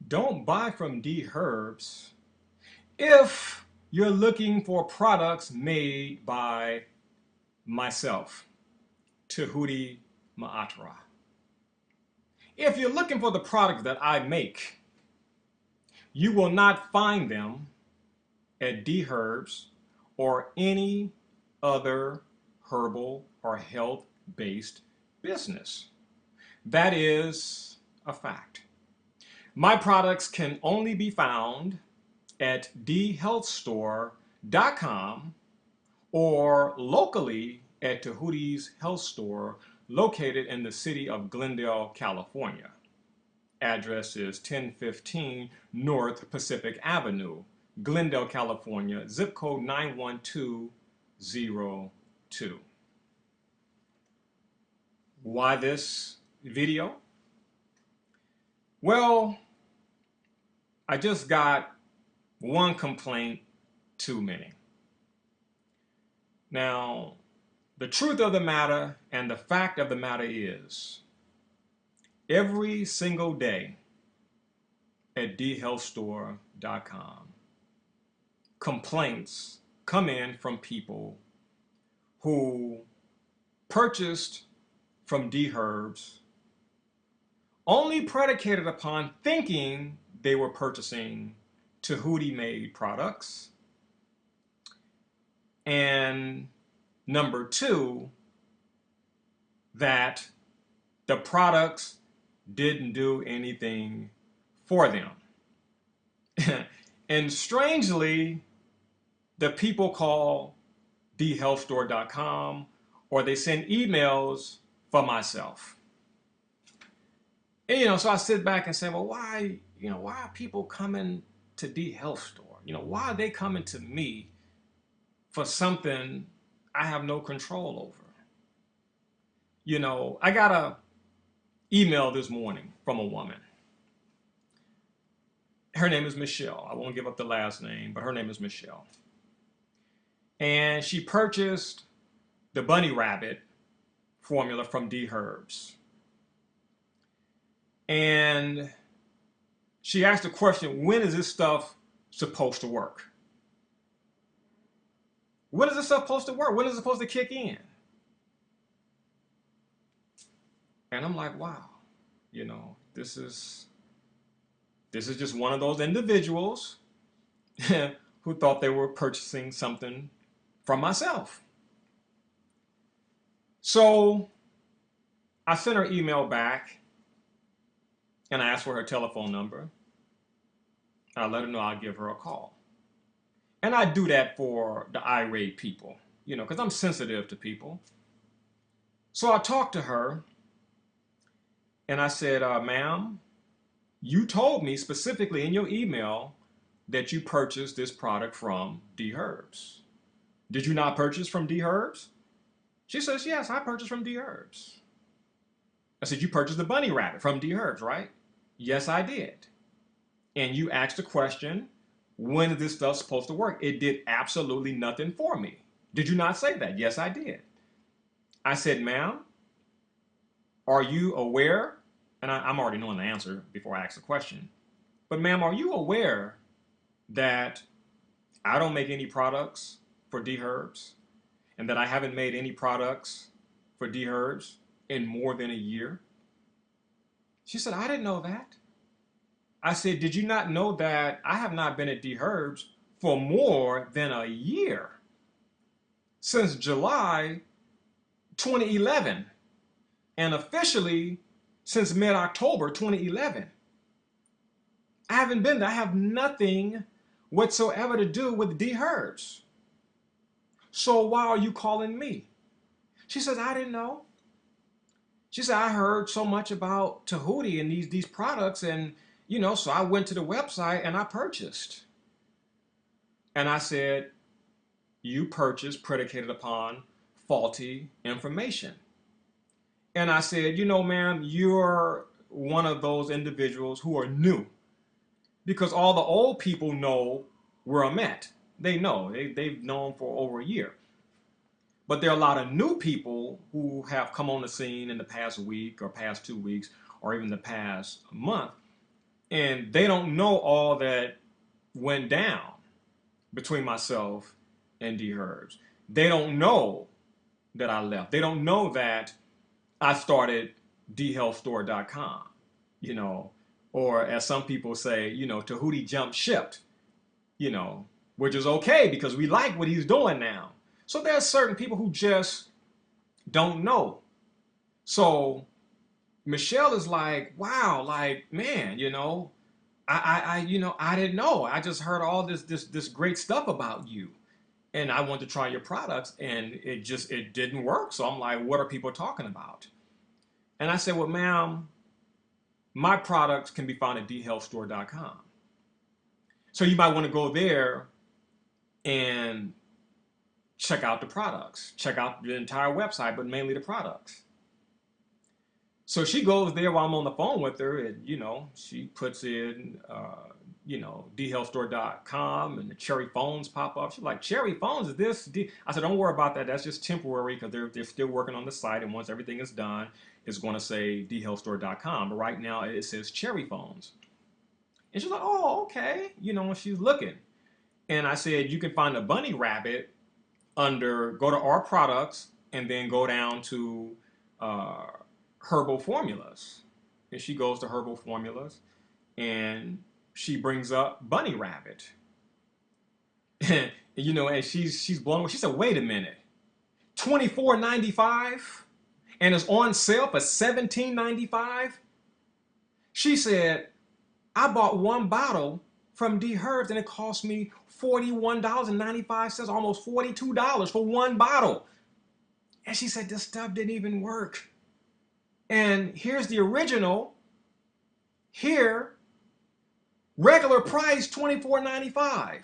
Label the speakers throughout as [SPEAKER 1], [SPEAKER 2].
[SPEAKER 1] Don't buy from Dherbs if you're looking for products made by myself, Djehuty. If you're looking for the products that I make, you will not find them at Dherbs or any other herbal or health-based business. That is a fact. My products can only be found at dhealthstore.com or locally at Djehuty's Health Store located in the city of Glendale, California. Address is 1015 North Pacific Avenue, Glendale, California, zip code 91202. Why this video? Well, I just got one complaint too many. Now, the truth of the matter and the fact of the matter is, every single day at dhealthstore.com, complaints come in from people who purchased from Dherbs only predicated upon thinking they were purchasing Djehuty made products. And number two, that the products didn't do anything for them. And strangely, the people call dhealthstore.com or they send emails for myself. And, so I sit back and say, well, why are people coming to Health Store? Why are they coming to me for something I have no control over? I got a email this morning from a woman. Her name is Michelle. I won't give up the last name, but her name is Michelle. And she purchased the bunny rabbit formula from Dherbs. And she asked the question, when is this stuff supposed to work? When is this stuff supposed to work? When is it supposed to kick in? And I'm like, wow, this is just one of those individuals who thought they were purchasing something from myself. So I sent her email back and I asked for her telephone number. I let her know I'll give her a call. And I do that for the irate people, because I'm sensitive to people. So I talked to her and I said, ma'am, you told me specifically in your email that you purchased this product from Dherbs. Did you not purchase from Dherbs? She says, yes, I purchased from Dherbs. I said, you purchased the bunny rabbit from Dherbs, right? Yes, I did. And you asked the question, when is this stuff supposed to work? It did absolutely nothing for me. Did you not say that? Yes, I did. I said, ma'am, are you aware? And I'm already knowing the answer before I ask the question. But ma'am, are you aware that I don't make any products for Dherbs and that I haven't made any products for Dherbs in more than a year? She said, I didn't know that. I said, did you not know that I have not been at Dherbs for more than a year? Since July 2011 and officially since mid-October 2011. I haven't been there. I have nothing whatsoever to do with Dherbs. So why are you calling me? She says, I didn't know. She said, I heard so much about Djehuty and these products and, so I went to the website and I purchased. And I said, you purchased predicated upon faulty information. And I said, ma'am, you're one of those individuals who are new because all the old people know where I'm at. They know, they've known for over a year. But there are a lot of new people who have come on the scene in the past week or past 2 weeks or even the past month. And they don't know all that went down between myself and Dherbs. They don't know that I left. They don't know that I started dhealthstore.com, you know, or as some people say, Djehuty jumped ship, you know, which is okay because we like what he's doing now. So there's certain people who just don't know. So Michelle is like, wow, like, man, I didn't know. I just heard all this great stuff about you, and I wanted to try your products, and it didn't work. So I'm like, what are people talking about? And I said, well, ma'am, my products can be found at dhealthstore.com. So you might want to go there and check out the products, check out the entire website, but mainly the products. So she goes there while I'm on the phone with her, and she puts in dhealthstore.com, and the cherry phones pop up. She's like, cherry phones, is this I said, don't worry about that. That's just temporary because they're still working on the site, and once everything is done, it's going to say dhealthstore.com. But right now it says cherry phones. And she's like, oh, okay. When she's looking. And I said, you can find a bunny rabbit go to our products and then go down to uh, herbal formulas. And she goes to herbal formulas and she brings up bunny rabbit. and she's blown away. She said, wait a minute. $24.95 and it's on sale for $17.95. She said, I bought one bottle from Dherbs and it cost me $41.95, almost $42 for one bottle. And she said, this stuff didn't even work. And here's the original. Here, regular price $24.95,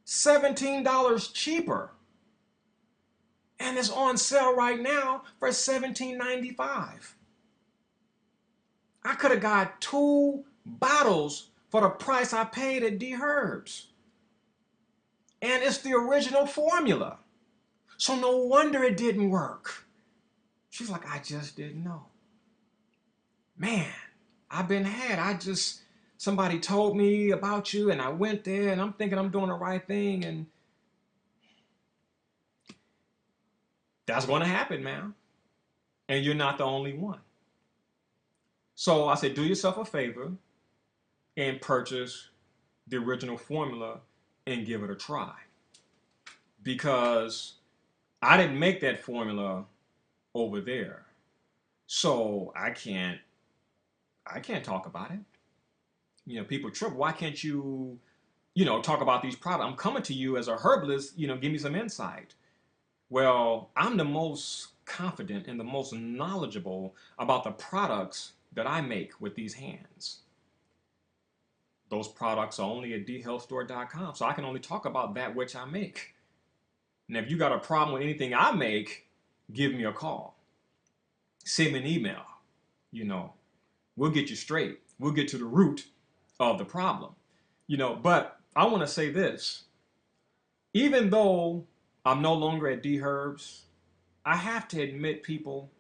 [SPEAKER 1] $17 cheaper. And it's on sale right now for $17.95. I could have got 2 bottles for the price I paid at Dherbs. And it's the original formula. So no wonder it didn't work. She's like, I just didn't know. Man, I've been had. Somebody told me about you and I went there and I'm thinking I'm doing the right thing, and that's going to happen, man. And you're not the only one. So I said, do yourself a favor and purchase the original formula and give it a try. Because I didn't make that formula over there. So I can't talk about it. People trip. Why can't you, talk about these products? I'm coming to you as a herbalist, give me some insight. Well, I'm the most confident and the most knowledgeable about the products that I make with these hands. Those products are only at dhealthstore.com, so I can only talk about that which I make. And if you got a problem with anything I make, give me a call. Send me an email. We'll get you straight. We'll get to the root of the problem. But I want to say this. Even though I'm no longer at Dherbs, I have to admit, people,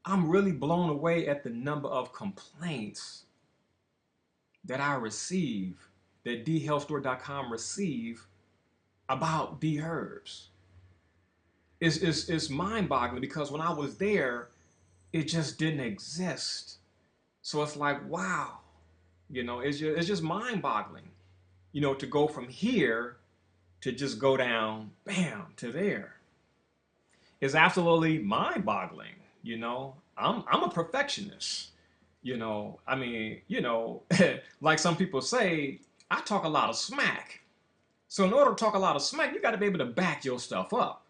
[SPEAKER 1] I'm really blown away at the number of complaints that I receive, that dhealthstore.com receive about Dherbs. It's mind-boggling because when I was there, it just didn't exist. So it's like, wow, it's just mind-boggling, to go from here to just go down, bam, to there. It's absolutely mind-boggling. I'm a perfectionist. Like some people say, I talk a lot of smack. So in order to talk a lot of smack, you got to be able to back your stuff up.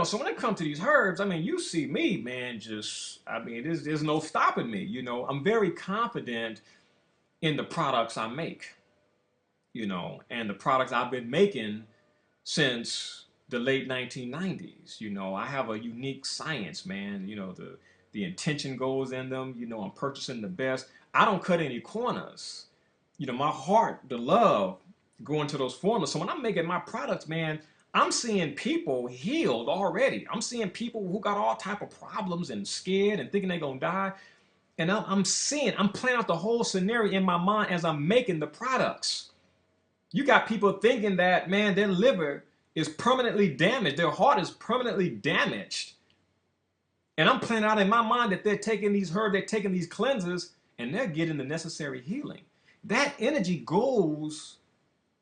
[SPEAKER 1] So when it comes to these herbs, you see me, man, there's no stopping me. I'm very confident in the products I make, and the products I've been making since the late 1990s. I have a unique science, man. The intention goes in them. I'm purchasing the best. I don't cut any corners. My heart, the love, going to those formulas. So when I'm making my products, man, I'm seeing people healed already. I'm seeing people who got all type of problems and scared and thinking they're gonna die. And I'm playing out the whole scenario in my mind as I'm making the products. You got people thinking that, man, their liver is permanently damaged, their heart is permanently damaged. And I'm playing out in my mind that they're taking these herbs, they're taking these cleansers, and they're getting the necessary healing. That energy goes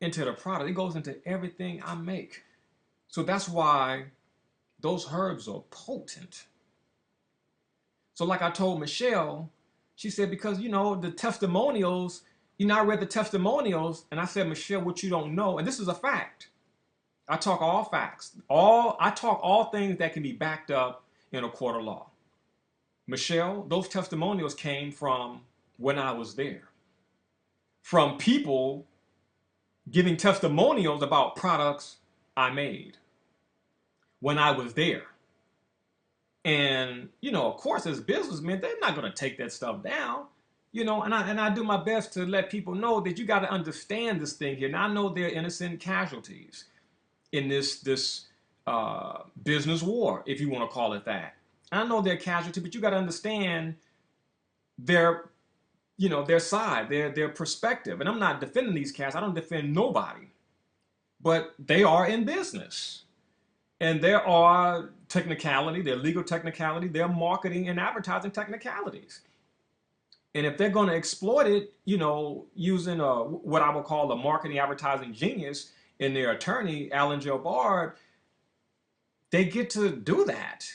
[SPEAKER 1] into the product, it goes into everything I make. So that's why those herbs are potent. So, like I told Michelle, she said, because, the testimonials, I read the testimonials, and I said, Michelle, what you don't know, and this is a fact. I talk all facts. I talk all things that can be backed up in a court of law. Michelle, those testimonials came from when I was there. From people giving testimonials about products I made when I was there. And, of course, as businessmen, they're not going to take that stuff down. And I do my best to let people know that you got to understand this thing here. Now, I know there are innocent casualties in this business war, if you want to call it that. I know they're casualties, but you got to understand their their side, their perspective. And I'm not defending these cats. I don't defend nobody, but they are in business, and there are there are legal technicality, there are marketing and advertising technicalities. And if they're going to exploit it, using what I would call a marketing advertising genius in their attorney, Alan Gilbard, they get to do that,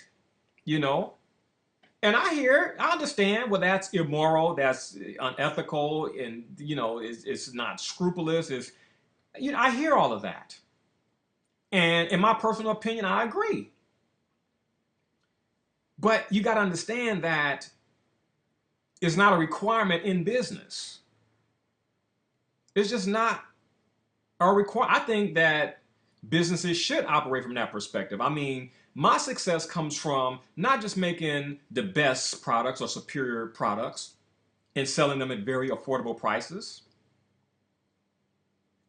[SPEAKER 1] And I understand, well, that's immoral, that's unethical, and, it's not scrupulous. I hear all of that. And in my personal opinion, I agree. But you got to understand that it's not a requirement in business. It's just not a requirement. I think that businesses should operate from that perspective. I mean, my success comes from not just making the best products or superior products and selling them at very affordable prices,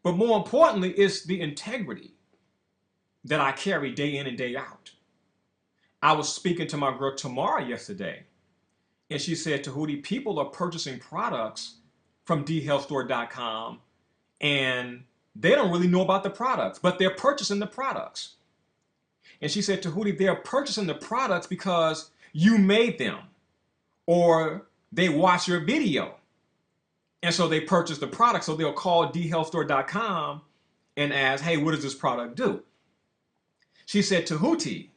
[SPEAKER 1] but more importantly, it's the integrity that I carry day in and day out. I was speaking to my girl Tamara yesterday, and she said, Djehuty, people are purchasing products from dhealthstore.com, and they don't really know about the products, but they're purchasing the products. And she said, Djehuty, they're purchasing the products because you made them, or they watch your video. And so they purchase the product. So they'll call dhealthstore.com and ask, hey, what does this product do? She said, Djehuty,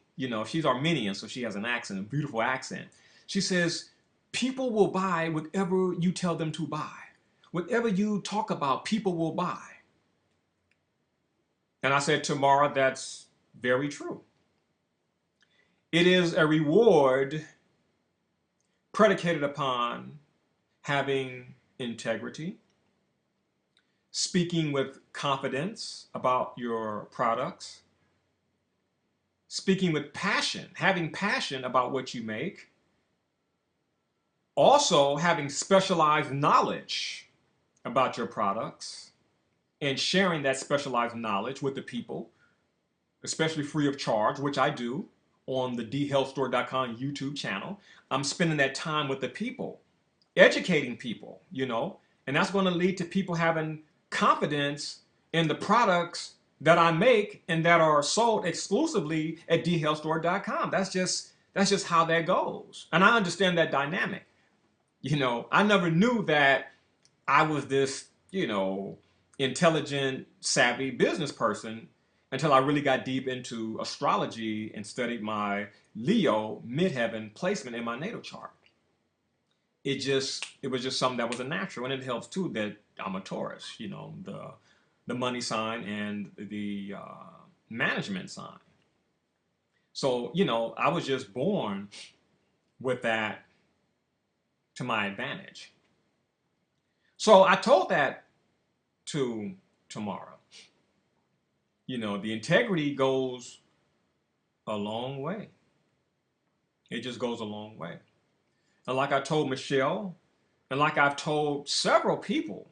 [SPEAKER 1] she's Armenian, so she has an accent, a beautiful accent. She says, people will buy whatever you tell them to buy. Whatever you talk about, people will buy. And I said, Tamara, that's very true. It is a reward predicated upon having integrity, speaking with confidence about your products, speaking with passion, having passion about what you make, also having specialized knowledge about your products and sharing that specialized knowledge with the people, especially free of charge, which I do on the dhealthstore.com YouTube channel. I'm spending that time with the people, educating people, and that's going to lead to people having confidence in the products that I make and that are sold exclusively at dhealthstore.com. That's just how that goes. And I understand that dynamic. I never knew that I was this, intelligent, savvy business person until I really got deep into astrology and studied my Leo midheaven placement in my natal chart. It was just something that was a natural, and it helps too that I'm a Taurus, the money sign and the management sign. So, I was just born with that to my advantage. So I told that to Tamara. The integrity goes a long way. It just goes a long way. And like I told Michelle, and like I've told several people,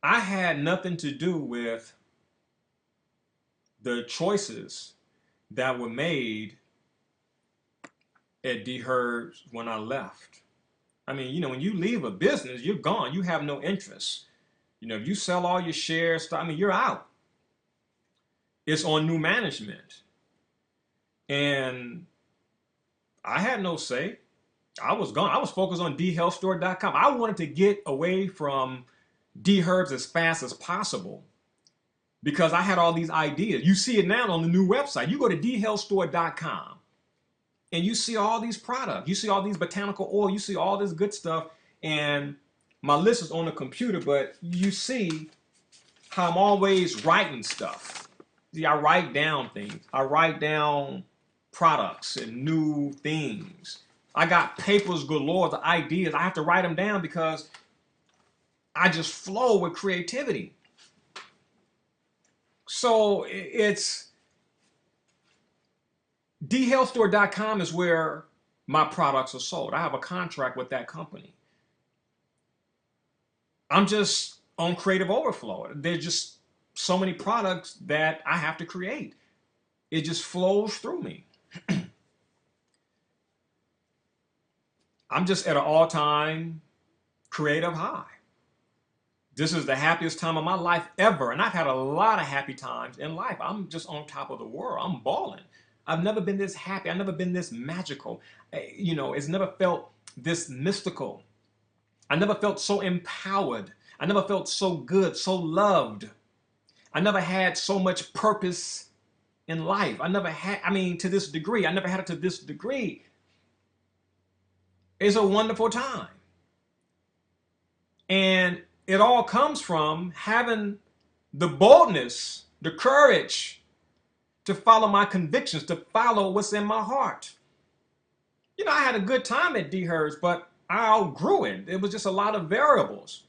[SPEAKER 1] I had nothing to do with the choices that were made at Dherbs when I left. I mean, when you leave a business, you're gone. You have no interest. If you sell all your shares, I mean, you're out. It's on new management. And I had no say. I was gone. I was focused on dhealthstore.com. I wanted to get away from Dherbs as fast as possible because I had all these ideas. You see it now on the new website. You go to dhealthstore.com and you see all these products. You see all these botanical oil. You see all this good stuff. And my list is on the computer, but you see how I'm always writing stuff. See, I write down things. I write down products and new things. I got papers galore, the ideas. I have to write them down because I just flow with creativity. So it's dhealthstore.com is where my products are sold. I have a contract with that company. I'm just on creative overflow. There's just so many products that I have to create. It just flows through me. I'm just at an all-time creative high. This is the happiest time of my life ever. And I've had a lot of happy times in life. I'm just on top of the world. I'm balling. I've never been this happy. I've never been this magical. It's never felt this mystical. I never felt so empowered. I never felt so good, so loved. I never had so much purpose in life. To this degree. I never had it to this degree. It's a wonderful time. And it all comes from having the boldness, the courage to follow my convictions, to follow what's in my heart. I had a good time at Dherbs, but I outgrew it. It was just a lot of variables.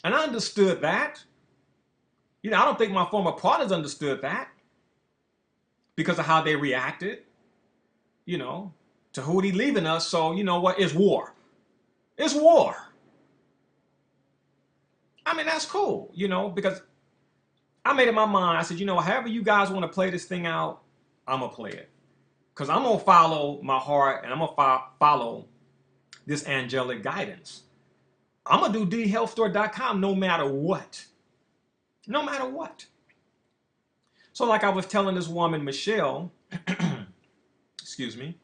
[SPEAKER 1] And I understood that. I don't think my former partners understood that because of how they reacted, Djehuty leaving us. So, you know what? It's war. It's war. I mean, that's cool, because I made up my mind. I said, however you guys want to play this thing out, I'm going to play it. Because I'm going to follow my heart and I'm going to follow this angelic guidance. I'm going to do dhealthstore.com no matter what. No matter what. So like I was telling this woman, Michelle, excuse me,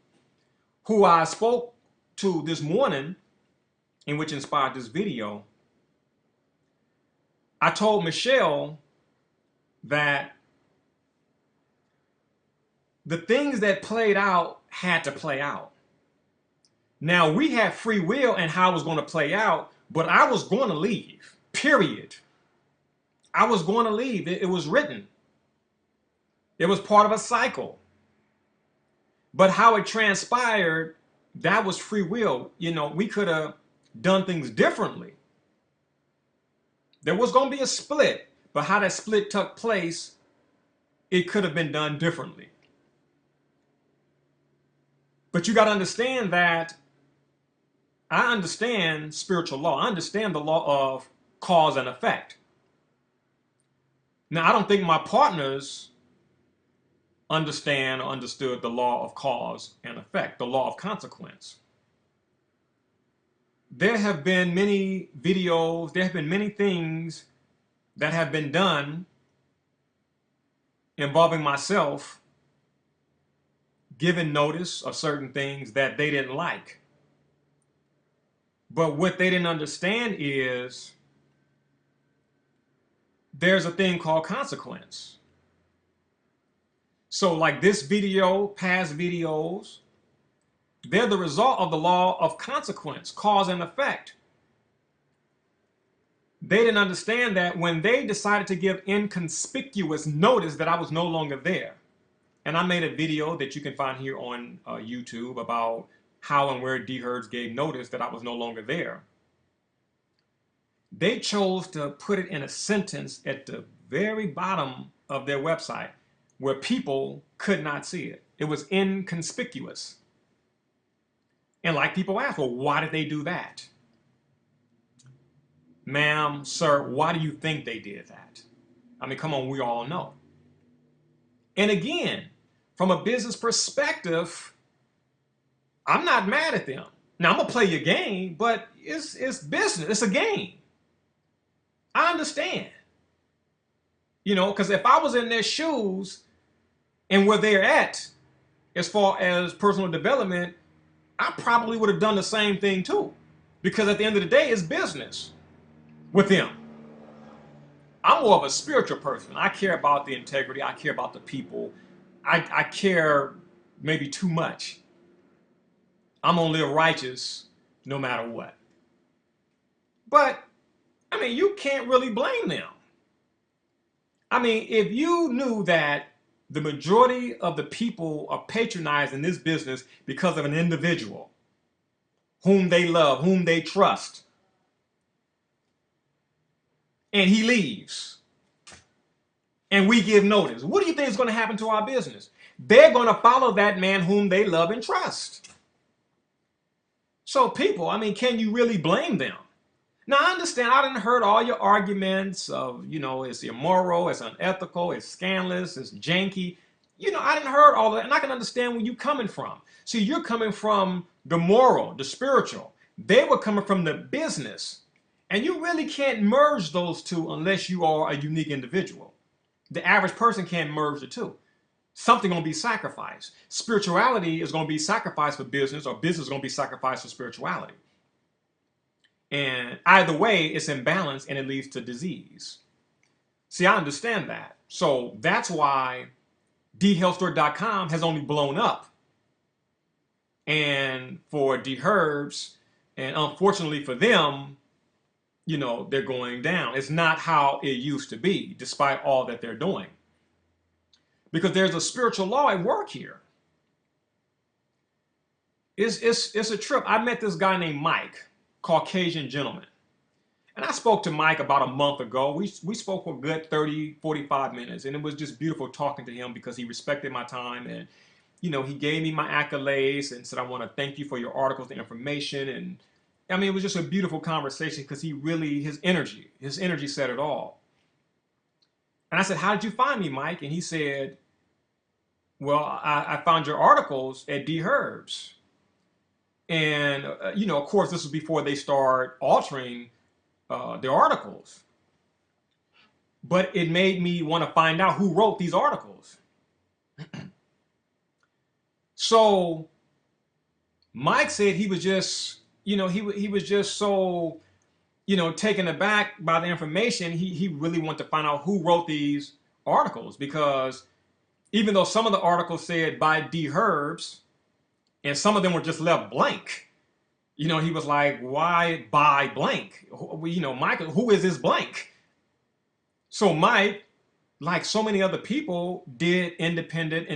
[SPEAKER 1] who I spoke to this morning, in which inspired this video, I told Michelle that the things that played out had to play out. Now, we had free will and how it was going to play out, but I was going to leave, period. I was going to leave. It was written. It was part of a cycle. But how it transpired, that was free will. We could have done things differently. There was going to be a split, but how that split took place, it could have been done differently. But you got to understand that I understand spiritual law. I understand the law of cause and effect. Now, I don't think my partners understand or understood the law of cause and effect, the law of consequence. There have been many videos, there have been many things that have been done involving myself, giving notice of certain things that they didn't like. But what they didn't understand is there's a thing called consequence. So like this video, past videos, they're the result of the law of consequence, cause and effect. They didn't understand that when they decided to give inconspicuous notice that I was no longer there. And I made a video that you can find here on YouTube about how and where Dherbs gave notice that I was no longer there. They chose to put it in a sentence at the very bottom of their website where people could not see it. It was inconspicuous. And like people ask, well, why did they do that? Ma'am, sir, why do you think they did that? I mean, come on, we all know. And again, from a business perspective, I'm not mad at them. Now I'm gonna play your game, but it's business. It's a game. I understand. Because if I was in their shoes and where they're at, as far as personal development, I probably would have done the same thing too. Because at the end of the day, it's business with them. I'm more of a spiritual person. I care about the integrity. I care about the people. I care maybe too much. I'm gonna live righteous no matter what. But I mean, you can't really blame them. I mean, if you knew that the majority of the people are patronizing this business because of an individual whom they love, whom they trust, and he leaves, and we give notice, what do you think is going to happen to our business? They're going to follow that man whom they love and trust. So people, I mean, can you really blame them? Now, I understand, I didn't heard all your arguments of, it's immoral, it's unethical, it's scandalous, it's janky. I didn't heard all that, and I can understand where you're coming from. See, you're coming from the moral, the spiritual. They were coming from the business. And you really can't merge those two unless you are a unique individual. The average person can't merge the two. Something going to be sacrificed. Spirituality is going to be sacrificed for business, or business is going to be sacrificed for spirituality. And either way, it's imbalance and it leads to disease. See, I understand that. So that's why dhealthstore.com has only blown up. And for Dherbs, and unfortunately for them, they're going down. It's not how it used to be, despite all that they're doing. Because there's a spiritual law at work here. It's a trip. I met this guy named Mike, Caucasian gentleman. And I spoke to Mike about a month ago. We spoke for a good 30, 45 minutes. And it was just beautiful talking to him because he respected my time. And, he gave me my accolades and said, I want to thank you for your articles, the information. And I mean, it was just a beautiful conversation because his energy said it all. And I said, how did you find me, Mike? And he said, well, I found your articles at Dherbs. And, of course, this was before they start altering their articles. But it made me want to find out who wrote these articles. So Mike said he was just, he was just so, taken aback by the information. He really wanted to find out who wrote these articles, because even though some of the articles said by Dherbs, and some of them were just left blank, he was like, why by blank? Michael, who is this blank? So Mike, like so many other people, did independent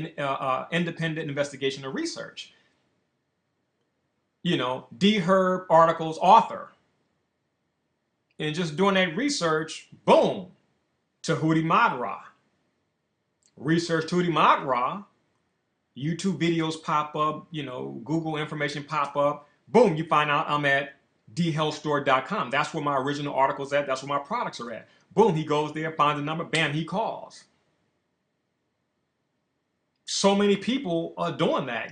[SPEAKER 1] investigation and research. Dherb articles author. And just doing that research, boom, Djehuty Madra. Research Djehuty Madra, YouTube videos pop up, Google information pop up. Boom, you find out I'm at dhealthstore.com. That's where my original article's at. That's where my products are at. Boom, he goes there, finds the number, bam, he calls. So many people are doing that,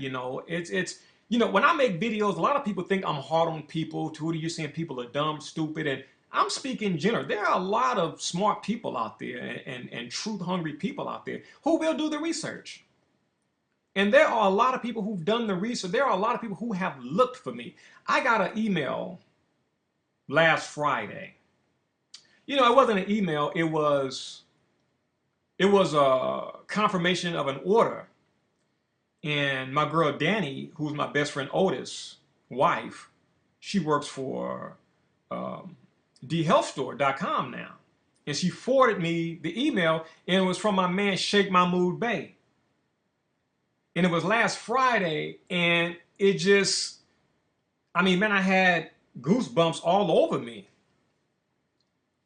[SPEAKER 1] It's when I make videos, a lot of people think I'm hard on people. Djehuty, you're saying people are dumb, stupid, and I'm speaking general. There are a lot of smart people out there and truth-hungry people out there who will do the research. And there are a lot of people who've done the research. There are a lot of people who have looked for me. I got an email last Friday. It wasn't an email. It was a confirmation of an order. And my girl Danny, who's my best friend Otis' wife, she works for dhealthstore.com now. And she forwarded me the email, and it was from my man Sheikh Mahmoud Bey. And it was last Friday, and it just, man, I had goosebumps all over me.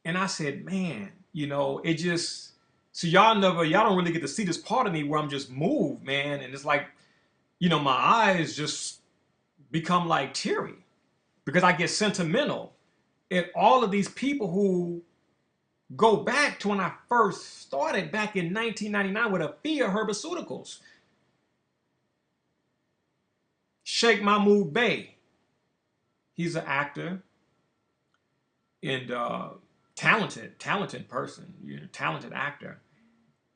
[SPEAKER 1] And I said, man, it just, so y'all don't really get to see this part of me where I'm just moved, man. And it's like, my eyes just become like teary because I get sentimental at all of these people who go back to when I first started back in 1999 with a fear of herbaceuticals. Sheikh Mahmoud Bey. He's an actor and talented person, talented actor.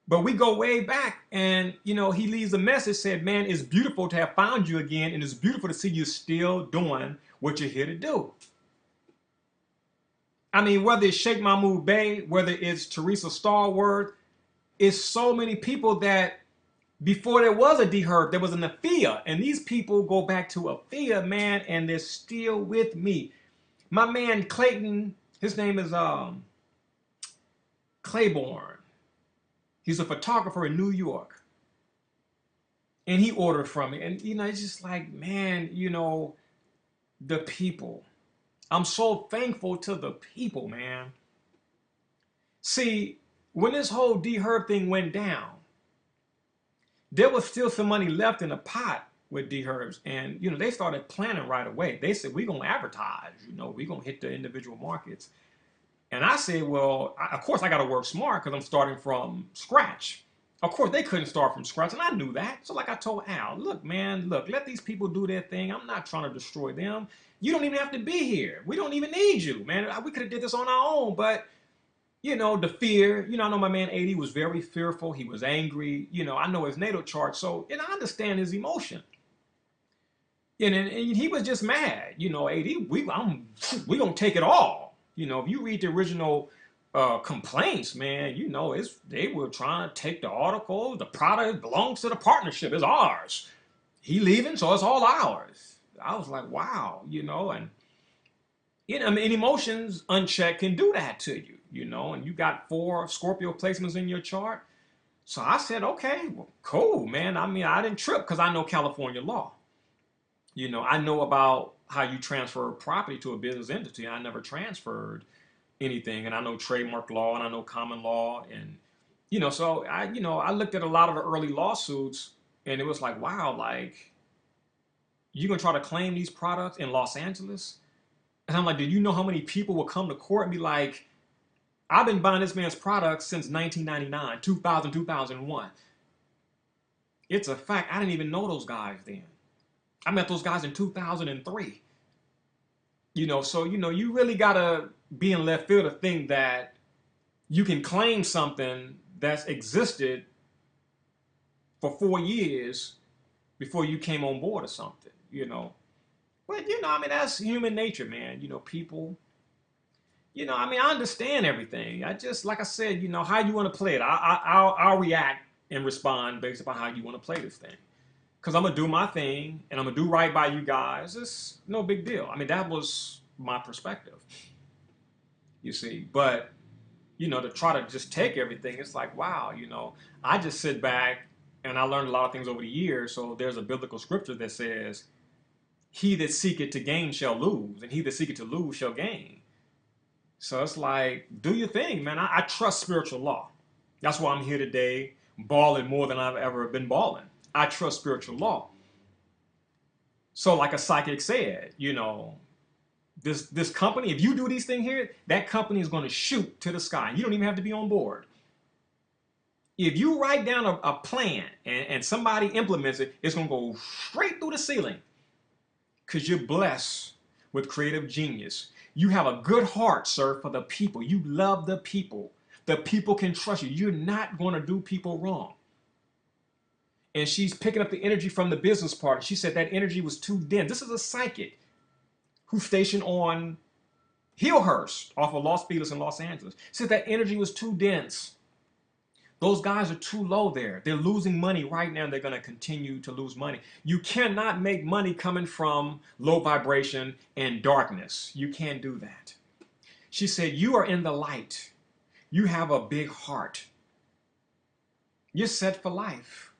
[SPEAKER 1] But we go way back, and he leaves a message said, "Man, it's beautiful to have found you again, and it's beautiful to see you still doing what you're here to do." I mean, whether it's Sheikh Mahmoud Bey, whether it's Teresa Starworth, it's so many people that before there was a Dherb, there was an Afia, and these people go back to Afia, man, and they're still with me. My man Clayton, his name is Claiborne. He's a photographer in New York. And he ordered from me. And, it's just like, man, the people. I'm so thankful to the people, man. See, when this whole Dherb thing went down, there was still some money left in the pot with Dherbs. And, they started planning right away. They said, we're going to advertise, we're going to hit the individual markets. And I said, well, of course I got to work smart because I'm starting from scratch. Of course, they couldn't start from scratch, and I knew that. So like I told Al, look, man, let these people do their thing. I'm not trying to destroy them. You don't even have to be here. We don't even need you, man. We could have did this on our own, but, the fear, I know my man 80 was very fearful. He was angry. I know his natal chart, so, I understand his emotion. And he was just mad. 80, we going to take it all. If you read the original complaints, man, they were trying to take the article. The product belongs to the partnership. It's ours. He leaving, so it's all ours. I was like, wow, and emotions unchecked can do that to you, and you got 4 Scorpio placements in your chart. So I said, okay, well, cool, man. I mean, I didn't trip because I know California law. I know about how you transfer property to a business entity. I never transferred anything, and I know trademark law and I know common law, and so I looked at a lot of the early lawsuits, and it was like, wow, like you gonna try to claim these products in Los Angeles? And I'm like, do you know how many people will come to court and be like, I've been buying this man's products since 1999, 2000, 2001. It's a fact. I didn't even know those guys then. I met those guys in 2003. So you really gotta be in left field to think that you can claim something that's existed for 4 years before you came on board or something, But I mean, that's human nature, man. People. I mean, I understand everything. I just, like I said, how you want to play it. I'll react and respond based upon how you want to play this thing. Because I'm going to do my thing, and I'm going to do right by you guys. It's no big deal. I mean, that was my perspective, you see. But, to try to just take everything, it's like, wow, I just sit back, and I learned a lot of things over the years. So there's a biblical scripture that says, he that seeketh to gain shall lose, and he that seeketh to lose shall gain. So it's like, do your thing, man. I trust spiritual law. That's why I'm here today, balling more than I've ever been balling. I trust spiritual law. So like a psychic said, this company, if you do these things here, that company is going to shoot to the sky. You don't even have to be on board. If you write down a plan and somebody implements it, it's going to go straight through the ceiling because you're blessed with creative genius. You have a good heart, sir, for the people. You love the people. The people can trust you. You're not going to do people wrong. And she's picking up the energy from the business part. She said that energy was too dense. This is a psychic who's stationed on Hillhurst off of Los Feliz in Los Angeles. Said that energy was too dense. Those guys are too low there. They're losing money right now. And they're going to continue to lose money. You cannot make money coming from low vibration and darkness. You can't do that. She said, you are in the light. You have a big heart. You're set for life.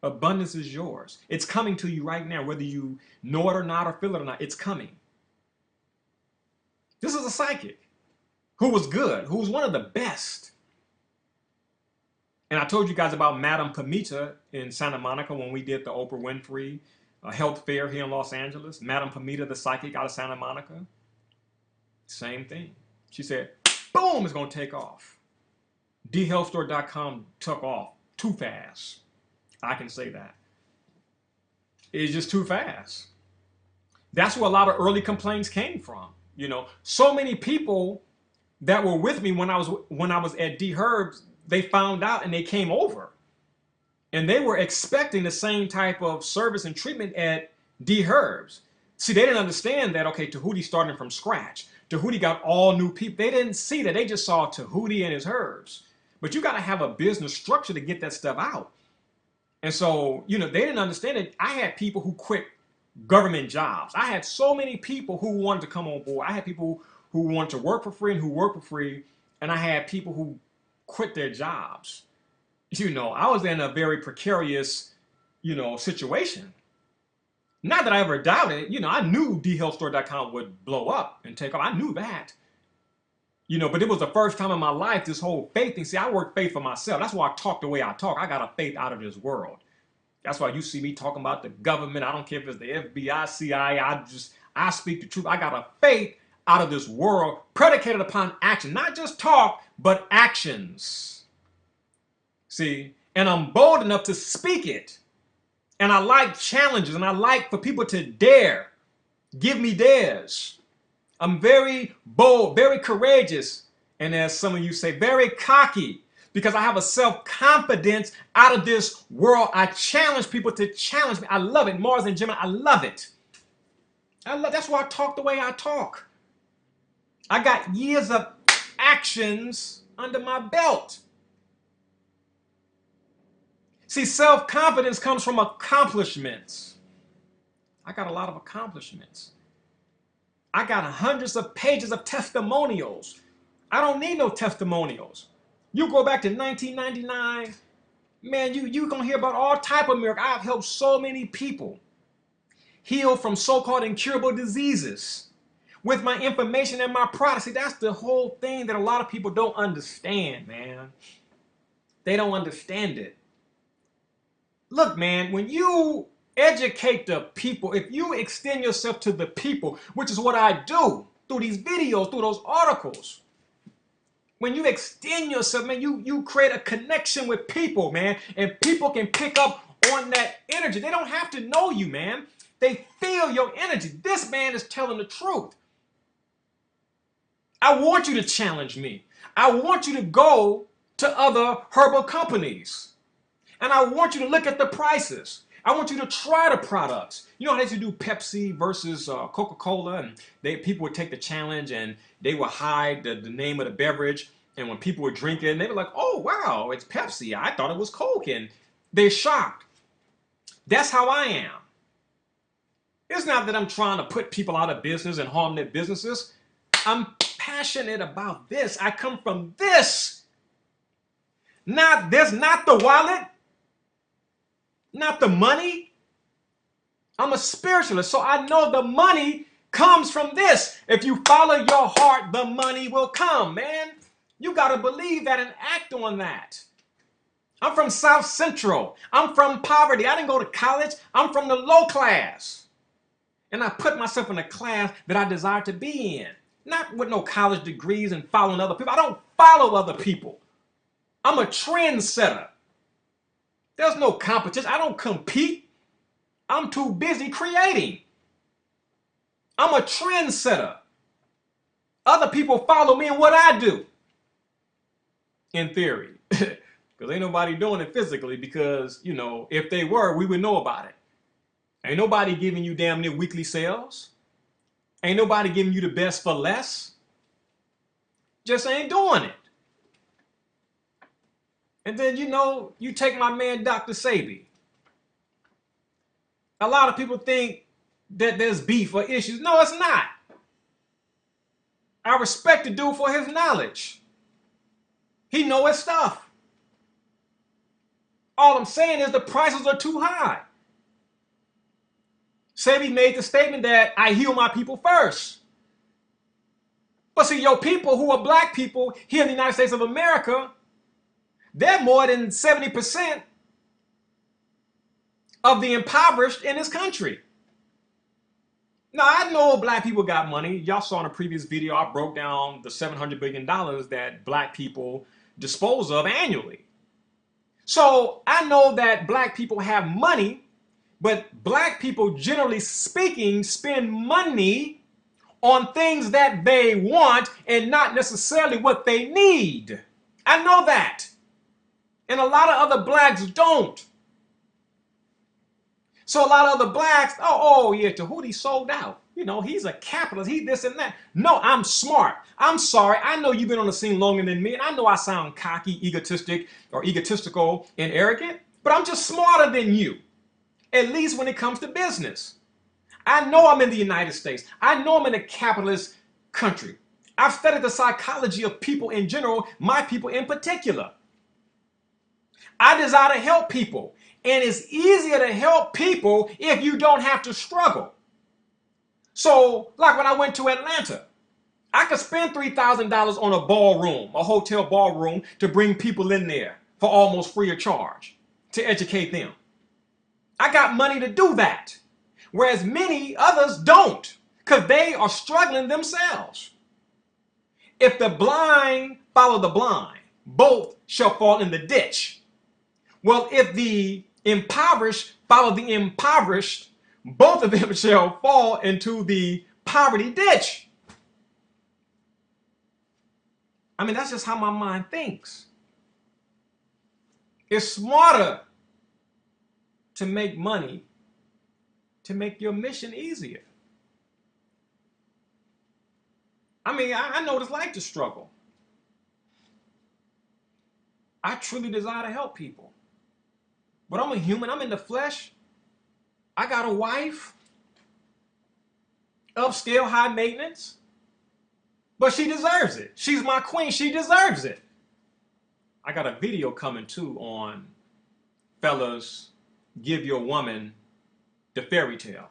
[SPEAKER 1] Abundance is yours. It's coming to you right now, whether you know it or not or feel it or not. It's coming. This is a psychic who was good, who was one of the best. And I told you guys about Madame Pamita in Santa Monica when we did the Oprah Winfrey health fair here in Los Angeles. Madame Pamita, the psychic out of Santa Monica. Same thing. She said, boom, it's going to take off. dhealthstore.com took off too fast. I can say that. It's just too fast. That's where a lot of early complaints came from. So many people that were with me when I was at Dherbs, they found out and they came over, and they were expecting the same type of service and treatment at Dherbs. See, they didn't understand that, okay, Djehuty starting from scratch. Djehuty got all new people. They didn't see that. They just saw Djehuty and his herbs. But you got to have a business structure to get that stuff out. And so, they didn't understand it. I had people who quit government jobs. I had so many people who wanted to come on board. I had people who wanted to work for free and who work for free. And I had people who quit their jobs. I was in a very precarious, situation. Not that I ever doubted it. I knew dhealthstore.com would blow up and take off. I knew that. But it was the first time in my life, this whole faith thing. See, I work faith for myself. That's why I talk the way I talk. I got a faith out of this world. That's why you see me talking about the government. I don't care if it's the FBI, CIA. I speak the truth. I got a faith out of this world predicated upon action. Not just talk, but actions. See, and I'm bold enough to speak it. And I like challenges, and I like for people to dare. Give me dares. I'm very bold, very courageous, and as some of you say, very cocky, because I have a self-confidence out of this world. I challenge people to challenge me. I love it. Mars and Gemini, I love it. That's why I talk the way I talk. I got years of actions under my belt. See, self-confidence comes from accomplishments. I got a lot of accomplishments. I got hundreds of pages of testimonials. I don't need no testimonials. You go back to 1999, man, you're going to hear about all type of miracles. I've helped so many people heal from so-called incurable diseases with my information and my products. See, that's the whole thing that a lot of people don't understand, man. They don't understand it. Look, man, when you educate the people, if you extend yourself to the people, which is what I do through these videos, through those articles, when you extend yourself, man, you create a connection with people, man, and people can pick up on that energy. They don't have to know you, man. They feel your energy. This man is telling the truth. I want you to challenge me. I want you to go to other herbal companies. And I want you to look at the prices. I want you to try the products. You know how they used to do Pepsi versus Coca-Cola, and people would take the challenge and they would hide the name of the beverage. And when people would drink it, they were like, "Oh wow, it's Pepsi. I thought it was Coke," and they're shocked. That's how I am. It's not that I'm trying to put people out of business and harm their businesses. I'm passionate about this. I come from this. Not this, not the wallet. Not the money. I'm a spiritualist, so I know the money comes from this. If you follow your heart, the money will come, man. You got to believe that and act on that. I'm from South Central. I'm from poverty. I didn't go to college. I'm from the low class. And I put myself in a class that I desire to be in. Not with no college degrees and following other people. I don't follow other people. I'm a trendsetter. There's no competition. I don't compete. I'm too busy creating. I'm a trendsetter. Other people follow me in what I do. In theory. Because ain't nobody doing it physically, because, if they were, we would know about it. Ain't nobody giving you damn near weekly sales. Ain't nobody giving you the best for less. Just ain't doing it. And then, you take my man, Dr. Sebi. A lot of people think that there's beef or issues. No, it's not. I respect the dude for his knowledge. He knows his stuff. All I'm saying is the prices are too high. Sebi made the statement that I heal my people first. But see, your people who are black people here in the United States of America, they're more than 70% of the impoverished in this country. Now, I know black people got money. Y'all saw in a previous video, I broke down the $700 billion that black people dispose of annually. So I know that black people have money But black people, generally speaking, spend money on things that they want and not necessarily what they need. I know that. And a lot of other blacks don't. So a lot of other blacks, oh yeah, Djehuty sold out. You know, he's a capitalist. He this and that. No, I'm smart. I'm sorry. I know you've been on the scene longer than me, and I know I sound cocky, egotistical, and arrogant, but I'm just smarter than you, at least when it comes to business. I know I'm in the United States. I know I'm in a capitalist country. I've studied the psychology of people in general, my people in particular. I desire to help people. And it's easier to help people if you don't have to struggle. So, like when I went to Atlanta, I could spend $3,000 on a ballroom, a hotel ballroom, to bring people in there for almost free of charge to educate them. I got money to do that. Whereas many others don't, because they are struggling themselves. If the blind follow the blind, both shall fall in the ditch. Well, if the impoverished follow the impoverished, both of them shall fall into the poverty ditch. I mean, that's just how my mind thinks. It's smarter to make money, to make your mission easier. I mean, I know what it's like to struggle. I truly desire to help people. But I'm a human, I'm in the flesh. I got a wife, upscale, high maintenance, but she deserves it. She's my queen, she deserves it. I got a video coming too on fellas, give your woman the fairy tale.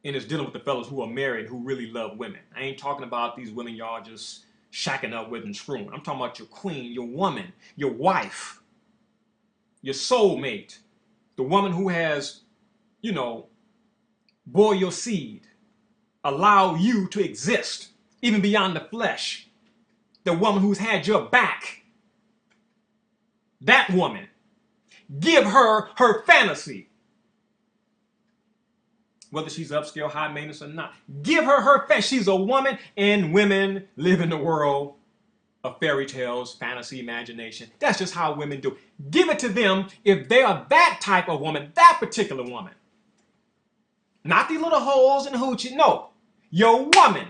[SPEAKER 1] And it's dealing with the fellas who are married, who really love women. I ain't talking about these women y'all just shacking up with and screwing. I'm talking about your queen, your woman, your wife, your soulmate, the woman who has, bore your seed, allow you to exist, even beyond the flesh. The woman who's had your back. That woman. Give her her fantasy. Whether she's upscale, high maintenance or not. Give her her fantasy. She's a woman, and women live in the world of fairy tales, fantasy, imagination. That's just how women do. Give it to them if they are that type of woman, that particular woman. Not these little holes and hoochie. No, your woman.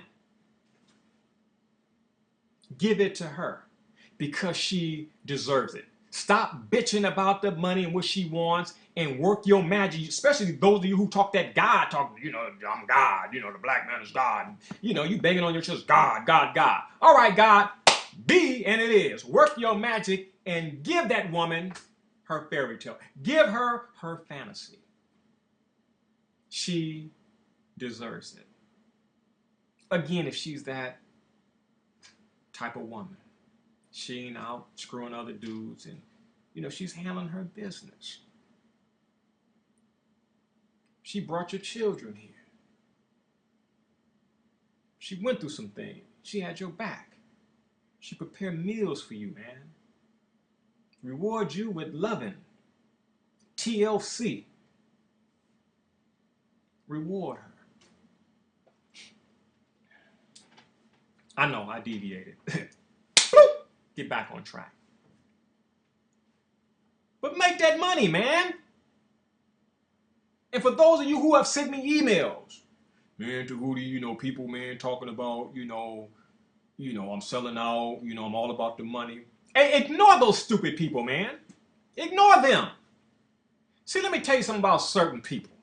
[SPEAKER 1] Give it to her because she deserves it. Stop bitching about the money and what she wants and work your magic, especially those of you who talk that God talk, I'm God, the black man is God. You banging on your chest, God, God, God. All right, God, be, and it is. Work your magic and give that woman her fairy tale. Give her her fantasy. She deserves it. Again, if she's that type of woman. She ain't out screwing other dudes and, she's handling her business. She brought your children here. She went through some things. She had your back. She prepared meals for you, man. Reward you with loving. TLC. Reward her. I know, I deviated. Get back on track. But make that money, man. And for those of you who have sent me emails, man, Djehuty, people, man, talking about, I'm selling out, I'm all about the money. Hey, ignore those stupid people, man. Ignore them. See, let me tell you something about certain people.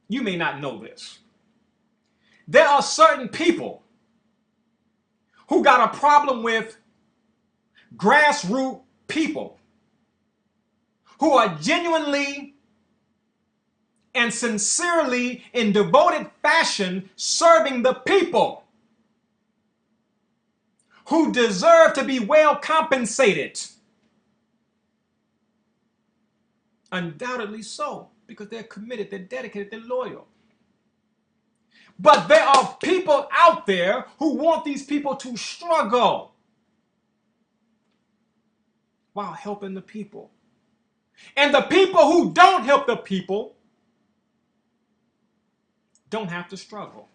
[SPEAKER 1] You may not know this. There are certain people who got a problem with grassroots people who are genuinely and sincerely in devoted fashion serving the people, who deserve to be well compensated. Undoubtedly so, because they're committed, they're dedicated, they're loyal. But there are people out there who want these people to struggle while helping the people. And the people who don't help the people don't have to struggle.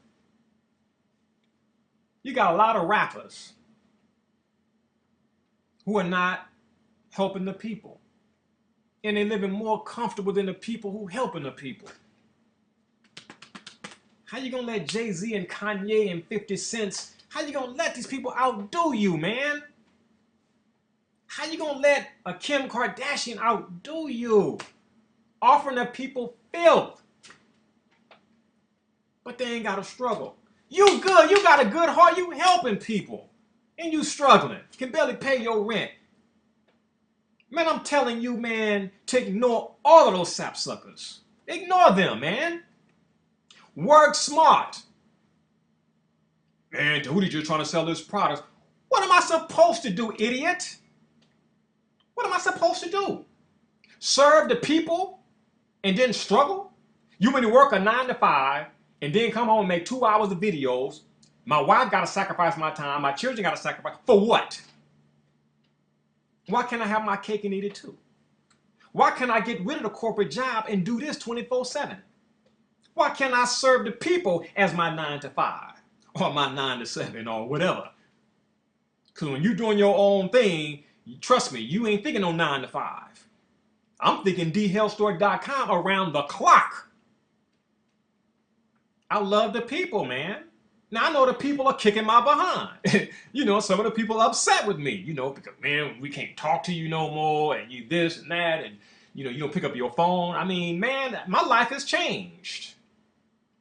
[SPEAKER 1] You got a lot of rappers who are not helping the people. And they're living more comfortable than the people who helping the people. How you gonna let Jay-Z and Kanye and 50 Cent, how you gonna let these people outdo you, man? How you gonna let a Kim Kardashian outdo you? Offering the people filth. But they ain't gotta struggle. You good, you got a good heart, you helping people. And you struggling, can barely pay your rent. Man, I'm telling you, man, to ignore all of those sapsuckers. Ignore them, man. Work smart. Man, Djehuty just trying to sell this product. What am I supposed to do, idiot? What am I supposed to do? Serve the people and then struggle? You want to work a 9 to 5 and then come home and make 2 hours of videos. My wife got to sacrifice my time. My children got to sacrifice. For what? Why can't I have my cake and eat it too? Why can't I get rid of the corporate job and do this 24/7? Why can't I serve the people as my 9 to 5 or my 9 to 7 or whatever? Because when you're doing your own thing, trust me, you ain't thinking no 9 to 5. I'm thinking dhealthstore.com around the clock. I love the people, man. Now, I know the people are kicking my behind. You know, some of the people are upset with me, you know, because, man, we can't talk to you no more, and you this and that, and, you know, you don't pick up your phone. I mean, man, my life has changed.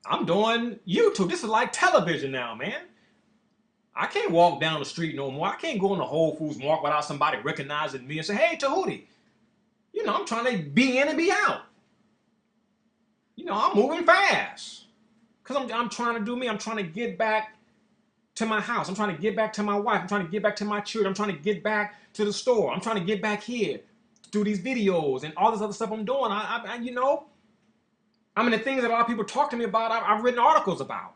[SPEAKER 1] I'm doing YouTube. This is like television now, man. I can't walk down the street no more. I can't go in the Whole Foods Market without somebody recognizing me and say, hey, Djehuty. You know, I'm trying to be in and be out. You know, I'm moving fast. Because I'm trying to do me. I'm trying to get back to my house. I'm trying to get back to my wife. I'm trying to get back to my children. I'm trying to get back to the store. I'm trying to get back here to do these videos and all this other stuff I'm doing. You know, I mean, the things that a lot of people talk to me about, I've written articles about.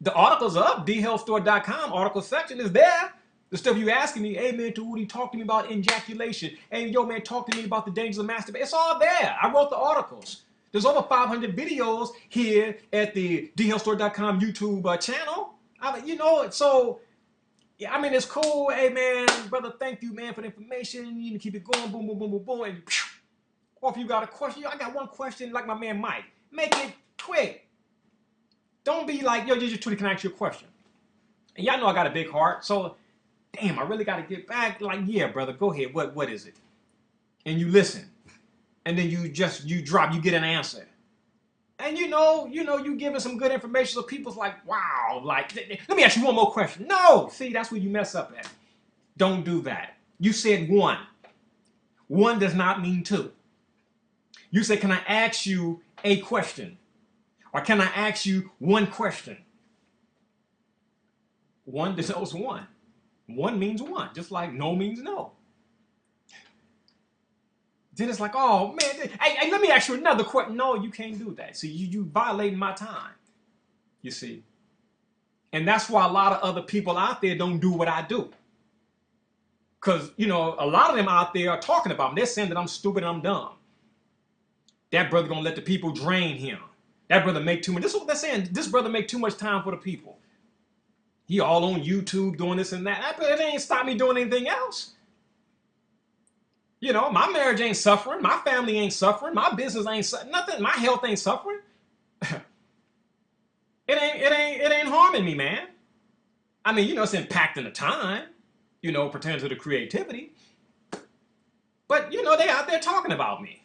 [SPEAKER 1] The articles are up. dhealthstore.com article section is there. The stuff you asking me, hey man, Djehuty, talk to me about ejaculation. Hey, yo man, talk to me about the dangers of masturbation. It's all there. I wrote the articles. There's over 500 videos here at the dhealthstore.com YouTube channel. You know, so, yeah, I mean, it's cool. Hey, man, brother, thank you, man, for the information. You need to keep it going, boom, boom, boom, boom, boom. And, or if you got a question, I got one question like my man Mike. Make it quick. Don't be like, yo, Djehuty, can I ask you a question? And y'all know I got a big heart, so, damn, I really got to get back. Like, yeah, brother, go ahead. What is it? And you listen. And then you get an answer. And you giving some good information, so people's like, wow, like, let me ask you one more question. No, see, that's where you mess up at. Don't do that. You said one. One does not mean two. You say, can I ask you a question? Or can I ask you one question? One denotes one. One means one, just like no means no. Then it's like, oh man, hey, let me ask you another question. No, you can't do that. See, you violating my time. You see, and that's why a lot of other people out there don't do what I do. Because a lot of them out there are talking about me. They're saying that I'm stupid and I'm dumb. That brother gonna let the people drain him. That brother make too much. This is what they're saying. This brother make too much time for the people. He all on YouTube doing this and that. It ain't stop me doing anything else. My marriage ain't suffering. My family ain't suffering. My business ain't nothing. My health ain't suffering. It ain't harming me, man. I mean, it's impacting the time, pertaining to the creativity. But, they out there talking about me.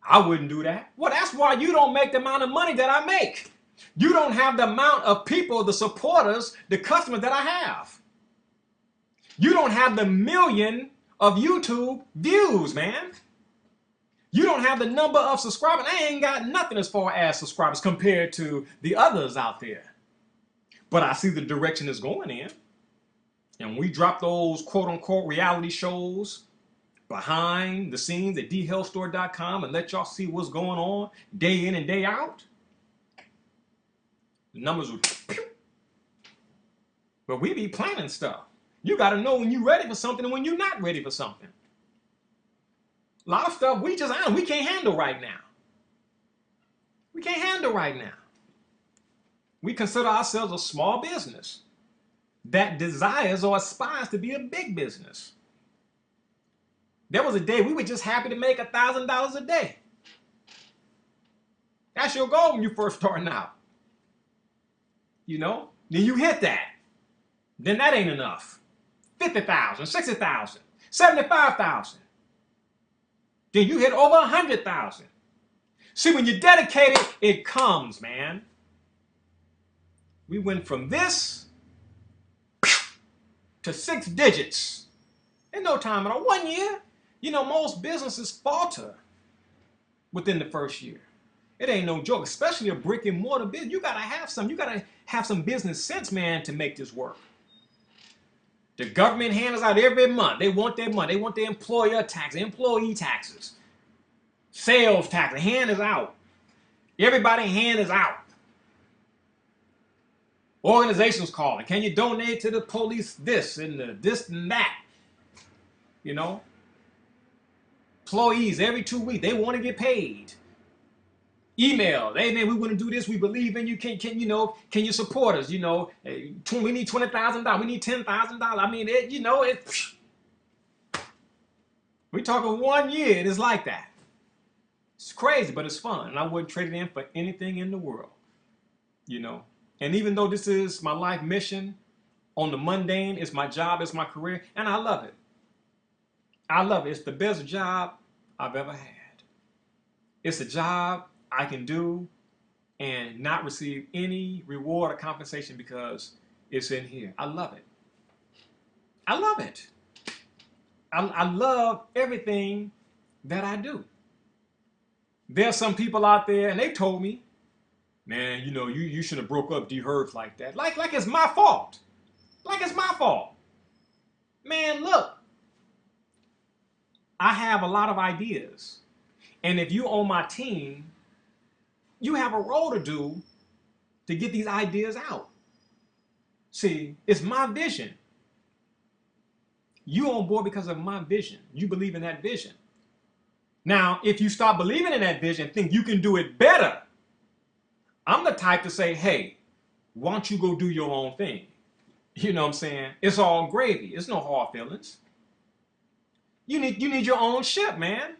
[SPEAKER 1] I wouldn't do that. Well, that's why you don't make the amount of money that I make. You don't have the amount of people, the supporters, the customers that I have. You don't have the million of YouTube views, man. You don't have the number of subscribers. I ain't got nothing as far as subscribers compared to the others out there. But I see the direction it's going in. And we drop those quote-unquote reality shows behind the scenes at dhealthstore.com and let y'all see what's going on day in and day out. The numbers will... But we be planning stuff. You got to know when you're ready for something and when you're not ready for something. A lot of stuff we can't handle right now. We can't handle right now. We consider ourselves a small business that desires or aspires to be a big business. There was a day we were just happy to make $1,000 a day. That's your goal when you first starting out. You know? Then you hit that. Then that ain't enough. 50,000, 60,000, 75,000. Then you hit over 100,000. See, when you're dedicated, it comes, man. We went from this to 6 digits in no time at all. 1 year. You know, most businesses falter within the first year. It ain't no joke, especially a brick and mortar business. You gotta have some business sense, man, to make this work. The government hands out every month. They want their money. They want their employer tax, employee taxes, sales tax. The hand is out. Everybody's hand is out. Organizations calling. Can you donate to the police this and this and that? You know? Employees every 2 weeks, they want to get paid. Email, hey man, we want to do this. We believe in you. Can you support us? You know, we need $20,000. We need $10,000. I mean, we're talking 1 year. It is like that. It's crazy, but it's fun, and I wouldn't trade it in for anything in the world. You know, and even though this is my life mission, on the mundane, it's my job, it's my career, and I love it. I love it. It's the best job I've ever had. It's a job I can do and not receive any reward or compensation because it's in here. I love it. I love it. I love everything that I do. There's some people out there, and they told me, man, you know, you should have broke up Dherbs like that. Like it's my fault. Like it's my fault. Man, look. I have a lot of ideas. And if you on my team, you have a role to do to get these ideas out. See, it's my vision. You on board because of my vision. You believe in that vision. Now, if you start believing in that vision, think you can do it better, I'm the type to say, hey, why don't you go do your own thing? You know what I'm saying? It's all gravy. It's no hard feelings. You need your own ship, man.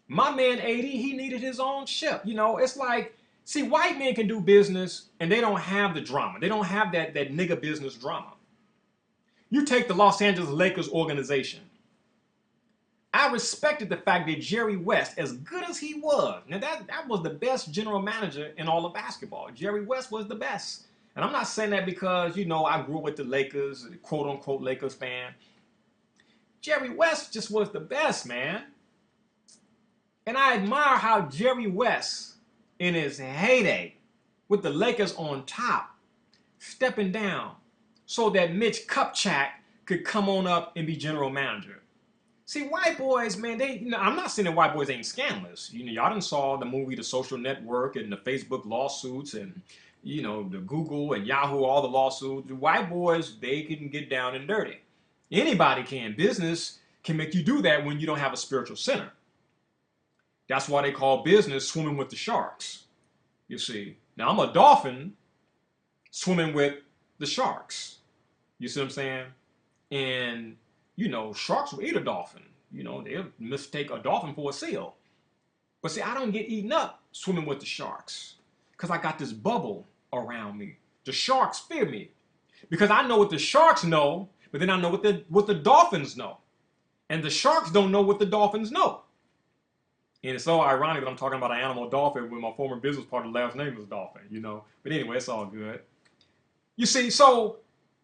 [SPEAKER 1] My man 80, he needed his own ship. You know, it's like, see, white men can do business and they don't have the drama. They don't have that nigga business drama. You take the Los Angeles Lakers organization. I respected the fact that Jerry West, as good as he was, now that was the best general manager in all of basketball. Jerry West was the best. And I'm not saying that because, you know, I grew up with the Lakers, quote unquote Lakers fan. Jerry West just was the best, man. And I admire how Jerry West, in his heyday, with the Lakers on top, stepping down so that Mitch Kupchak could come on up and be general manager. See, white boys, man, I'm not saying that white boys ain't scandalous. You know, y'all done saw the movie The Social Network and the Facebook lawsuits and, you know, the Google and Yahoo, all the lawsuits. The white boys, they can get down and dirty. Anybody can. Business can make you do that when you don't have a spiritual center. That's why they call business swimming with the sharks. You see. Now, I'm a dolphin swimming with the sharks. You see what I'm saying? And, you know, sharks will eat a dolphin. You know, they'll mistake a dolphin for a seal. But see, I don't get eaten up swimming with the sharks because I got this bubble around me. The sharks fear me because I know what the sharks know, but then I know what the dolphins know. And the sharks don't know what the dolphins know. And it's so ironic that I'm talking about an animal dolphin when my former business partner last name is Dolphin, you know. But anyway, it's all good. You see, so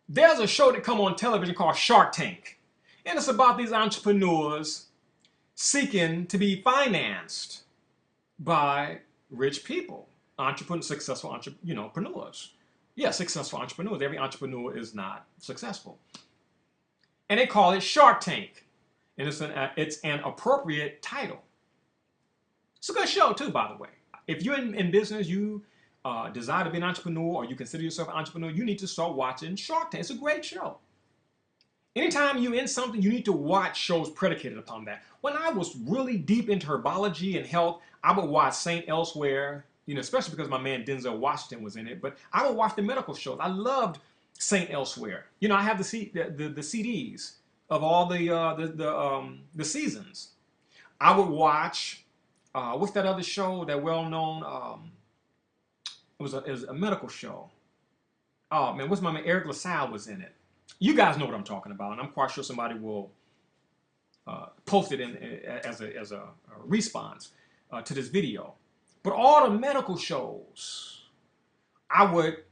[SPEAKER 1] there's a show that come on television called Shark Tank. And it's about these entrepreneurs seeking to be financed by rich people, successful entrepreneurs. Yeah, successful entrepreneurs. Every entrepreneur is not successful. And they call it Shark Tank. And it's an appropriate title. It's a good show too, by the way. If you're in business, you desire to be an entrepreneur or you consider yourself an entrepreneur, you need to start watching Shark Tank. It's a great show. Anytime you're in something, you need to watch shows predicated upon that. When I was really deep into herbology and health, I would watch Saint Elsewhere, especially because my man Denzel Washington was in it. But I would watch the medical shows. I loved Saint Elsewhere. I have the CDs of all the seasons. I would watch what's that other show, that well known? It was a medical show. Oh man, what's my man? Eric LaSalle was in it. You guys know what I'm talking about, and I'm quite sure somebody will post it as a response to this video. But all the medical shows, I would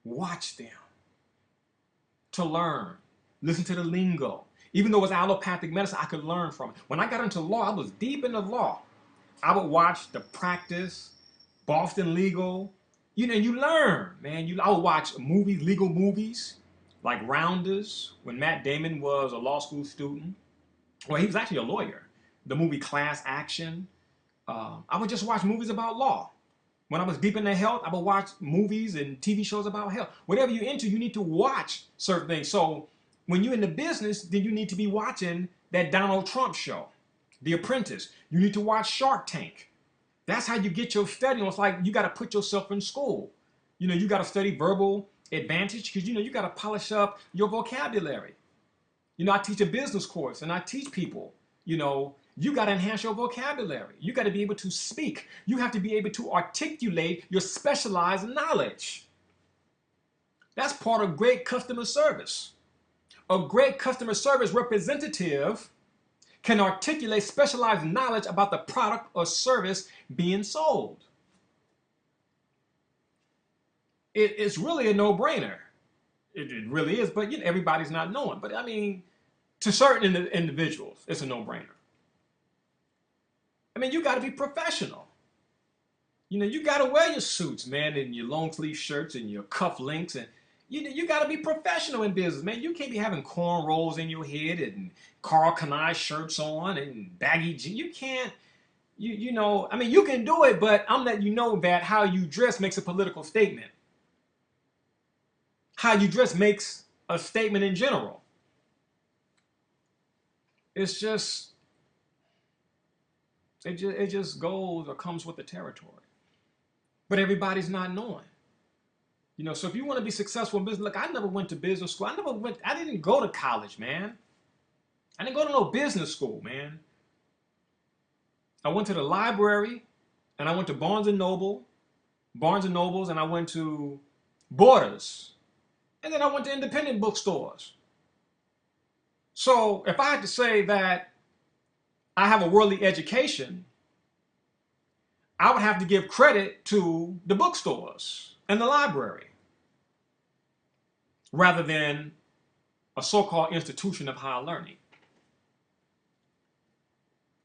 [SPEAKER 1] watch them to learn, listen to the lingo. Even though it's allopathic medicine, I could learn from it. When I got into law, I was deep into law. I would watch The Practice, Boston Legal. You learn, man. I would watch movies, legal movies, like Rounders, when Matt Damon was a law school student. Well, he was actually a lawyer. The movie Class Action. I would just watch movies about law. When I was deep into health, I would watch movies and TV shows about health. Whatever you're into, you need to watch certain things. So when you're in the business, then you need to be watching that Donald Trump show, The Apprentice. You need to watch Shark Tank. That's how you get your study. It's like you got to put yourself in school. You got to study verbal advantage because, you got to polish up your vocabulary. I teach a business course and I teach people, you got to enhance your vocabulary. You got to be able to speak. You have to be able to articulate your specialized knowledge. That's part of great customer service. A great customer service representative can articulate specialized knowledge about the product or service being sold. It's really a no-brainer. It really is, but everybody's not knowing. But I mean, to certain individuals, it's a no-brainer. I mean, you got to be professional. You got to wear your suits, man, and your long sleeve shirts and your cuff links, and you got to be professional in business, man. You can't be having cornrows in your head and Carl Kanai shirts on and baggy jeans. You can't. I mean, you can do it, but I'm letting you know that how you dress makes a political statement. How you dress makes a statement in general. It's just, it just goes or comes with the territory. But everybody's not knowing. So if you want to be successful in business, look, I never went to business school. I didn't go to college, man. I didn't go to no business school, man. I went to the library, and I went to Barnes and Nobles, and I went to Borders, and then I went to independent bookstores. So if I had to say that I have a worldly education, I would have to give credit to the bookstores and the library rather than a so-called institution of higher learning.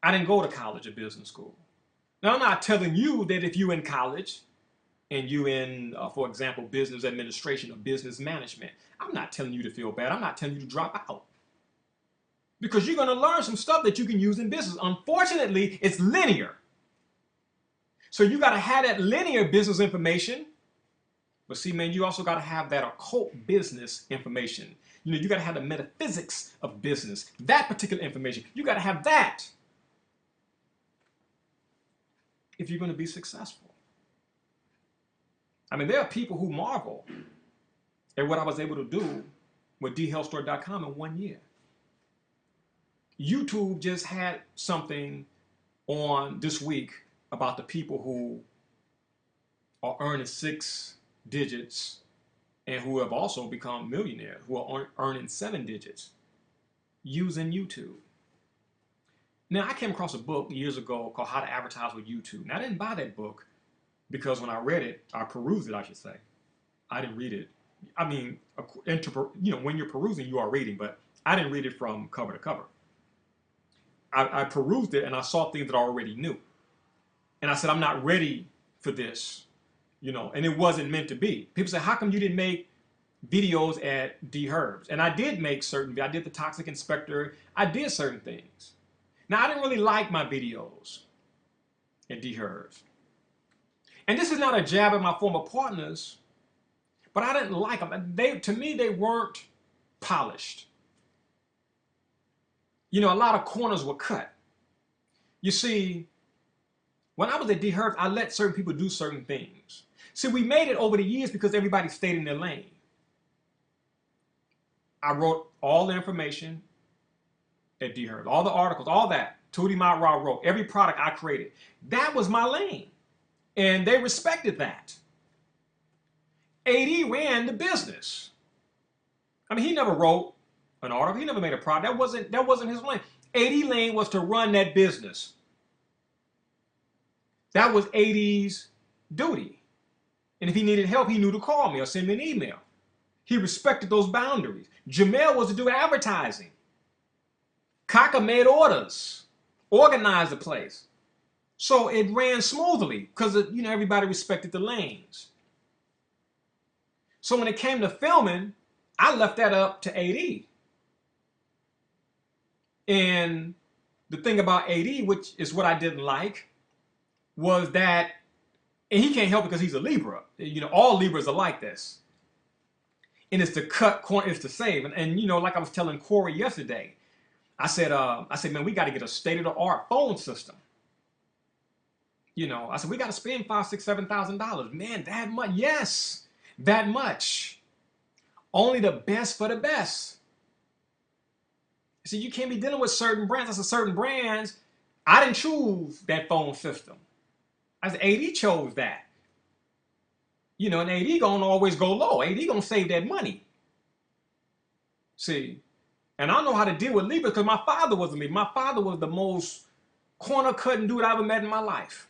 [SPEAKER 1] I didn't go to college or business school. Now, I'm not telling you that if you're in college and you're in, for example, business administration or business management, I'm not telling you to feel bad. I'm not telling you to drop out. Because you're going to learn some stuff that you can use in business. Unfortunately, it's linear. So you got to have that linear business information. But see, man, you also got to have that occult business information. You got to have the metaphysics of business, that particular information. You got to have that if you're going to be successful. I mean, there are people who marvel at what I was able to do with dhealthstore.com in 1 year. YouTube just had something on this week about the people who are earning 6 digits and who have also become millionaires, who are earning 7 digits using YouTube. Now, I came across a book years ago called How to Advertise with YouTube. Now, I didn't buy that book because when I read it, I perused it, I should say. I didn't read it. I mean, when you're perusing, you are reading, but I didn't read it from cover to cover. I perused it and I saw things that I already knew. And I said, I'm not ready for this, and it wasn't meant to be. People say, how come you didn't make videos at Dherbs? And I did make I did the Toxic Inspector. I did certain things. Now, I didn't really like my videos at Dherbs. And this is not a jab at my former partners, but I didn't like them. To me, they weren't polished. A lot of corners were cut. You see, when I was at Dherbs, I let certain people do certain things. See, we made it over the years because everybody stayed in their lane. I wrote all the information at Dherbs, all the articles, all that. Tootie Mount Raw wrote every product I created. That was my lane, and they respected that. AD ran the business. I mean, he never wrote an article. He never made a product. That wasn't his lane. AD lane was to run that business. That was AD's duty. And if he needed help, he knew to call me or send me an email. He respected those boundaries. Jamel was to do advertising. Kaka made orders, organized the place. So it ran smoothly because everybody respected the lanes. So when it came to filming, I left that up to AD. And the thing about AD, which is what I didn't like, was that, and he can't help it because he's a Libra. All Libras are like this. And it's to cut corner, it's the same. And like I was telling Corey yesterday, I said, man, we got to get a state-of-the-art phone system. I said, we got to spend $5,000, $6,000, $7,000. Man, that much? Yes, that much. Only the best for the best. So you can't be dealing with certain brands. I said, certain brands, I didn't choose that phone system. I said, AD chose that. And AD gonna always go low. AD gonna save that money. See, and I know how to deal with Libra because my father was a Libra. My father was the most corner cutting dude I ever met in my life.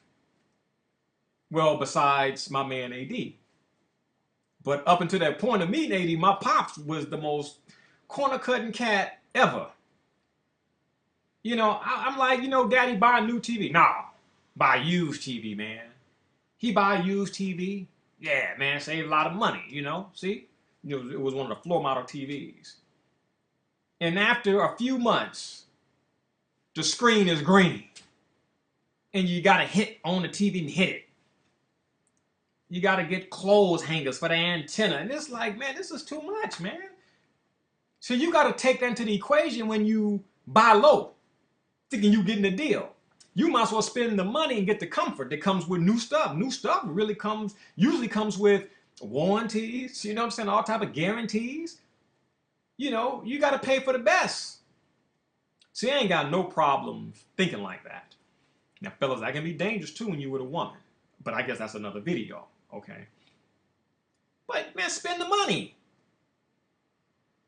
[SPEAKER 1] Well, besides my man AD. But up until that point of meeting AD, my pops was the most corner cutting cat ever. I'm like, Daddy, buy a new TV. Nah, buy used TV, man. He buy used TV. Yeah, man, save a lot of money, See? It was one of the floor model TVs. And after a few months, the screen is green. And you got to hit on the TV and hit it. You got to get clothes hangers for the antenna. And it's like, man, this is too much, man. So you got to take that into the equation when you buy low, thinking you getting a deal. You might as well spend the money and get the comfort that comes with new stuff. New stuff usually comes with warranties, all type of guarantees. You got to pay for the best. See, I ain't got no problems thinking like that. Now, fellas, that can be dangerous too when you with a woman. But I guess that's another video, okay? But, man, spend the money.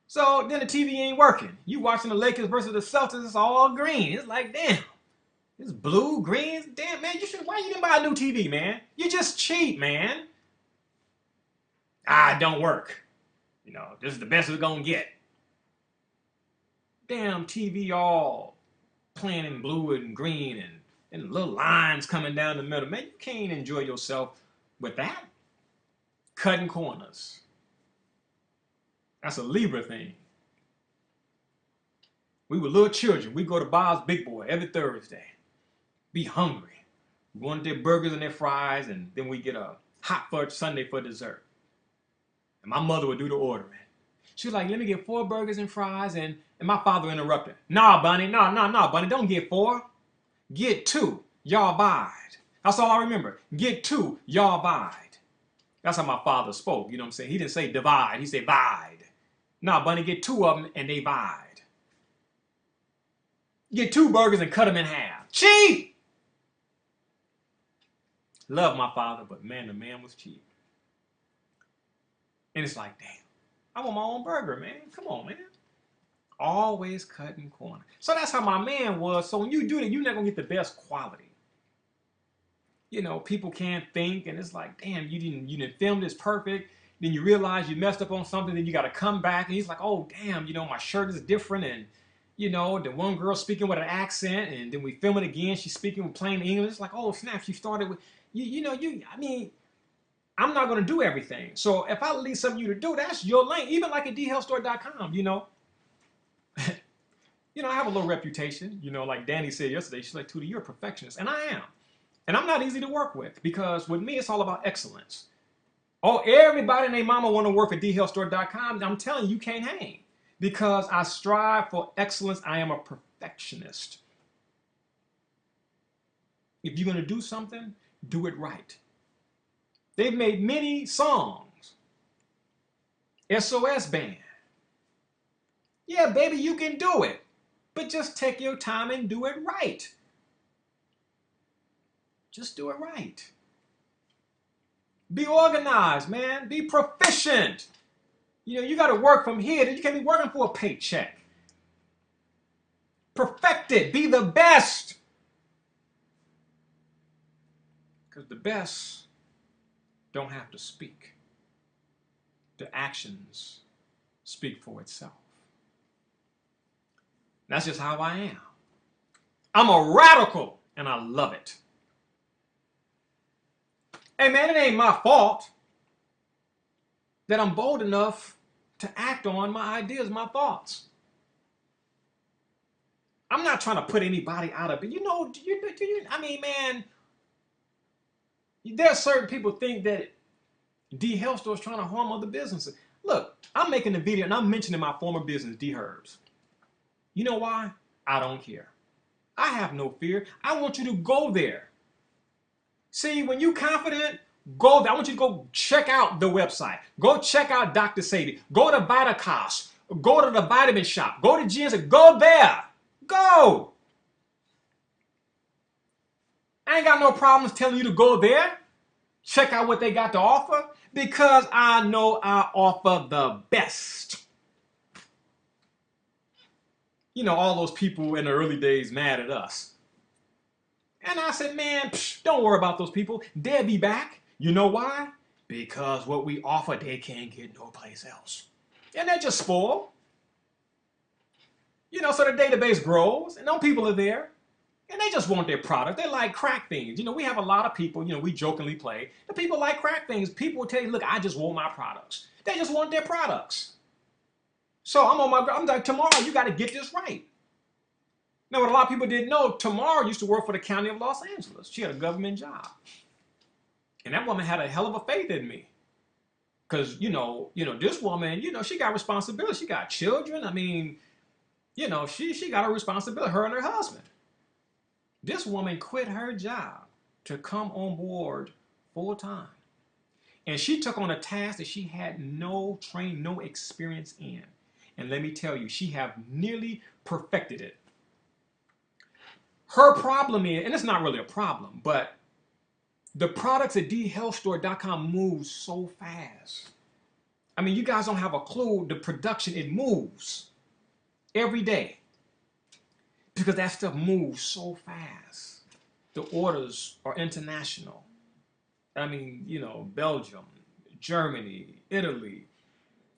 [SPEAKER 1] So then the TV ain't working. You watching the Lakers versus the Celtics, it's all green. It's like, damn. It's blue, green. Damn, man, why you didn't buy a new TV, man? You just cheap, man. It don't work. This is the best we're gonna get. Damn TV all playing in blue and green and little lines coming down the middle. Man, you can't enjoy yourself with that. Cutting corners. That's a Libra thing. We were little children. We go to Bob's Big Boy every Thursday. Be hungry. We wanted their burgers and their fries, and then we get a hot fudge sundae for dessert. And my mother would do the ordering. She was like, let me get 4 burgers and fries, and my father interrupted. Nah, Bunny, nah, Bunny, don't get 4. Get 2, y'all bide. That's all I remember. Get 2, y'all bide. That's how my father spoke, you know what I'm saying? He didn't say divide, he said bide. Nah, Bunny, get 2 of them, and they bide. Get 2 burgers and cut them in half. Cheap! Love my father, but man, the man was cheap. And it's like, damn, I want my own burger, man. Come on, man. Always cutting corners. So that's how my man was. So when you do that, you're not going to get the best quality. People can't think, and it's like, damn, you didn't film this perfect. Then you realize you messed up on something, then you got to come back, and he's like, oh, damn, my shirt is different, and the one girl speaking with an accent, and then we film it again, she's speaking with plain English. It's like, oh, snap, she started with, I'm not going to do everything. So if I leave something you to do, that's your lane. Even like at dhealthstore.com, I have a little reputation. Like Danny said yesterday, she's like, Tootie, you're a perfectionist. And I am. And I'm not easy to work with because with me, it's all about excellence. Oh, everybody and their mama want to work at dhealthstore.com. I'm telling you, you can't hang because I strive for excellence. I am a perfectionist. If you're going to do something, do it right. They've made many songs. SOS Band. Yeah, baby, you can do it. But just take your time and do it right. Just do it right. Be organized, man. Be proficient. You know, you got to work from here. You can't be working for a paycheck. Perfect it. Be the best. Because the best don't have to speak. The actions speak for itself. That's just how I am. I'm a radical, and I love it. Hey, man, it ain't my fault that I'm bold enough to act on my ideas, my thoughts. I'm not trying to put anybody out of it. You know, I mean, man, there are certain people think that Health Store is trying to harm other businesses. Look, I'm making a video and I'm mentioning my former business, Dherbs. You know why? I don't care. I have no fear. I want you to go there. See, when you're confident, go there. I want you to go check out the website. Go check out Dr. Sadie. Go to Vitacos. Go to the vitamin shop. Go to GNC. Go there. Go. I ain't got no problems telling you to go there. Check out what they got to offer because I know I offer the best. You know, all those people in the early days mad at us. And I said, man, don't worry about those people. They'll be back. You know why? Because what we offer, they can't get no place else. And they're just spoiled. You know, so the database grows and no people are there. And they just want their product. They like crack things. You know, we have a lot of people, you know, we jokingly play. The people like crack things. People will tell you, look, I just want my products. They just want their products. So I'm like, tomorrow you got to get this right. Now, what a lot of people didn't know, Tamara used to work for the county of Los Angeles. She had a government job. And that woman had a hell of a faith in me. Because, you know, this woman, you know, she got responsibility. She got children. I mean, you know, she got a responsibility, her and her husband. This woman quit her job to come on board full time. And she took on a task that she had no training, no experience in. And let me tell you, she have nearly perfected it. Her problem is, and it's not really a problem, but the products at dhealthstore.com moves so fast. I mean, you guys don't have a clue the production, it moves every day. Because that stuff moves so fast. The orders are international. I mean, you know, Belgium, Germany, Italy,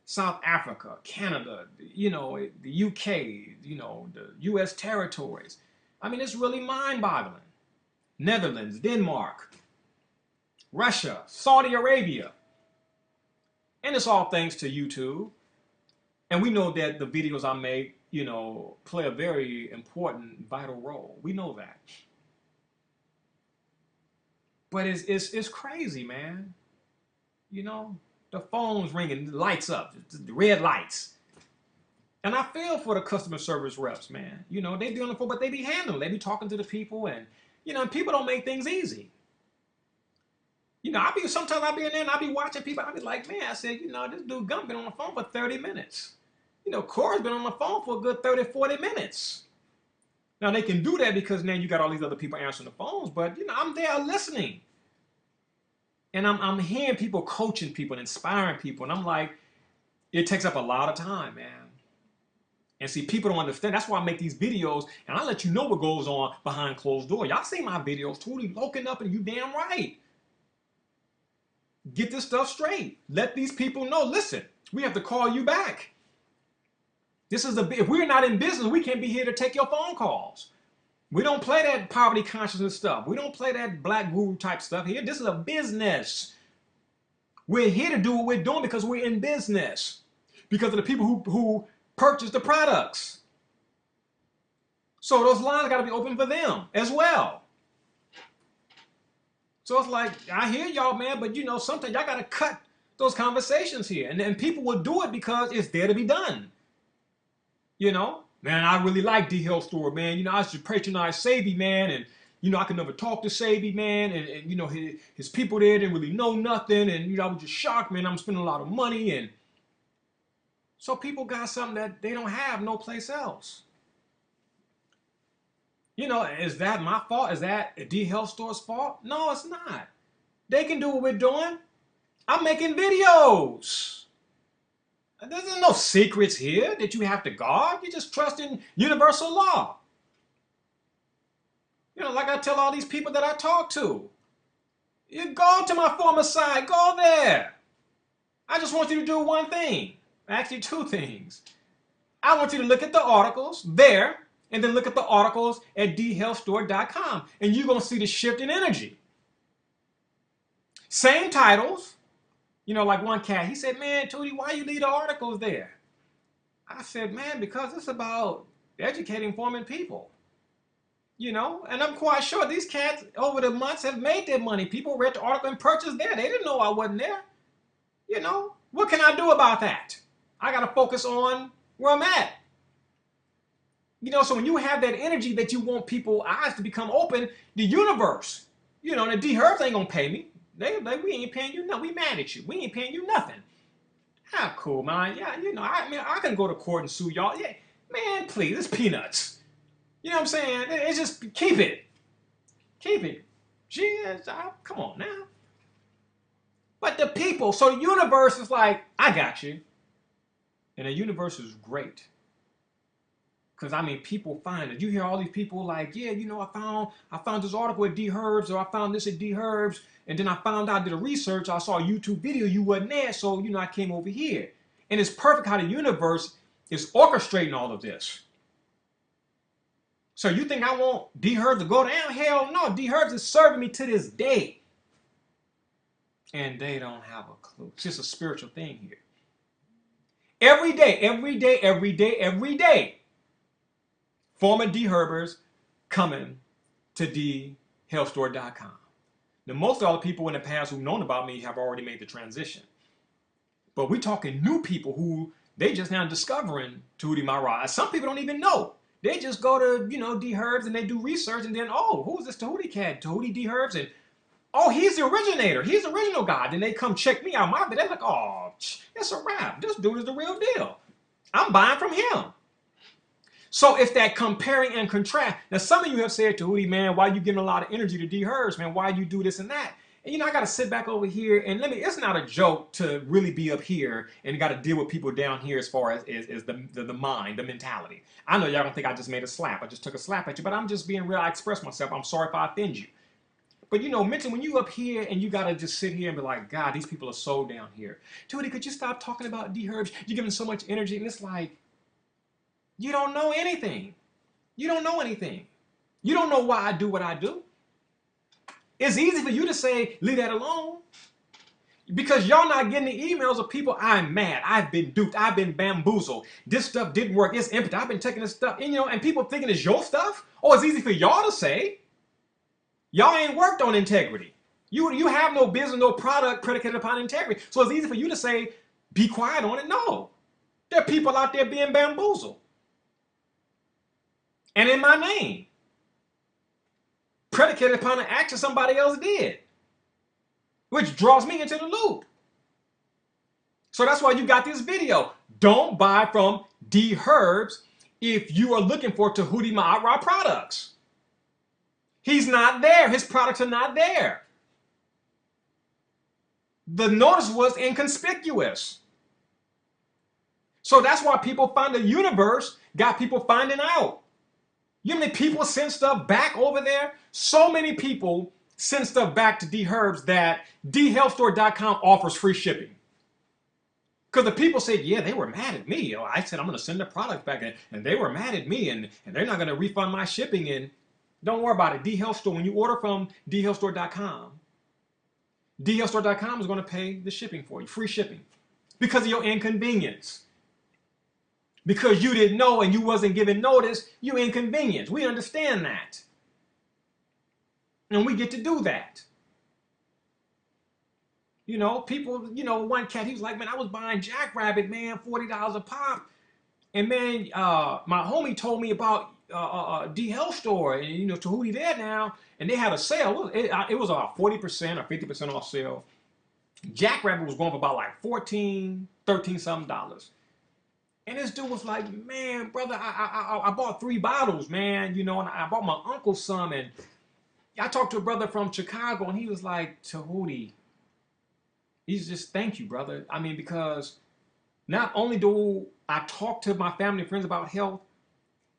[SPEAKER 1] South Africa, Canada, you know, the UK, you know, the US territories. I mean, it's really mind-boggling. Netherlands, Denmark, Russia, Saudi Arabia. And it's all thanks to YouTube. And we know that the videos I make, you know, play a very important, vital role. We know that. But it's crazy, man. You know, the phone's ringing, the lights up, the red lights. And I feel for the customer service reps, man. You know, they doing it for, but they be handling. They be talking to the people, and you know, and people don't make things easy. You know, sometimes I'll be in there and I'll be watching people. I'll be like, man, I said, you know, this dude Gunn been on the phone for 30 minutes. You know, Cora's been on the phone for a good 30, 40 minutes. Now they can do that because now you got all these other people answering the phones, but you know, I'm there listening. And I'm hearing people coaching people and inspiring people. And I'm like, it takes up a lot of time, man. And see, people don't understand. That's why I make these videos and I let you know what goes on behind closed doors. Y'all see my videos, totally loking up, and you damn right. Get this stuff straight. Let these people know, listen, we have to call you back. If we're not in business, we can't be here to take your phone calls. We don't play that poverty consciousness stuff. We don't play that black guru type stuff here. This is a business. We're here to do what we're doing because we're in business. Because of the people who purchase the products. So those lines got to be open for them as well. So it's like, I hear y'all, man, but you know, sometimes y'all got to cut those conversations here. And people will do it because it's there to be done. You know? Man, I really like D Health Store, man. You know, I used to patronize Sabi, man, and you know, I could never talk to Sabi, man, and you know, his people there didn't really know nothing, and you know, I was just shocked, man. I'm spending a lot of money, and so people got something that they don't have no place else. You know, is that my fault? Is that D Health Store's fault? No, it's not. They can do what we're doing. I'm making videos. There's no secrets here that you have to guard. You just trust in universal law. You know, like I tell all these people that I talk to, you go to my former site, go there. I just want you to do one thing. Actually, two things. I want you to look at the articles there, and then look at the articles at dhealthstore.com, and you're going to see the shift in energy. Same titles. You know, like one cat, he said, man, Tootie, why you leave the articles there? I said, man, because it's about educating, informing people. You know, and I'm quite sure these cats over the months have made their money. People read the article and purchased there. They didn't know I wasn't there. You know, what can I do about that? I got to focus on where I'm at. You know, so when you have that energy that you want people's eyes to become open, the universe, you know, and the Dherbs ain't going to pay me. They like, we ain't paying you nothing. We mad at you. We ain't paying you nothing. How cool, man. Yeah, you know, I mean, I can go to court and sue y'all. Yeah, man, please, it's peanuts. You know what I'm saying? It's just, keep it. Keep it. Jeez, come on now. But the people, so the universe is like, I got you. And the universe is great. Because, I mean, people find it. You hear all these people like, yeah, you know, I found this article at Dherbs, or I found this at Dherbs, and then I found out, did a research, I saw a YouTube video, you wasn't there, so, you know, I came over here. And it's perfect how the universe is orchestrating all of this. So you think I want Dherbs to go down? Hell no, Dherbs is serving me to this day. And they don't have a clue. It's just a spiritual thing here. Every day, every day, every day, every day, former Dherbers coming to dhealthstore.com. Now, most of the people in the past who've known about me have already made the transition. But we're talking new people who they just now discovering Dhehuty Mara. Some people don't even know. They just go to, you know, Dherbs and they do research and then, oh, who's this Dhehuty cat? Dhehuty Dherbs, and oh, he's the originator. He's the original guy. Then they come check me out. They're like, oh, it's a wrap. This dude is the real deal. I'm buying from him. So it's that comparing and contrast. Now, some of you have said, Dhehuty, man, why you giving a lot of energy to Dherbs, man? Why you do this and that? And, you know, I got to sit back over here and it's not a joke to really be up here and got to deal with people down here as far as the mind, the mentality. I know y'all don't think I just made a slap. I just took a slap at you, but I'm just being real. I express myself. I'm sorry if I offend you. But, you know, mention when you up here and you got to just sit here and be like, God, these people are so down here. Dhehuty, could you stop talking about Dherbs? You're giving so much energy. And it's like, you don't know anything. You don't know anything. You don't know why I do what I do. It's easy for you to say, leave that alone. Because y'all not getting the emails of people, I'm mad. I've been duped. I've been bamboozled. This stuff didn't work. It's empty. I've been taking this stuff. And, you know, and people thinking it's your stuff. Oh, it's easy for y'all to say. Y'all ain't worked on integrity. You have no business, no product predicated upon integrity. So it's easy for you to say, be quiet on it. No. There are people out there being bamboozled. And in my name, predicated upon an action somebody else did, which draws me into the loop. So that's why you got this video. Don't buy from Dherbs if you are looking for Dhehuty Mara products. He's not there. His products are not there. The notice was inconspicuous. So that's why people find the universe got people finding out. You know how many people send stuff back over there? So many people send stuff back to Dherbs that dhealthstore.com offers free shipping. Because the people said, yeah, they were mad at me. I said, I'm going to send the product back. And they were mad at me. And they're not going to refund my shipping. And don't worry about it. Dhealthstore, when you order from dhealthstore.com, dhealthstore.com is going to pay the shipping for you. Free shipping. Because of your inconvenience. Because you didn't know and you wasn't given notice, you inconvenienced. We understand that. And we get to do that. You know, people, you know, one cat, he was like, man, I was buying Jackrabbit, man, $40 a pop. And man, my homie told me about D Health Store, and you know, Djehuty there now, and they had a sale. It was a 40% or 50% off sale. Jackrabbit was going for about like 14, 13 something dollars. And this dude was like, man, brother, I bought 3 bottles, man, you know, and I bought my uncle some. And I talked to a brother from Chicago, and he was like, Djehuty, he's just, thank you, brother. I mean, because not only do I talk to my family and friends about health,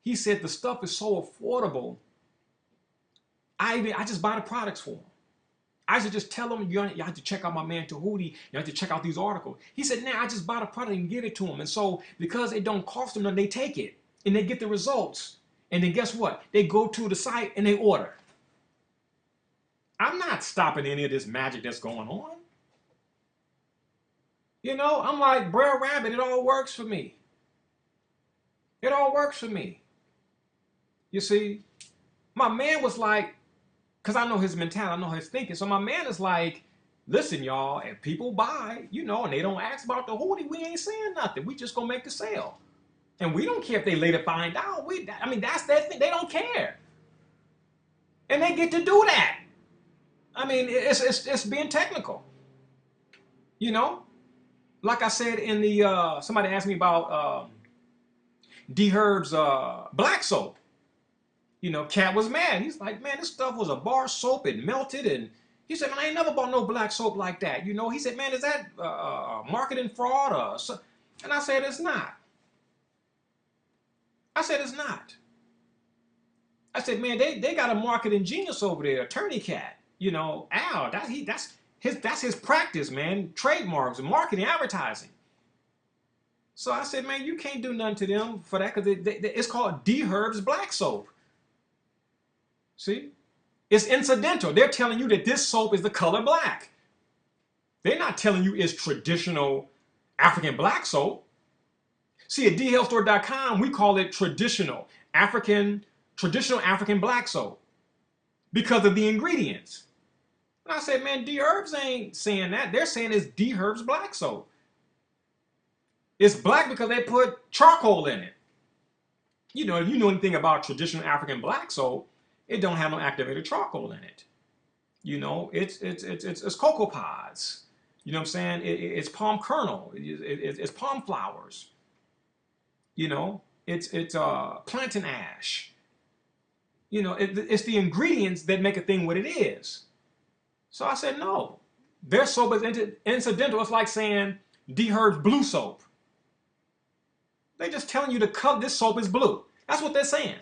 [SPEAKER 1] he said the stuff is so affordable. I just buy the products for him. I should just tell them, you have to check out my man Djehuty. You have to check out these articles. He said, nah, I just buy the product and give it to them. And so because it don't cost them nothing, they take it and they get the results. And then guess what? They go to the site and they order. I'm not stopping any of this magic that's going on. You know, I'm like, Brer Rabbit, it all works for me. It all works for me. You see, my man was like, because I know his mentality, I know his thinking. So my man is like, listen, y'all, if people buy, you know, and they don't ask about Djehuty, we ain't saying nothing. We just gonna make the sale. And we don't care if they later find out. I mean, that's their thing. They don't care. And they get to do that. I mean, it's being technical. You know? Like I said in the, somebody asked me about Dherbs black soap. You know, Cat was mad. He's like, man, this stuff was a bar soap. It melted. And he said, man, I ain't never bought no black soap like that. You know, he said, man, is that marketing fraud? And I said, it's not. I said, it's not. I said, man, they got a marketing genius over there, Attorney Cat. You know, Al, that's his practice, man. Trademarks and marketing, advertising. So I said, man, you can't do nothing to them for that because it's called Dherbs black soap. See? It's incidental. They're telling you that this soap is the color black. They're not telling you it's traditional African black soap. See, at dhealthstore.com, we call it traditional African black soap because of the ingredients. And I said, man, Dherbs ain't saying that. They're saying it's Dherbs black soap. It's black because they put charcoal in it. You know, if you know anything about traditional African black soap, it don't have no activated charcoal in it. You know, it's cocoa pods. You know what I'm saying? It's palm kernel. It's palm flowers. You know, it's plantain ash. You know, it's the ingredients that make a thing what it is. So I said, no. Their soap is incidental. It's like saying Dherbs blue soap. They're just telling you the color, this soap is blue. That's what they're saying.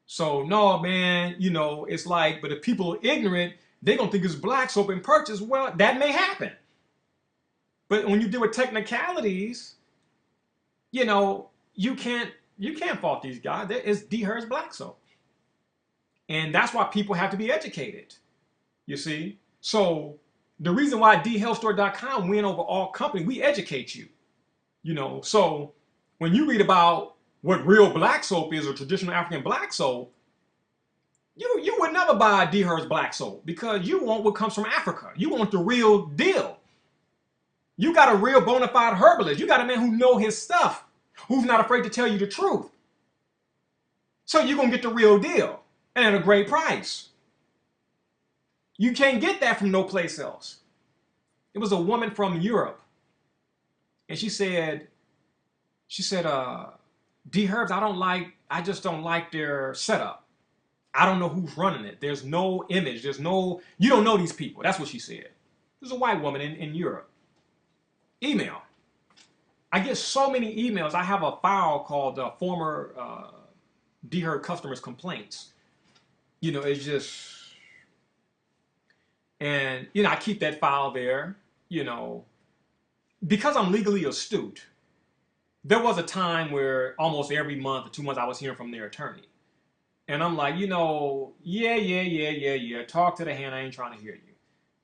[SPEAKER 1] So no, man, you know, it's like, but if people are ignorant, they're gonna think it's black soap and purchase. Well, that may happen. But when you deal with technicalities, you know, you can't fault these guys. It's Dherbs black soap. And that's why people have to be educated. You see? So the reason why dhealthstore.com win over all companies, we educate you. You know, so when you read about what real black soap is or traditional African black soap, you would never buy Dherbs black soap because you want what comes from Africa. You want the real deal. You got a real bona fide herbalist. You got a man who know his stuff, who's not afraid to tell you the truth. So you're going to get the real deal and at a great price. You can't get that from no place else. It was a woman from Europe. And she said, Dherbs, I just don't like their setup. I don't know who's running it. There's no image. You don't know these people. That's what she said. There's a white woman in Europe. Email. I get so many emails. I have a file called former Dherbs customers complaints. You know, it's just, and, you know, I keep that file there, you know, because I'm legally astute. There was a time where almost every month or 2 months I was hearing from their attorney. And I'm like, you know, yeah. Talk to the hand. I ain't trying to hear you.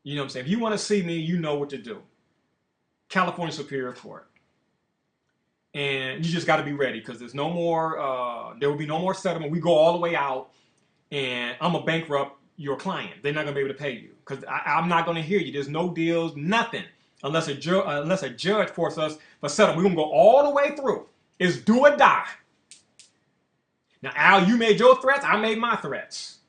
[SPEAKER 1] You know what I'm saying? If you want to see me, you know what to do. California Superior Court. And you just got to be ready because there's no more, there will be no more settlement. We go all the way out and I'm going to bankrupt your client. They're not going to be able to pay you because I'm not going to hear you. There's no deals, nothing. unless a judge forces us for settlement. We're going to go all the way through. It's do or die. Now, Al, you made your threats. I made my threats.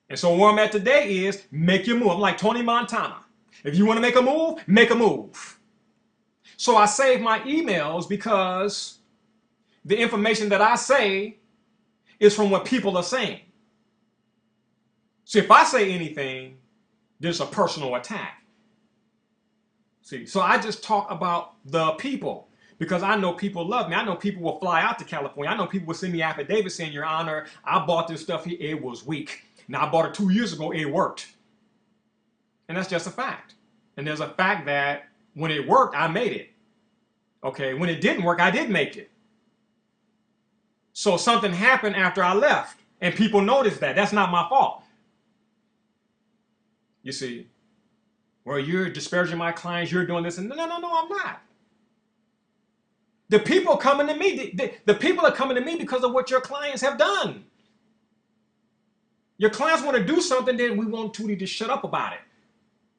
[SPEAKER 1] And so where I'm at today is make your move. I'm like Tony Montana. If you want to make a move, make a move. So I save my emails because the information that I say is from what people are saying. So if I say anything, there's a personal attack. See, so I just talk about the people because I know people love me. I know people will fly out to California. I know people will send me affidavits saying, Your Honor, I bought this stuff here. It was weak. Now, I bought it 2 years ago. It worked. And that's just a fact. And there's a fact that when it worked, I made it. Okay, when it didn't work, I did make it. So something happened after I left, and people noticed that. That's not my fault. You see, well, you're disparaging my clients, you're doing this, and no, I'm not. The people coming to me, the people are coming to me because of what your clients have done. Your clients want to do something, then we want Tootie to shut up about it.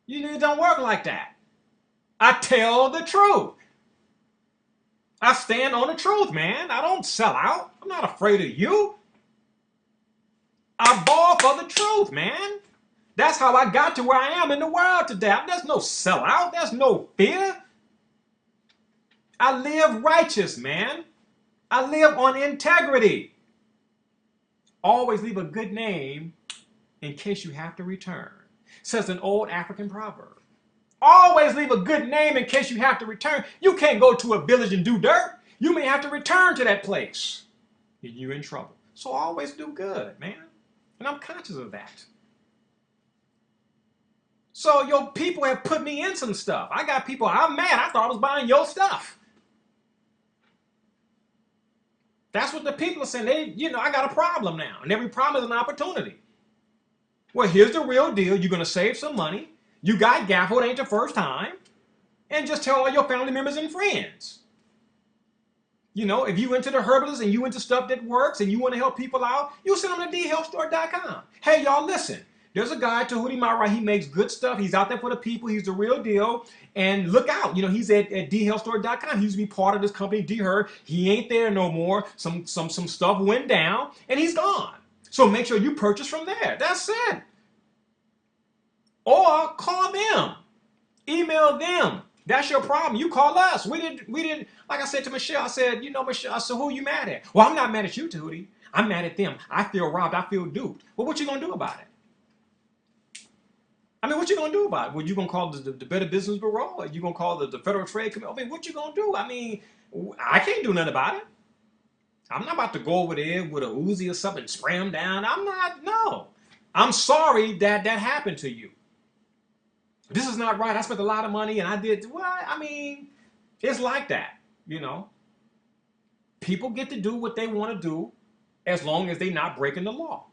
[SPEAKER 1] It don't work like that. I tell the truth. I stand on the truth, man. I don't sell out. I'm not afraid of you. I ball for the truth, man. That's how I got to where I am in the world today. There's no sellout. There's no fear. I live righteous, man. I live on integrity. Always leave a good name in case you have to return, says an old African proverb. Always leave a good name in case you have to return. You can't go to a village and do dirt. You may have to return to that place. You're in trouble. So always do good, man. And I'm conscious of that. So your people have put me in some stuff. I got people, I'm mad. I thought I was buying your stuff. That's what the people are saying. I got a problem now. And every problem is an opportunity. Well, here's the real deal. You're going to save some money. You got gaffled, ain't your first time. And just tell all your family members and friends. If you into the herbalist and you into stuff that works and you want to help people out, you send them to dhealthstore.com. Hey, y'all, listen. There's a guy, Djehuty Mara. He makes good stuff. He's out there for the people. He's the real deal. And look out. He's at dhealthstore.com. He used to be part of this company, Dherbs. He ain't there no more. Some stuff went down and he's gone. So make sure you purchase from there. That's it. Or call them. Email them. That's your problem. You call us. We didn't, like I said to Michelle, I said, Michelle, I said, who are you mad at? Well, I'm not mad at you, Djehuty. I'm mad at them. I feel robbed. I feel duped. Well, what you going to do about it? What you going to do about it? Well, you going to call the Better Business Bureau? Or you going to call the Federal Trade Commission? What you going to do? I can't do nothing about it. I'm not about to go over there with a Uzi or something and spray them down. No. I'm sorry that happened to you. This is not right. I spent a lot of money and I did, it's like that, People get to do what they want to do as long as they're not breaking the law.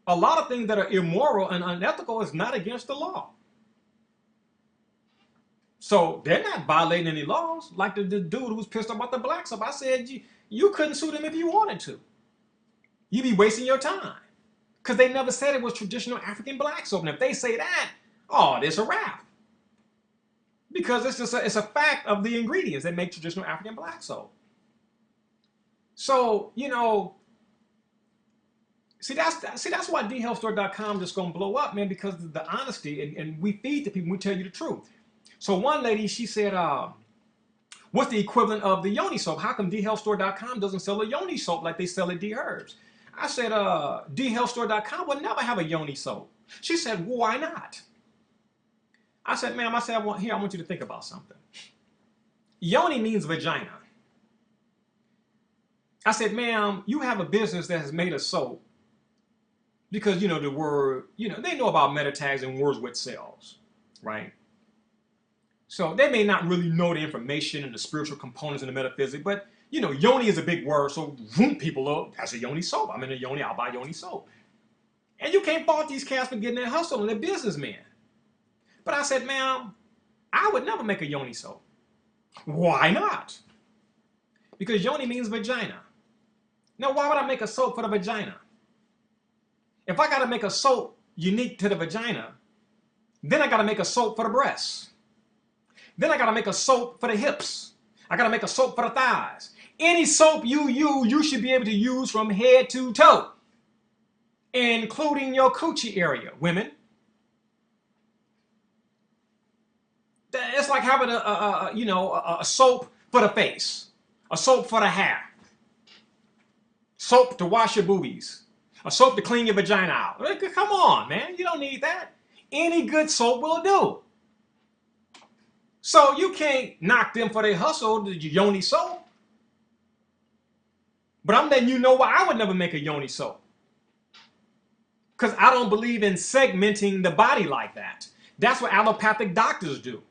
[SPEAKER 1] A lot of things that are immoral and unethical is not against the law. So they're not violating any laws. Like the dude who was pissed about the black stuff. I said, you couldn't sue them if you wanted to. You'd be wasting your time. Because they never said it was traditional African black soap. And if they say that, it's a wrap. Because it's a fact of the ingredients that make traditional African black soap. So, see that's why dhealthstore.com is going to blow up, man, because of the honesty, and we feed the people, we tell you the truth. So one lady, she said, what's the equivalent of the yoni soap? How come dhealthstore.com doesn't sell a yoni soap like they sell at Dherbs? I said, dhealthstore.com would never have a yoni soap. She said, well, why not? I said, ma'am, I want you to think about something. Yoni means vagina. I said, ma'am, you have a business that has made a soap because, the word, they know about meta tags and words with sells, right? So they may not really know the information and the spiritual components and the metaphysics, but, yoni is a big word, so people are, that's a yoni soap. I'm in a yoni, I'll buy yoni soap. And you can't fault these cats for getting their hustle and they're businessmen. But I said, ma'am, I would never make a yoni soap. Why not? Because yoni means vagina. Now, why would I make a soap for the vagina? If I got to make a soap unique to the vagina, then I got to make a soap for the breasts. Then I got to make a soap for the hips. I got to make a soap for the thighs. Any soap you use, you should be able to use from head to toe, including your coochie area, women. It's like having a soap for the face, a soap for the hair, soap to wash your boobies, a soap to clean your vagina out. Come on, man. You don't need that. Any good soap will do. So you can't knock them for their hustle, the yoni soap. But I'm letting you know why I would never make a yoni soap. Because I don't believe in segmenting the body like that. That's what allopathic doctors do.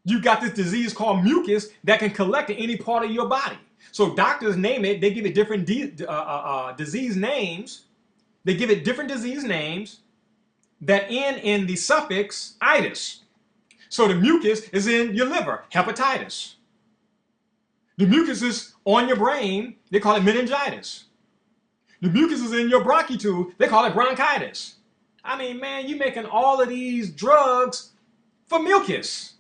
[SPEAKER 1] You got this disease called mucus that can collect in any part of your body. So doctors name it, they give it different disease names. They give it different disease names that end in the suffix itis. So the mucus is in your liver, hepatitis. The mucus is on your brain, they call it meningitis. The mucus is in your bronchitube, they call it bronchitis. I mean, man, you're making all of these drugs for mucus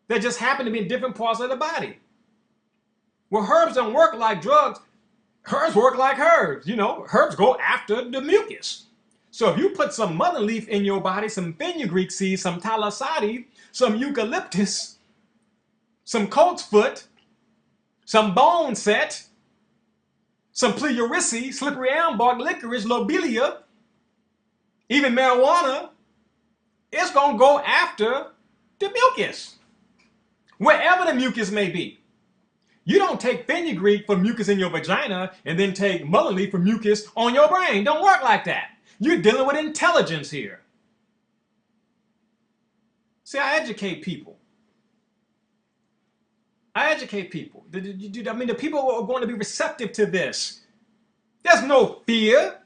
[SPEAKER 1] that just happen to be in different parts of the body. Well, herbs don't work like drugs. Herbs work like herbs. You know, herbs go after the mucus. So if you put some mullein leaf in your body, some fenugreek seed, some thalassadi, some eucalyptus, some colt's foot, some bone set, some pleurisy, slippery elm bark, licorice, lobelia, even marijuana, it's going to go after the mucus, wherever the mucus may be. You don't take fenugreek for mucus in your vagina and then take mullein leaf for mucus on your brain. Don't work like that. You're dealing with intelligence here. See, I educate people. I educate people. I mean, the people are going to be receptive to this. There's no fear.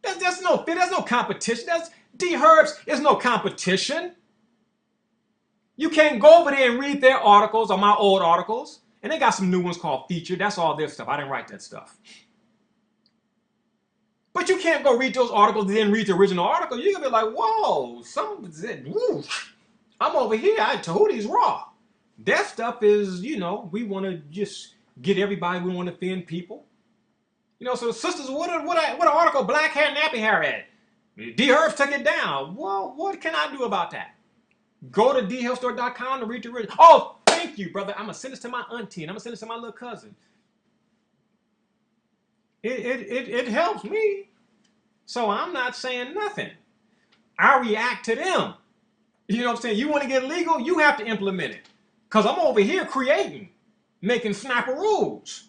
[SPEAKER 1] There's no fear. There's no competition. Dherbs is no competition. You can't go over there and read their articles or my old articles. And they got some new ones called Featured. That's all their stuff. I didn't write that stuff. But you can't go read those articles and then read the original article. You're going to be like, whoa, I'm over here. Djehuty's raw. That stuff is, we want to just get everybody. We want to offend people. So sisters, what an article, black hair, nappy hair at? Dherbs took it down. Well, what can I do about that? Go to dhealthstore.com to read the original. Oh, thank you, brother. I'm going to send this to my auntie and I'm going to send this to my little cousin. It helps me. So I'm not saying nothing. I react to them. You know what I'm saying? You want to get legal, you have to implement it. Because I'm over here creating, making snapperoos.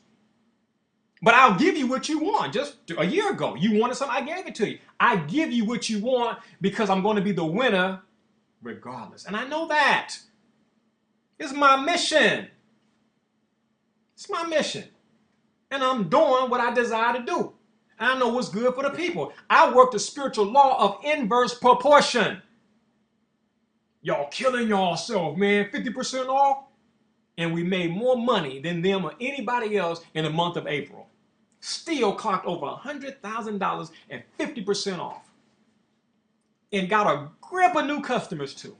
[SPEAKER 1] But I'll give you what you want. Just a year ago, you wanted something, I gave it to you. I give you what you want because I'm going to be the winner regardless. And I know that. It's my mission. It's my mission. And I'm doing what I desire to do. And I know what's good for the people. I work the spiritual law of inverse proportion. Y'all killing yourself, man. 50% off. And we made more money than them or anybody else in the month of April. Still clocked over $100,000 and 50% off. And got a grip of new customers too.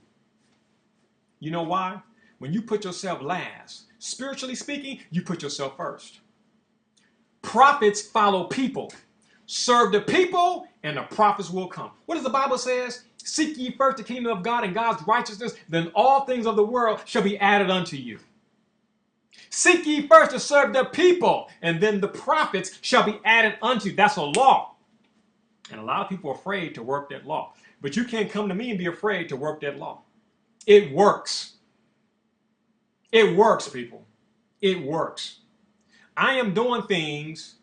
[SPEAKER 1] You know why? When you put yourself last, spiritually speaking, you put yourself first. Prophets follow people. Serve the people and the prophets will come. What does the Bible says? Seek ye first the kingdom of God and God's righteousness, then all things of the world shall be added unto you. Seek ye first to serve the people, and then the prophets shall be added unto you. That's a law. And a lot of people are afraid to work that law. But you can't come to me and be afraid to work that law. It works. It works, people. It works. I am doing things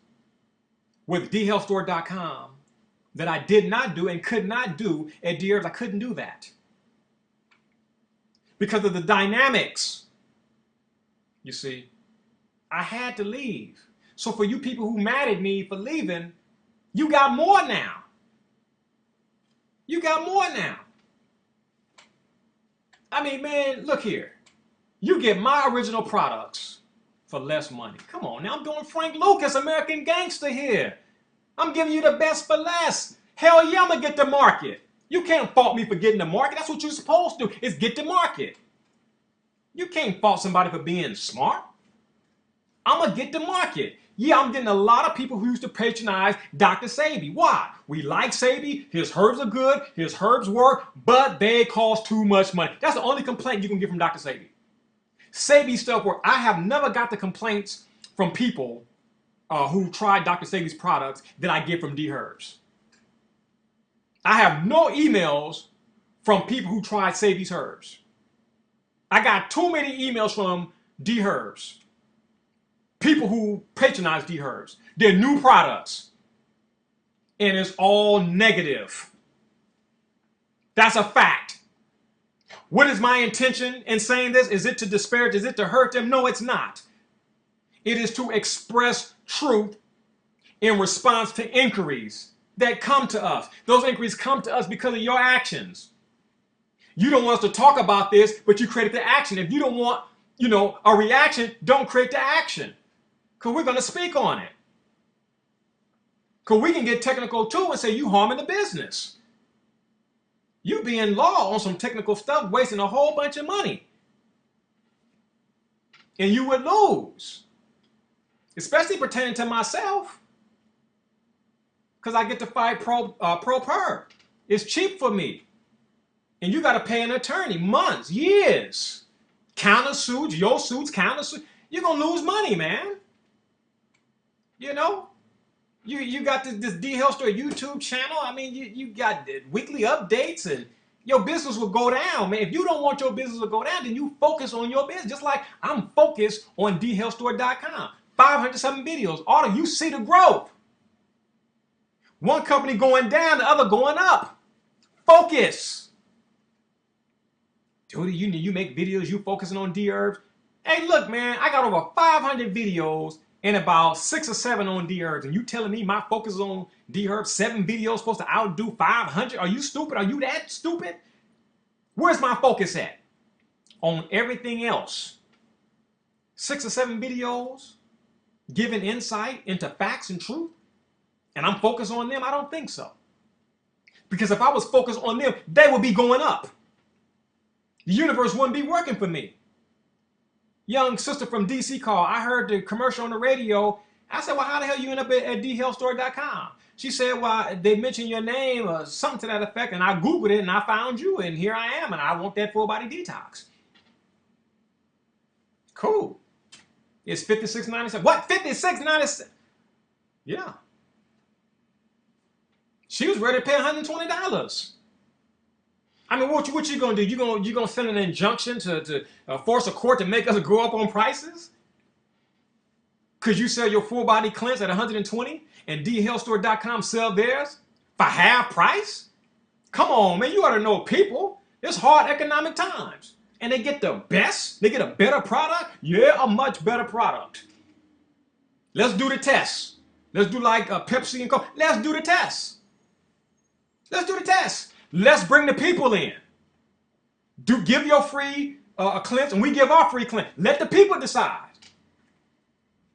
[SPEAKER 1] with dhealthstore.com that I did not do and could not do at Dherbs. I couldn't do that because of the dynamics. You see, I had to leave. So for you people who mad at me for leaving, you got more now. You got more now. I mean, man, look here. You get my original products for less money. Come on now, I'm doing Frank Lucas, American Gangster here. I'm giving you the best for less. Hell yeah, I'm going to get the market. You can't fault me for getting the market. That's what you're supposed to do, is get the market. You can't fault somebody for being smart. I'm going to get the market. Yeah, I'm getting a lot of people who used to patronize Dr. Sebi. Why? We like Sebi. His herbs are good. His herbs work, but they cost too much money. That's the only complaint you can get from Dr. Sebi. Sebi stuff works. I have never got the complaints from people who tried Dr. Sebi's products that I get from Dherbs. I have no emails from people who tried Sebi's herbs. I got too many emails from Dherbs. People who patronize Dherbs. They're new products. And it's all negative. That's a fact. What is my intention in saying this? Is it to disparage? Is it to hurt them? No, it's not. It is to express truth in response to inquiries that come to us. Those inquiries come to us because of your actions. You don't want us to talk about this, but you created the action. If you don't want, a reaction, don't create the action. Because we're going to speak on it. Because we can get technical too and say you harming the business. You be in law on some technical stuff, wasting a whole bunch of money. And you would lose. Especially pertaining to myself. Because I get to fight pro per. It's cheap for me. And you got to pay an attorney months, years. Countersuits, your suits, countersuits. You're going to lose money, man. You got this D Health Store YouTube channel. I mean, you got weekly updates, and your business will go down, man. If you don't want your business to go down, then you focus on your business. Just like I'm focused on dhealthstore.com. 507 videos. Auto, you see the growth. One company going down, the other going up. Focus. Dude, you make videos, you focusing on Dherbs. Hey, look, man, I got over 500 videos and about 6 or 7 on Dherbs, and you telling me my focus is on Dherbs, 7 videos supposed to outdo 500? Are you stupid? Are you that stupid? Where's my focus at? On everything else. 6 or 7 videos giving insight into facts and truth, and I'm focused on them? I don't think so. Because if I was focused on them, they would be going up. The universe wouldn't be working for me. Young sister from DC called. I heard the commercial on the radio. I said, well, how the hell you end up at dhealthstore.com? She said, well, they mentioned your name or something to that effect, and I Googled it, and I found you, and here I am, and I want that full body detox. Cool. It's $56.97. What? $56.97? Yeah. She was ready to pay $120. I mean, what you gonna do? You gonna send an injunction to force a court to make us go up on prices? Cause you sell your full body cleanse at $120 and dhealthstore.com sell theirs for half price? Come on, man, you ought to know people. It's hard economic times, and they get the best. They get a better product. Yeah, a much better product. Let's do the test. Let's do like Pepsi and Coke. Let's do the test. Let's do the test. Let's bring the people in. Give your free cleanse, and we give our free cleanse. Let the people decide.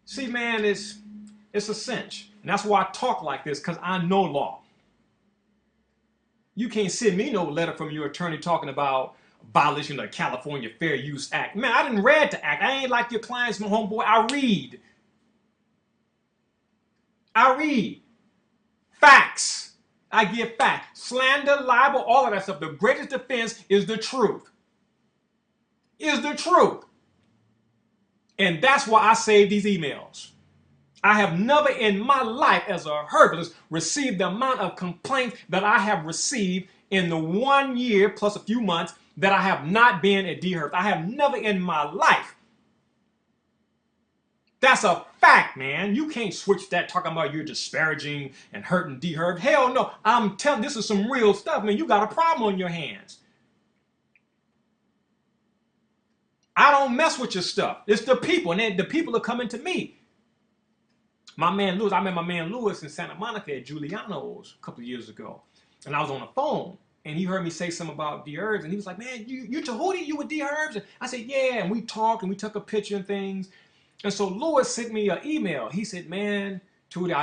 [SPEAKER 1] See, man, it's a cinch. And that's why I talk like this, because I know law. You can't send me no letter from your attorney talking about violation of the California Fair Use Act. Man, I didn't read the act. I ain't like your clients, my homeboy. I read. Facts. I give facts. Slander, libel, all of that stuff. The greatest defense is the truth. And that's why I save these emails. I have never in my life as a herbalist received the amount of complaints that I have received in the 1 year plus a few months that I have not been at Dherbs. I have never in my life. That's a fact, man. You can't switch that talking about you're disparaging and hurting Dherbs. Hell no. I'm telling this is some real stuff, man. You got a problem on your hands. I don't mess with your stuff. It's the people, and the people are coming to me. My man Lewis, I met my man Lewis in Santa Monica at Giuliano's a couple of years ago, and I was on the phone, and he heard me say something about Dherbs, and he was like, man, you Djehuty, you with Dherbs? And I said, yeah, and we talked, and we took a picture and things. And so Lewis sent me an email. He said, man, Djehuty,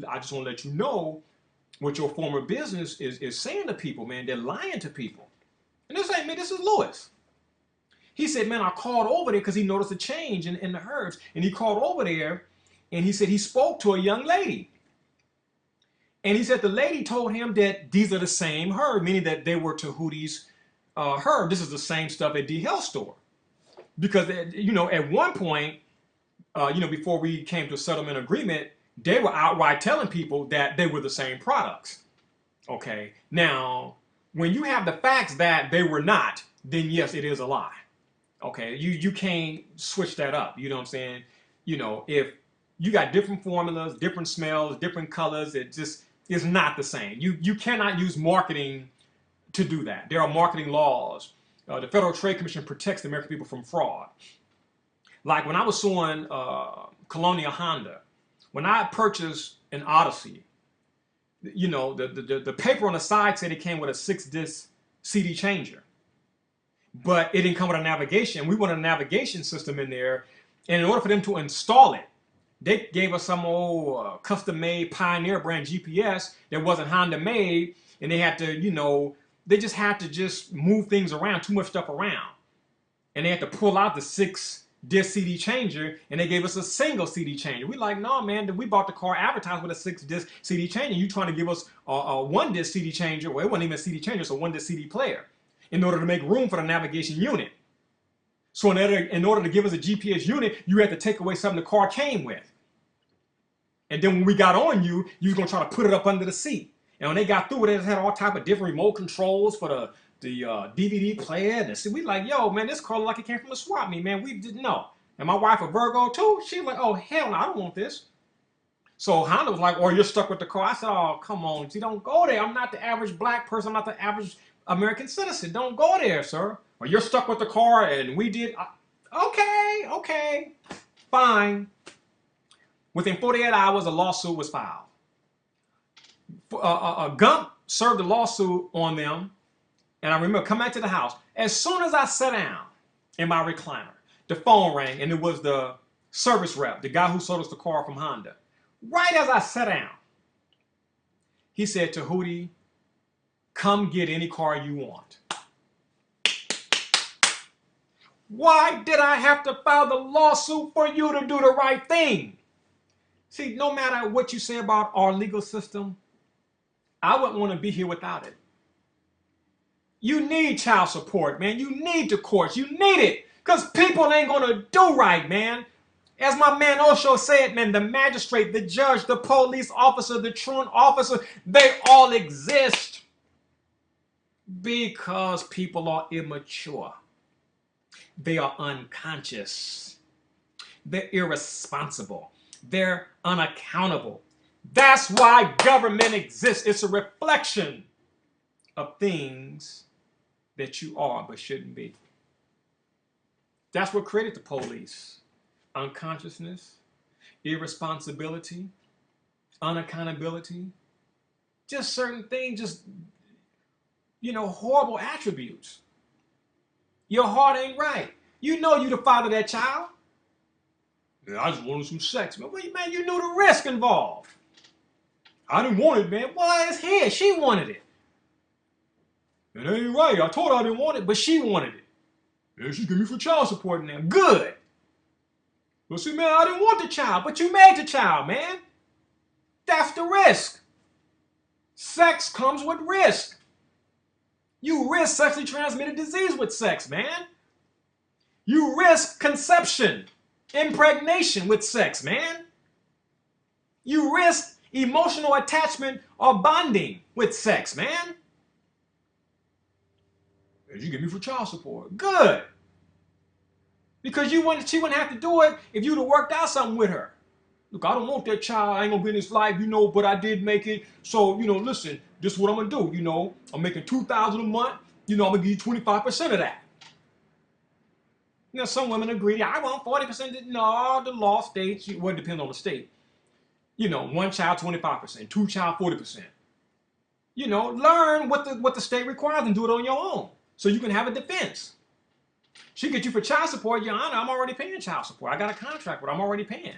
[SPEAKER 1] I just want to let you know what your former business is saying to people, man. They're lying to people. And this ain't me, this is Lewis. He said, man, I called over there because he noticed a change in the herbs. And he called over there and he said he spoke to a young lady. And he said the lady told him that these are the same herb, meaning that they were Djehuty's herb. This is the same stuff at the health store. Because, at one point, before we came to a settlement agreement, they were outright telling people that they were the same products. Okay. Now, when you have the facts that they were not, then yes, it is a lie. Okay. You can't switch that up. You know what I'm saying? If you got different formulas, different smells, different colors, it just is not the same. You cannot use marketing to do that. There are marketing laws. The Federal Trade Commission protects the American people from fraud. Like when I was suing Colonial Honda, when I purchased an Odyssey, the paper on the side said it came with a 6-disc CD changer, but it didn't come with a navigation. We wanted a navigation system in there, and in order for them to install it, they gave us some old custom-made Pioneer brand GPS that wasn't Honda made, and they had to, they just had to just move things around, too much stuff around, and they had to pull out the 6-disc CD changer, and they gave us a single CD changer. We like, no, man, we bought the car advertised with a 6-disc CD changer. You trying to give us a 1-disc CD changer? Well, it wasn't even a CD changer, it's a 1-disc CD player in order to make room for the navigation unit. So in order to give us a GPS unit, you had to take away something the car came with. And then when we got on you was going to try to put it up under the seat. And when they got through it, they had all type of different remote controls for the DVD player. We like, yo, man, this car looked like it came from a swap meet, man. We didn't know. And my wife a Virgo too. She was like, oh, hell no, I don't want this. So Honda was like, oh, you're stuck with the car. I said, oh, come on. You don't go there. I'm not the average black person. I'm not the average American citizen. Don't go there, sir. Or you're stuck with the car and we did. Okay, fine. Within 48 hours, a lawsuit was filed. Gump served a lawsuit on them. And I remember coming back to the house. As soon as I sat down in my recliner, the phone rang, and it was the service rep, the guy who sold us the car from Honda. Right as I sat down, he said, Djehuty, come get any car you want. Why did I have to file the lawsuit for you to do the right thing? See, no matter what you say about our legal system, I wouldn't want to be here without it. You need child support, man. You need the courts. You need it. Because people ain't going to do right, man. As my man Osho said, man, the magistrate, the judge, the police officer, the truant officer, they all exist because people are immature. They are unconscious. They're irresponsible. They're unaccountable. That's why government exists. It's a reflection of things that you are but shouldn't be. That's what created the police. Unconsciousness, irresponsibility, unaccountability, just certain things, just, horrible attributes. Your heart ain't right. You know you the father of that child. Yeah, I just wanted some sex, man. Well, man, you knew the risk involved. I didn't want it, man. Well, it's here. She wanted it. It ain't right. I told her I didn't want it, but she wanted it. Yeah, she give me for child support now. Good. Well, see, man, I didn't want the child, but you made the child, man. That's the risk. Sex comes with risk. You risk sexually transmitted disease with sex, man. You risk conception, impregnation with sex, man. You risk emotional attachment or bonding with sex, man. You give me for child support. Good. Because she wouldn't have to do it if you'd have worked out something with her. Look, I don't want that child. I ain't going to be in his life, but I did make it. So, listen, this is what I'm going to do. I'm making $2,000 a month. I'm going to give you 25% of that. Some women agree. I want 40%. No, the law states, well, it depends on the state. One child, 25%. Two child, 40%. Learn what the state requires and do it on your own so you can have a defense. She get you for child support, Your Honor, I'm already paying child support. I got a contract with her. I'm already paying.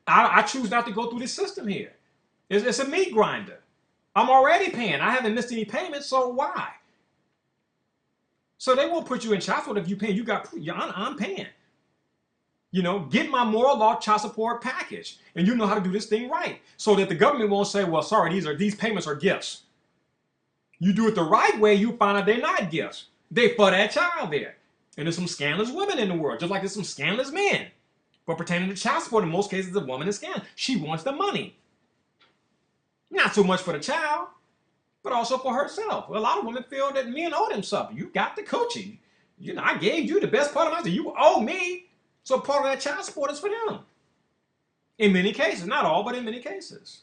[SPEAKER 1] I choose not to go through this system here. It's a meat grinder. I'm already paying. I haven't missed any payments, so why? So they won't put you in child support if you pay. I'm paying. Get my moral law child support package, and you know how to do this thing right, so that the government won't say, well, sorry, these payments are gifts. You do it the right way, you find out they're not gifts. They for that child there. And there's some scandalous women in the world, just like there's some scandalous men. But pertaining to child support, in most cases, the woman is scandalous. She wants the money. Not so much for the child, but also for herself. A lot of women feel that men owe them something. You got the coochie. I gave you the best part of my life. You owe me. So part of that child support is for them. In many cases. Not all, but in many cases.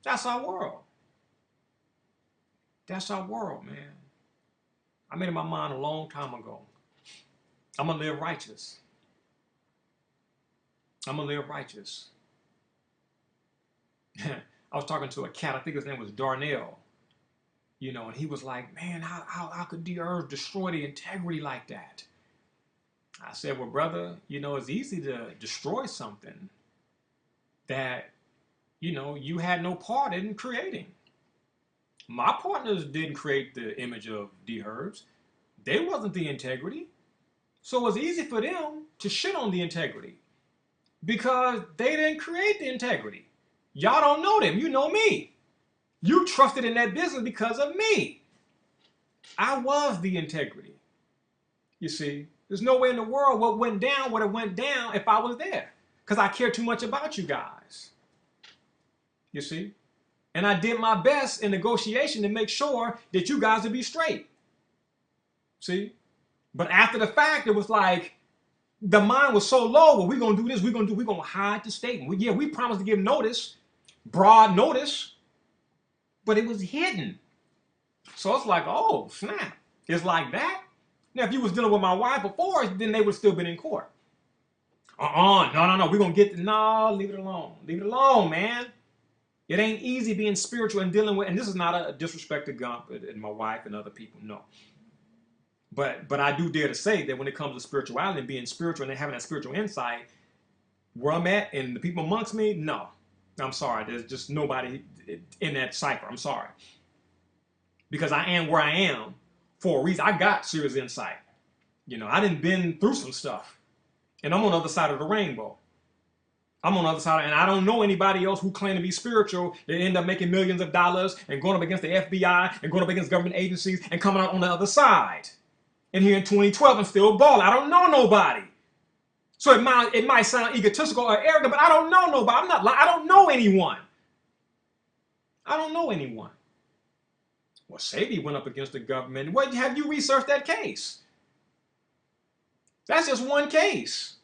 [SPEAKER 1] That's our world. That's our world, man. I made up my mind a long time ago. I'm going to live righteous. I'm going to live righteous. I was talking to a cat, I think his name was Darnell, and he was like, man, how could Dherbs destroy the integrity like that? I said, well, brother, it's easy to destroy something that, you had no part in creating. My partners didn't create the image of Dherbs. They wasn't the integrity. So it was easy for them to shit on the integrity because they didn't create the integrity. Y'all don't know them. You know me. You trusted in that business because of me. I was the integrity. You see, there's no way in the world what went down would have went down if I was there, because I care too much about you guys. You see? And I did my best in negotiation to make sure that you guys would be straight. See? But after the fact, it was like, the mind was so low, well, we're going to do this, we're going to hide the statement. We promised to give notice, broad notice, but it was hidden. So it's like, oh, snap. It's like that? Now, if you was dealing with my wife before, then they would still been in court. No, we're going to no, leave it alone. Leave it alone, man. It ain't easy being spiritual and dealing with, and this is not a disrespect to Gump and my wife and other people, no. But I do dare to say that when it comes to spirituality and being spiritual and having that spiritual insight, where I'm at and the people amongst me, no. I'm sorry. There's just nobody in that cipher. I'm sorry. Because I am where I am for a reason. I got serious insight. I done been through some stuff. And I'm on the other side of the rainbow. I'm on the other side, and I don't know anybody else who claim to be spiritual that end up making millions of dollars and going up against the FBI and going up against government agencies and coming out on the other side. And here in 2012, I'm still balling. I don't know nobody. So it might sound egotistical or arrogant, but I don't know nobody. I don't know anyone. I don't know anyone. Well, Sadie went up against the government. What, have you researched that case? That's just one case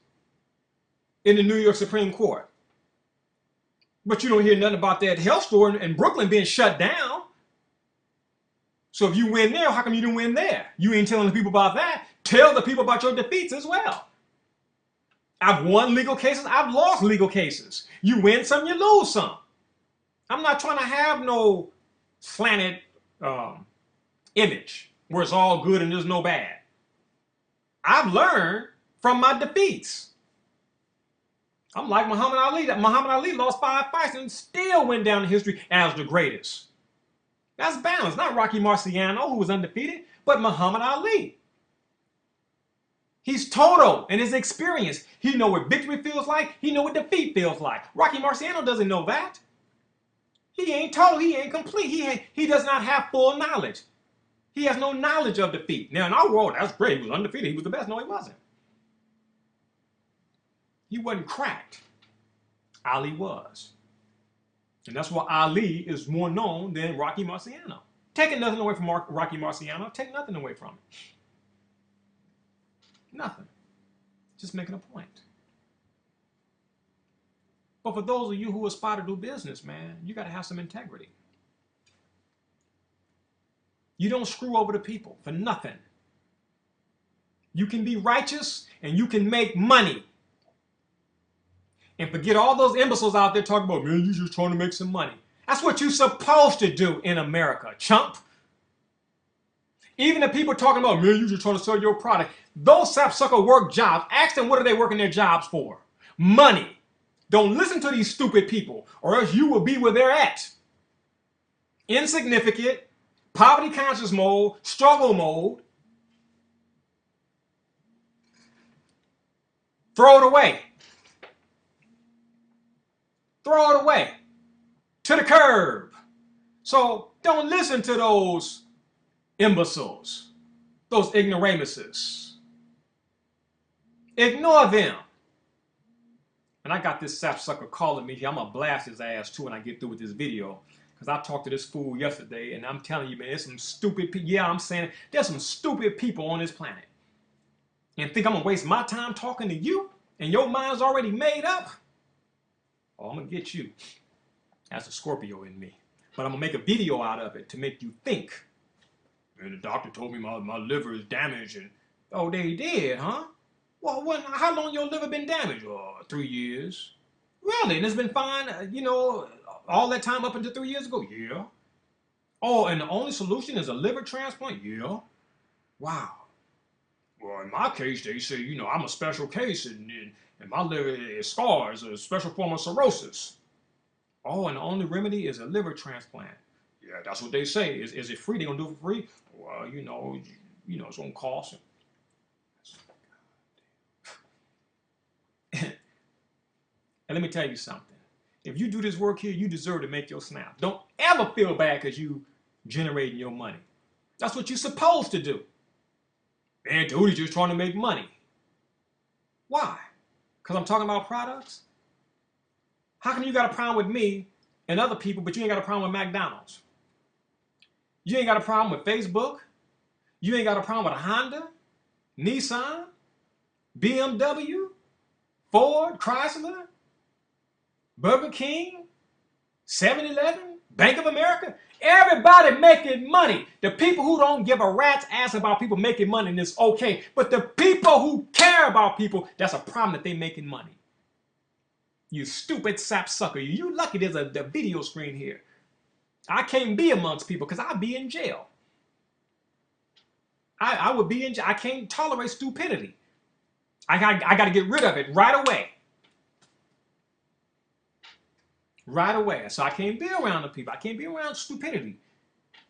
[SPEAKER 1] in the New York Supreme Court. But you don't hear nothing about that health store in Brooklyn being shut down. So if you win there, how come you didn't win there? You ain't telling the people about that. Tell the people about your defeats as well. I've won legal cases. I've lost legal cases. You win some, you lose some. I'm not trying to have no slanted image where it's all good and there's no bad. I've learned from my defeats. I'm like Muhammad Ali. Muhammad Ali lost 5 fights and still went down in history as the greatest. That's balance. Not Rocky Marciano, who was undefeated, but Muhammad Ali. He's total in his experience. He knows what victory feels like. He knows what defeat feels like. Rocky Marciano doesn't know that. He ain't total. He ain't complete. He does not have full knowledge. He has no knowledge of defeat. Now, in our world, that's great. He was undefeated. He was the best. No, he wasn't. He wasn't cracked. Ali was. And that's why Ali is more known than Rocky Marciano. Taking nothing away from Rocky Marciano. Take nothing away from it. Nothing. Just making a point. But for those of you who aspire to do business, man, you got to have some integrity. You don't screw over the people for nothing. You can be righteous and you can make money. And forget all those imbeciles out there talking about, man, you're just trying to make some money. That's what you're supposed to do in America, chump. Even the people talking about, man, you're just trying to sell your product. Those sapsucker work jobs. Ask them what are they working their jobs for? Money. Don't listen to these stupid people or else you will be where they're at. insignificant, poverty conscious mode, struggle mode. Throw it away. Throw it away. To the curb. So don't listen to those imbeciles, those ignoramuses. Ignore them. And I got this sapsucker calling me here. I'm going to blast his ass too when I get through with this video. Because I talked to this fool yesterday, and I'm telling you, man, there's some stupid people. Yeah, I'm saying it. There's some stupid people on this planet. And think I'm going to waste my time talking to you? And your mind's already made up? Oh, I'm going to get you. That's a Scorpio in me. But I'm going to make a video out of it to make you think. And the doctor told me my liver is damaged. And oh, they did, huh? Well, how long your liver been damaged? 3 years. Really? And it's been fine, all that time up until 3 years ago? Yeah. Oh, and the only solution is a liver transplant? Yeah. Wow. Well, in my case, they say, I'm a special case, and my liver is scars, a special form of cirrhosis. Oh, and the only remedy is a liver transplant. Yeah, that's what they say. Is it free? They gonna do it for free? Well, it's gonna cost. And let me tell you something. If you do this work here, you deserve to make your snap. Don't ever feel bad because you generating your money. That's what you're supposed to do. Man, Djehuty's just trying to make money. Why? Because I'm talking about products? How come you got a problem with me and other people, but you ain't got a problem with McDonald's? You ain't got a problem with Facebook? You ain't got a problem with a Honda, Nissan, BMW, Ford, Chrysler, Burger King, 7-Eleven, Bank of America? Everybody making money. The people who don't give a rat's ass about people making money, and it's okay. But the people who care about people, that's a problem that they making money. You stupid sapsucker. You lucky there's a video screen here. I can't be amongst people because I'd be in jail. I would be in jail. I can't tolerate stupidity. I got to get rid of it right away. Right away. So I can't be around the people. I can't be around stupidity.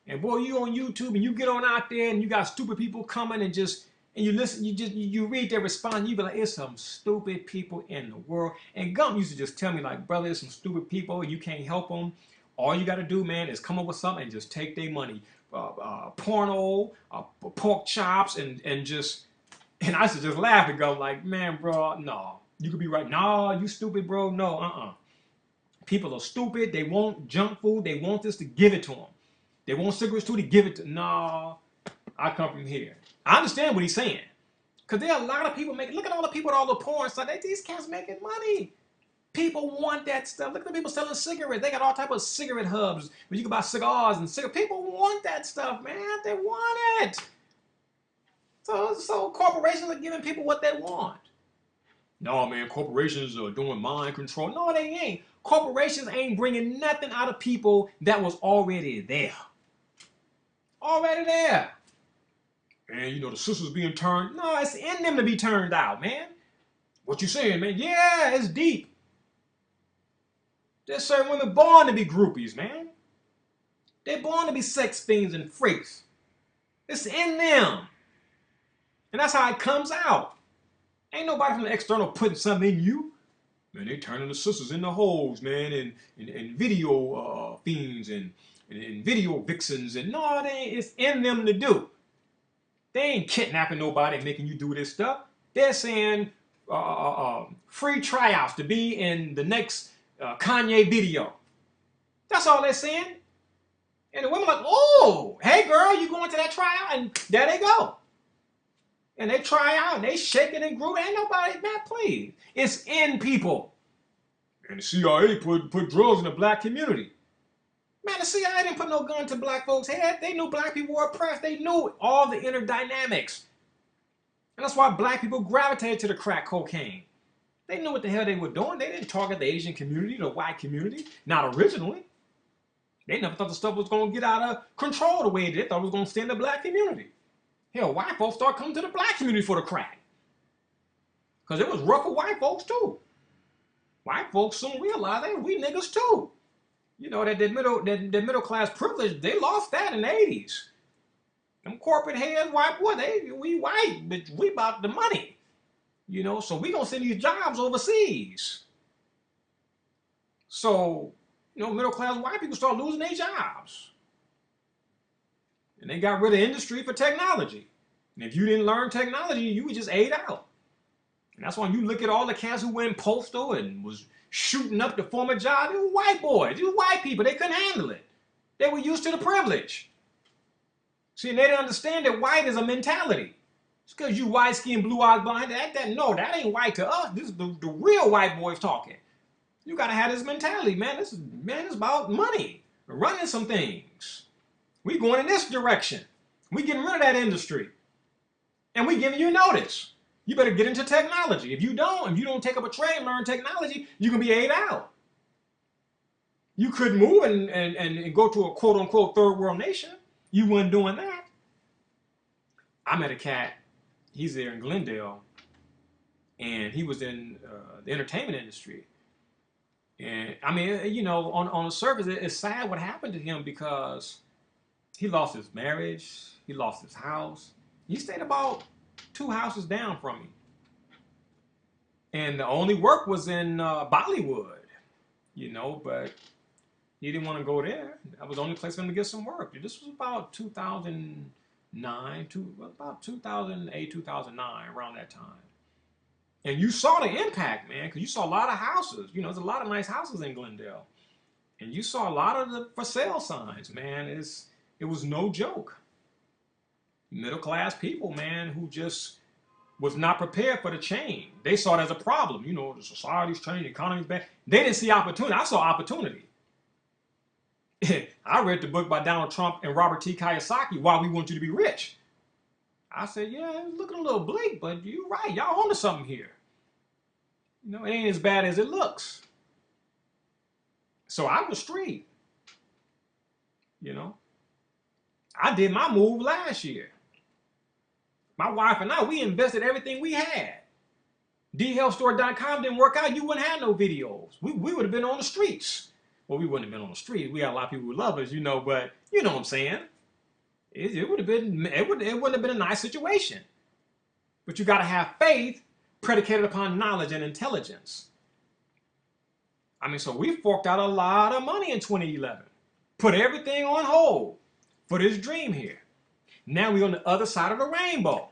[SPEAKER 1] And boy, you on YouTube and you get on out there and you got stupid people coming and you listen, you read their response, you be like, it's some stupid people in the world. And Gump used to just tell me like, brother, there's some stupid people, you can't help them. All you got to do, man, is come up with something and just take their money. Porno, pork chops, and I used to just laugh and go like, man, bro, no. You could be right. No, you stupid, bro. No, People are stupid. They want junk food. They want this to give it to them. They want cigarettes too to give it to. No, I come from here. I understand what he's saying. Because there are a lot of people making, look at all the people with all the porn stuff. These cats making money. People want that stuff. Look at the people selling cigarettes. They got all type of cigarette hubs where you can buy cigars and cigarettes. People want that stuff, man. They want it. So corporations are giving people what they want. No, man, corporations are doing mind control. No, they ain't. Corporations ain't bringing nothing out of people that was already there. Already there. And, the sisters being turned. No, it's in them to be turned out, man. What you saying, man? Yeah, it's deep. There's certain women born to be groupies, man. They're born to be sex fiends and freaks. It's in them. And that's how it comes out. Ain't nobody from the external putting something in you. Man, they turning the sisters into hoes, man, and video fiends and video vixens. And no, they ain't. It's in them to do. They ain't kidnapping nobody and making you do this stuff. They're saying free tryouts to be in the next Kanye video. That's all they're saying. And the women like, oh, hey girl, you going to that tryout? And there they go. And they try out and they shake it and groove. Ain't nobody, man, please. It's in people. And the CIA put drugs in the black community. Man, the CIA didn't put no gun to black folks' head. They knew black people were oppressed. They knew all the inner dynamics. And that's why black people gravitated to the crack cocaine. They knew what the hell they were doing. They didn't target the Asian community, the white community. Not originally. They never thought the stuff was going to get out of control the way it did. They thought it was going to stay in the black community. Hell, white folks started coming to the black community for the crack. Because it was rough for white folks too. White folks soon realized, hey, we niggas too. You know, that middle class privilege, they lost that in the 80s. Them corporate heads, white boy, we white, but we about the money. You know, so we gonna send these jobs overseas. So, you know, middle class white people start losing their jobs. And they got rid of industry for technology. And if you didn't learn technology, you were just ate out. And that's why you look at all the cats who went postal and was shooting up the former job. They were white boys. They were white people. They couldn't handle it. They were used to the privilege. See, and they didn't understand that white is a mentality. It's because you white skin, blue eyes, blonde. No, that ain't white to us. This is the real white boys talking. You gotta have this mentality, man. It's about money. We're running some things. We going in this direction. We getting rid of that industry. And we giving you notice. You better get into technology. If you don't take up a trade and learn technology, you can be ate out. You could move and go to a quote unquote third world nation. You weren't doing that. I met a cat, he's there in Glendale, and he was in the entertainment industry. And I mean, you know, on the surface, it's sad what happened to him because he lost his marriage, he lost his house. He stayed about 2 houses down from me. And the only work was in Bollywood, you know, but he didn't want to go there. That was the only place for him to get some work. This was about 2009, about 2008, 2009, around that time. And you saw the impact, man, because you saw a lot of houses. You know, there's a lot of nice houses in Glendale. And you saw a lot of the for sale signs, man. It was no joke. Middle class people, man, who just was not prepared for the change. They saw it as a problem. You know, the society's changing, the economy's bad. They didn't see opportunity. I saw opportunity. I read the book by Donald Trump and Robert T. Kiyosaki, Why We Want You to Be Rich. I said, yeah, it's looking a little bleak, but you're right. Y'all onto something here. You know, it ain't as bad as it looks. So I was street. You know, I did my move last year. My wife and I, we invested everything we had. Dhealthstore.com didn't work out. You wouldn't have no videos. We would have been on the streets. Well, we wouldn't have been on the street. We had a lot of people who love us, you know, but you know what I'm saying. It would have been, it wouldn't have been a nice situation. But you got to have faith predicated upon knowledge and intelligence. I mean, so we forked out a lot of money in 2011. Put everything on hold for this dream here. Now we're on the other side of the rainbow.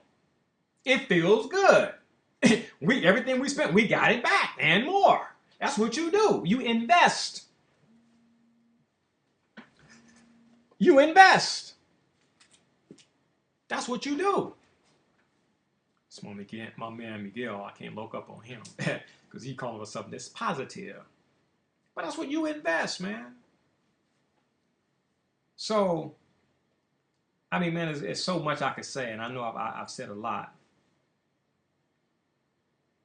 [SPEAKER 1] It feels good. Everything we spent, we got it back and more. That's what you do. You invest. You invest. That's what you do. It's my man Miguel. I can't look up on him because he calling us something that's positive. But that's what you invest, man. So, I mean, man, it's so much I could say, and I know I've said a lot.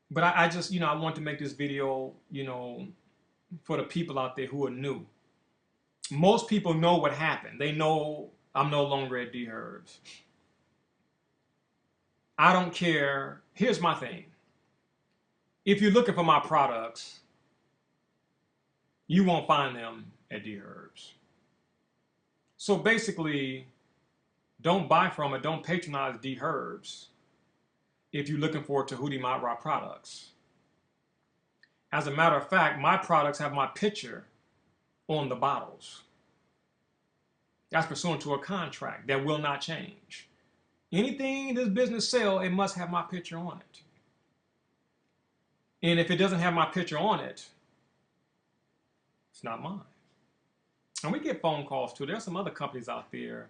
[SPEAKER 1] But I just, you know, I want to make this video, you know, for the people out there who are new. Most people know what happened. They know I'm no longer at Dherbs. I don't care. Here's my thing. If you're looking for my products, you won't find them at Dherbs. So basically, don't buy from it. Don't patronize Dherbs if you're looking for Djehuty Matra products. As a matter of fact, my products have my picture on the bottles. That's pursuant to a contract that will not change. Anything this business sells, it must have my picture on it. And if it doesn't have my picture on it, it's not mine. And we get phone calls too. There's some other companies out there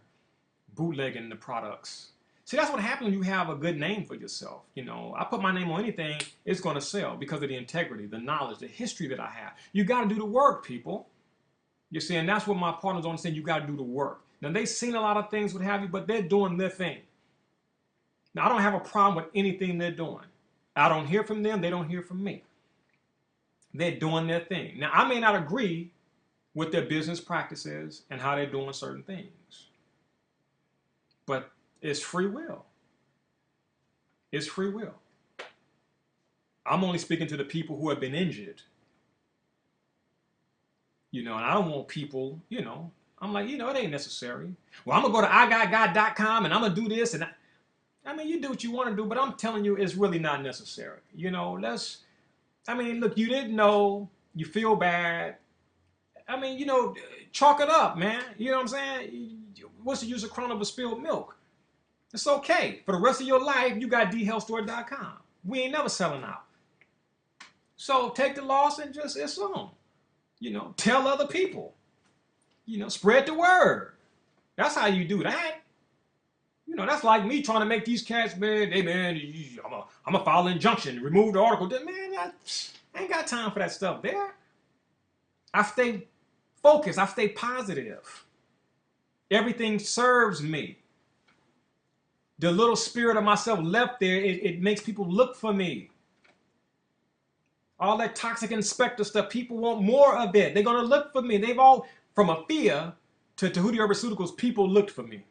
[SPEAKER 1] bootlegging the products. See, that's what happens when you have a good name for yourself. You know, I put my name on anything, it's going to sell because of the integrity, the knowledge, the history that I have. You got to do the work, people. You see, and that's what my partners understand. You got to do the work. Now, they've seen a lot of things, what have you, but they're doing their thing. Now, I don't have a problem with anything they're doing. I don't hear from them. They don't hear from me. They're doing their thing. Now, I may not agree with their business practices and how they're doing certain things, but it's free will. It's free will. I'm only speaking to the people who have been injured. You know, and I don't want people, you know, I'm like, you know, it ain't necessary. Well, I'm going to go to igotgod.com and I'm going to do this. And I mean, you do what you want to do, but I'm telling you, it's really not necessary. You know, I mean, look, you didn't know, you feel bad. I mean, you know, chalk it up, man. You know what I'm saying? What's the use of crying over spilled milk? It's okay. For the rest of your life, you got dhealthstore.com. We ain't never selling out. So take the loss and just, it's on. You know, tell other people. You know, spread the word. That's how you do that. You know, that's like me trying to make these cats, man, hey, man, I'm a file an injunction, remove the article. Man, I ain't got time for that stuff there. I stay focused. I stay positive. Everything serves me. The little spirit of myself left there, it makes people look for me. All that toxic inspector stuff, people want more of it. They're going to look for me. They've all, from Afia to Djehuty Herbaceuticals, people looked for me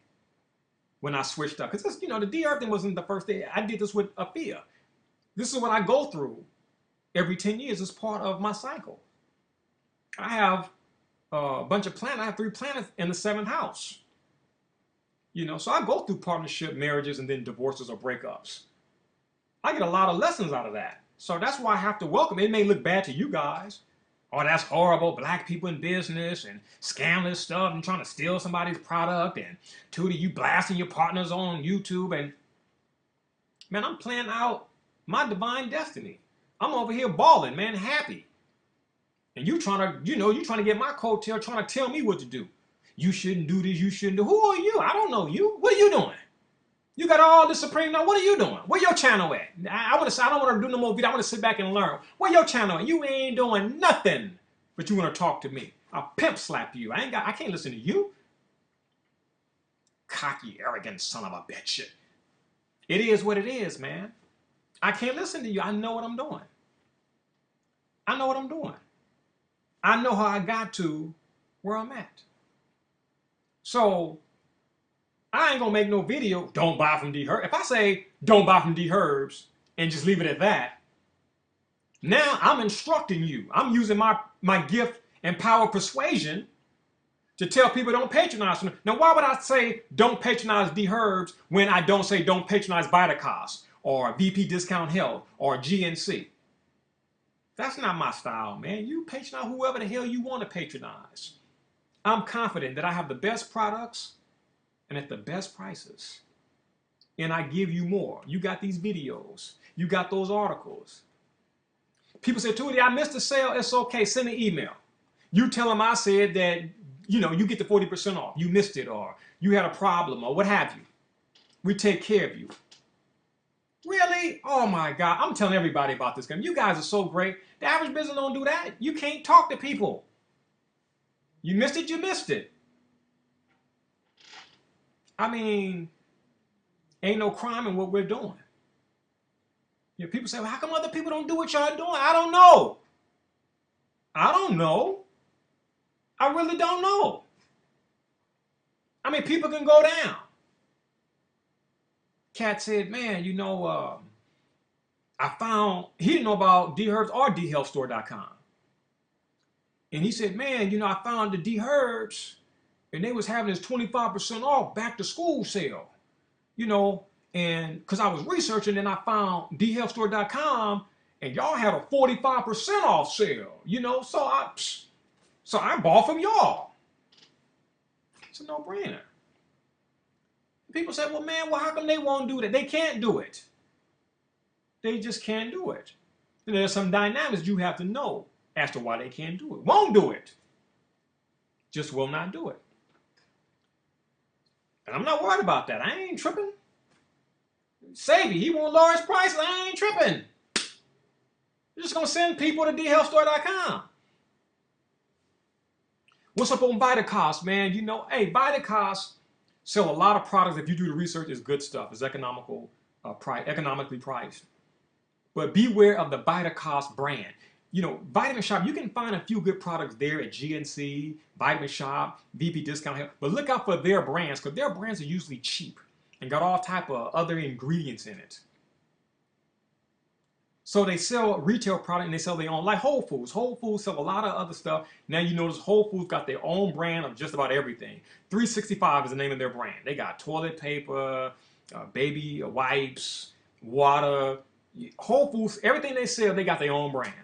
[SPEAKER 1] when I switched up. Because, you know, the Dherbs thing wasn't the first day. I did this with Afia. This is what I go through every 10 years as part of my cycle. I have a bunch of planets. I have 3 planets in the 7th house. You know, so I go through partnership, marriages, and then divorces or breakups. I get a lot of lessons out of that. So that's why I have to welcome it. It may look bad to you guys. Oh, that's horrible. Black people in business and scandalous stuff and trying to steal somebody's product. And Tootie, you blasting your partners on YouTube. And man, I'm playing out my divine destiny. I'm over here balling, man, happy. And you trying to, you know, you trying to get my coattail, trying to tell me what to do. You shouldn't do this, you shouldn't do. Who are you? I don't know you. What are you doing? You got all this Supreme now. What are you doing? Where your channel at? I want to say I don't want to do no more video. I want to sit back and learn. Where your channel at? You ain't doing nothing, but you want to talk to me. I'll pimp slap you. I can't listen to you. Cocky, arrogant son of a bitch. It is what it is, man. I can't listen to you. I know what I'm doing. I know what I'm doing. I know how I got to where I'm at. So I ain't gonna make no video, don't buy from Dherbs. If I say don't buy from Dherbs and just leave it at that, now I'm instructing you. I'm using my gift and power of persuasion to tell people don't patronize them. Now, why would I say don't patronize Dherbs when I don't say don't patronize Vitacos or VP Discount Health or GNC? That's not my style, man. You patronize whoever the hell you want to patronize. I'm confident that I have the best products and at the best prices. And I give you more. You got these videos. You got those articles. People say, Tootie, I missed the sale. It's okay. Send an email. You tell them I said that, you know, you get the 40% off. You missed it or you had a problem or what have you. We take care of you. Really? Oh my God. I'm telling everybody about this game. You guys are so great. The average business don't do that. You can't talk to people. You missed it, you missed it. I mean, ain't no crime in what we're doing. You know, people say, well, how come other people don't do what y'all doing? I don't know. I don't know. I really don't know. I mean, people can go down. Cat said, man, you know, I found, he didn't know about Dherbs or dhealthstore.com. And he said, man, you know, I found the Dherbs and they was having this 25% off back to school sale. You know, and because I was researching and I found dhealthstore.com and y'all had a 45% off sale, you know, so I bought from y'all. It's a no-brainer. People say, well, man, well, how come they won't do that? They can't do it. They just can't do it. And there's some dynamics you have to know as to why they can't do it. Won't do it. Just will not do it. And I'm not worried about that. I ain't tripping. Savvy, he won't lower his price. I ain't tripping. You're just going to send people to dhealthstore.com. What's up on Vitacos, man? You know, hey, Vitacos sell a lot of products. If you do the research, it's good stuff. It's economically priced. But beware of the Vitacos brand. You know, Vitamin Shop, you can find a few good products there at GNC, Vitamin Shop, VP Discount Health. But look out for their brands, because their brands are usually cheap and got all type of other ingredients in it. So they sell retail product and they sell their own, like Whole Foods. Whole Foods sell a lot of other stuff. Now you notice Whole Foods got their own brand of just about everything. 365 is the name of their brand. They got toilet paper, baby wipes, water. Whole Foods, everything they sell, they got their own brand.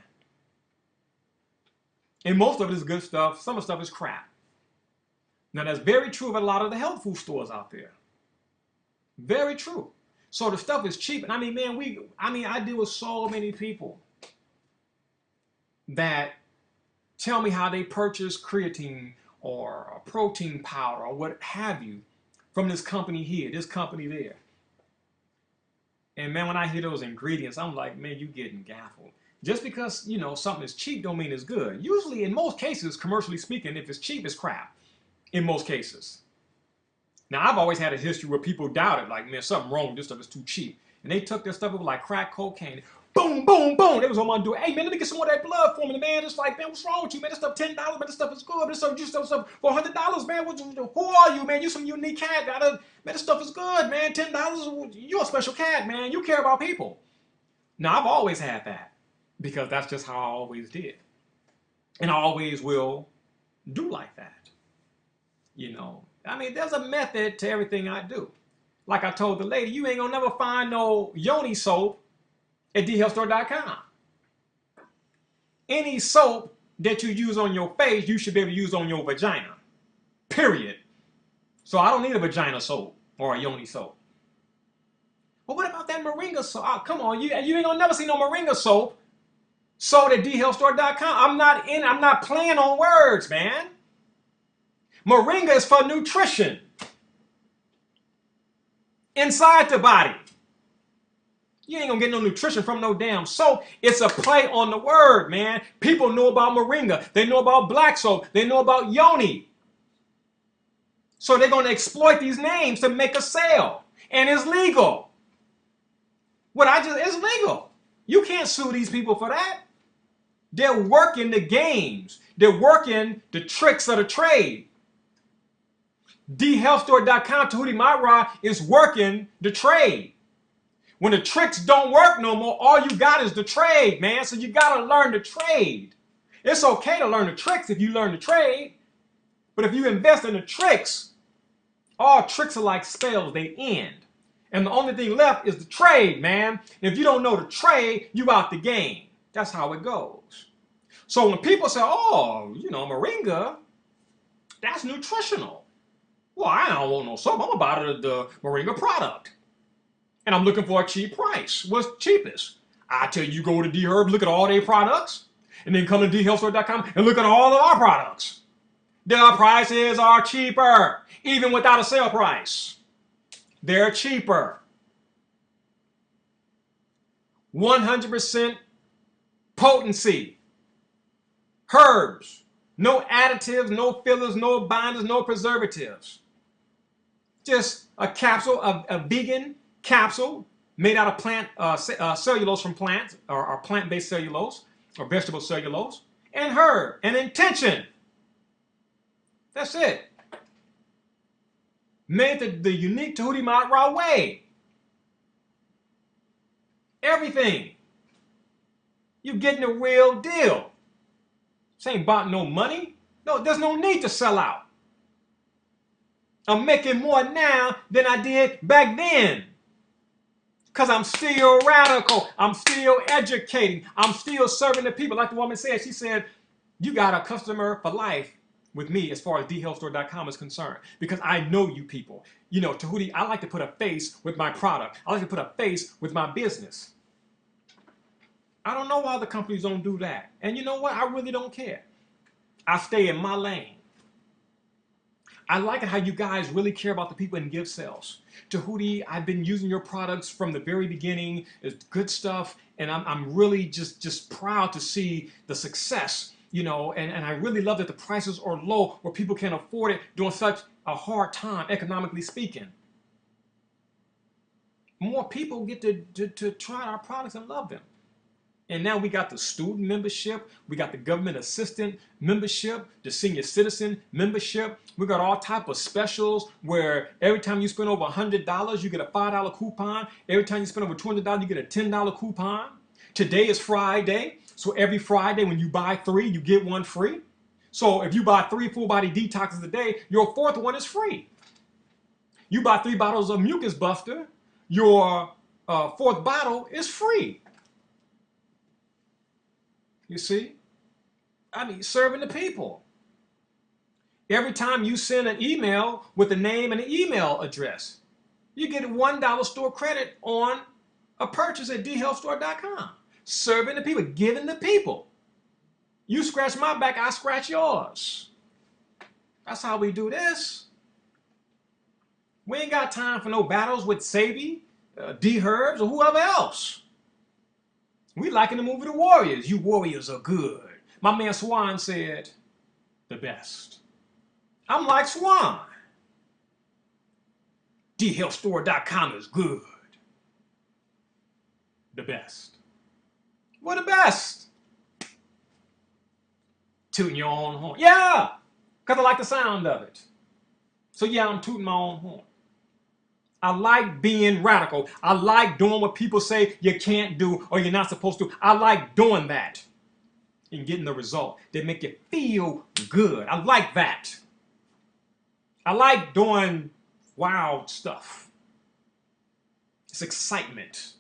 [SPEAKER 1] And most of it is good stuff. Some of the stuff is crap. Now that's very true of a lot of the health food stores out there. Very true. So the stuff is cheap. And I mean, man, I deal with so many people that tell me how they purchase creatine or a protein powder or what have you from this company here, this company there. And man, when I hear those ingredients, I'm like, man, you getting gaffled. Just because, you know, something is cheap don't mean it's good. Usually, in most cases, commercially speaking, if it's cheap, it's crap. In most cases. Now, I've always had a history where people doubted, like, man, something wrong with this stuff, is too cheap. And they took their stuff over like crack cocaine. Boom, boom, boom. They was on my door. Hey, man, let me get some more of that blood for me, man. It's like, man, what's wrong with you, man? This stuff $10, man. This stuff is good. This stuff, you sell stuff for $100, man. Who are you, man? You some unique cat. Man, this stuff is good, man. $10, you're a special cat, man. You care about people. Now, I've always had that because that's just how I always did. And I always will do like that. You know, I mean, there's a method to everything I do. Like I told the lady, you ain't gonna never find no yoni soap at dhealthstore.com. Any soap that you use on your face, you should be able to use on your vagina. Period. So I don't need a vagina soap or a yoni soap. But what about that moringa soap? Oh, come on, you ain't gonna never see no moringa soap sold at dhealthstore.com. I'm not playing on words, man. Moringa is for nutrition inside the body. You ain't gonna get no nutrition from no damn soap. It's a play on the word, man. People know about moringa. They know about black soap. They know about yoni. So they're gonna exploit these names to make a sale. And it's legal. It's legal. You can't sue these people for that. They're working the games. They're working the tricks of the trade. Dhealthstore.com, Djehuty Mara, is working the trade. When the tricks don't work no more, all you got is the trade, man. So you got to learn the trade. It's okay to learn the tricks if you learn the trade. But if you invest in the tricks, all tricks are like spells, they end. And the only thing left is the trade, man. And if you don't know the trade, you out the game. That's how it goes. So when people say, oh, you know, moringa, that's nutritional. Well, I don't want no soap. I'm about the moringa product. And I'm looking for a cheap price. What's cheapest? I tell you, go to Dherbs, look at all their products, and then come to dhealthstore.com and look at all of our products. Their prices are cheaper, even without a sale price. They're cheaper. 100% potency. Herbs. No additives, no fillers, no binders, no preservatives. Just a capsule, a vegan capsule made out of plant cellulose from plants, or plant-based cellulose, or vegetable cellulose, and herb, and intention. That's it. Made the unique Djehuty Mara way. Everything. You're getting a real deal. This ain't about no money. No, there's no need to sell out. I'm making more now than I did back then. Because I'm still radical. I'm still educating. I'm still serving the people. Like the woman said, she said, you got a customer for life with me as far as dhealthstore.com is concerned. Because I know you people. You know, Djehuty, I like to put a face with my product. I like to put a face with my business. I don't know why the companies don't do that. And you know what? I really don't care. I stay in my lane. I like it how you guys really care about the people and give sales. Djehuty, I've been using your products from the very beginning. It's good stuff. And I'm really just proud to see the success, you know, and I really love that the prices are low where people can afford it during such a hard time, economically speaking. More people get to try our products and love them. And now we got the student membership, we got the government assistant membership, the senior citizen membership. We got all type of specials where every time you spend over $100, you get a $5 coupon. Every time you spend over $200, you get a $10 coupon. Today is Friday, so every Friday when you buy 3, you get 1 free. So if you buy 3 full body detoxes a day, your 4th one is free. You buy 3 bottles of Mucus Buster, your 4th bottle is free. You see? I mean, serving the people. Every time you send an email with a name and an email address, you get a $1 store credit on a purchase at dhealthstore.com. Serving the people, giving the people. You scratch my back, I scratch yours. That's how we do this. We ain't got time for no battles with Sabi, Dherbs, or whoever else. We like in the movie The Warriors. You warriors are good. My man Swan said, the best. I'm like Swan. dhealthstore.com is good. The best. We're the best. Tooting your own horn. Yeah, because I like the sound of it. So yeah, I'm tooting my own horn. I like being radical. I like doing what people say you can't do or you're not supposed to. I like doing that and getting the result that make you feel good. I like that. I like doing wild stuff. It's excitement.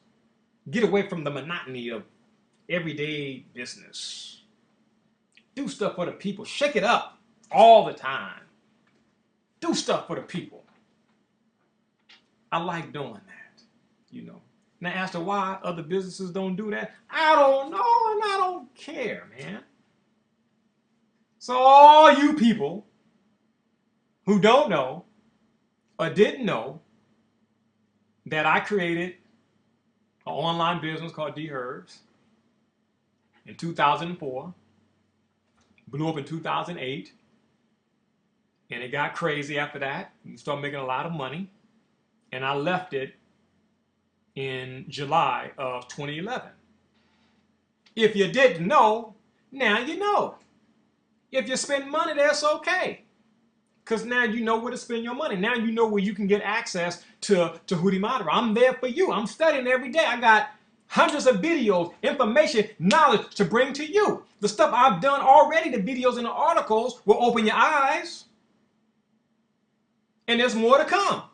[SPEAKER 1] Get away from the monotony of everyday business. Do stuff for the people. Shake it up all the time. Do stuff for the people. I like doing that, you know. Now, as to why other businesses don't do that, I don't know and I don't care, man. So all you people who don't know or didn't know that I created an online business called Dherbs in 2004, blew up in 2008, and it got crazy after that. We started making a lot of money, and I left it in July of 2011. If you didn't know, now you know. If you spend money, that's okay. Because now you know where to spend your money. Now you know where you can get access to Djehuty Madara. I'm there for you. I'm studying every day. I got hundreds of videos, information, knowledge to bring to you. The stuff I've done already, the videos and the articles, will open your eyes. And there's more to come.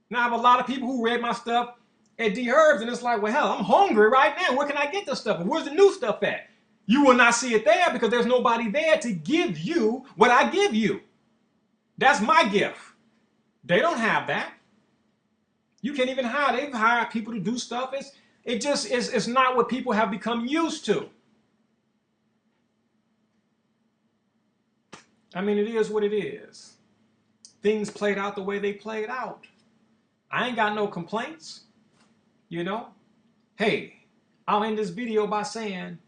[SPEAKER 1] Now I have a lot of people who read my stuff at Dherbs, and it's like, well, hell, I'm hungry right now. Where can I get this stuff? And where's the new stuff at? You will not see it there because there's nobody there to give you what I give you. That's my gift. They don't have that. You can't even hire. They've hired people to do stuff. It's not what people have become used to. I mean, it is what it is. Things played out the way they played out. I ain't got no complaints, you know. Hey, I'll end this video by saying,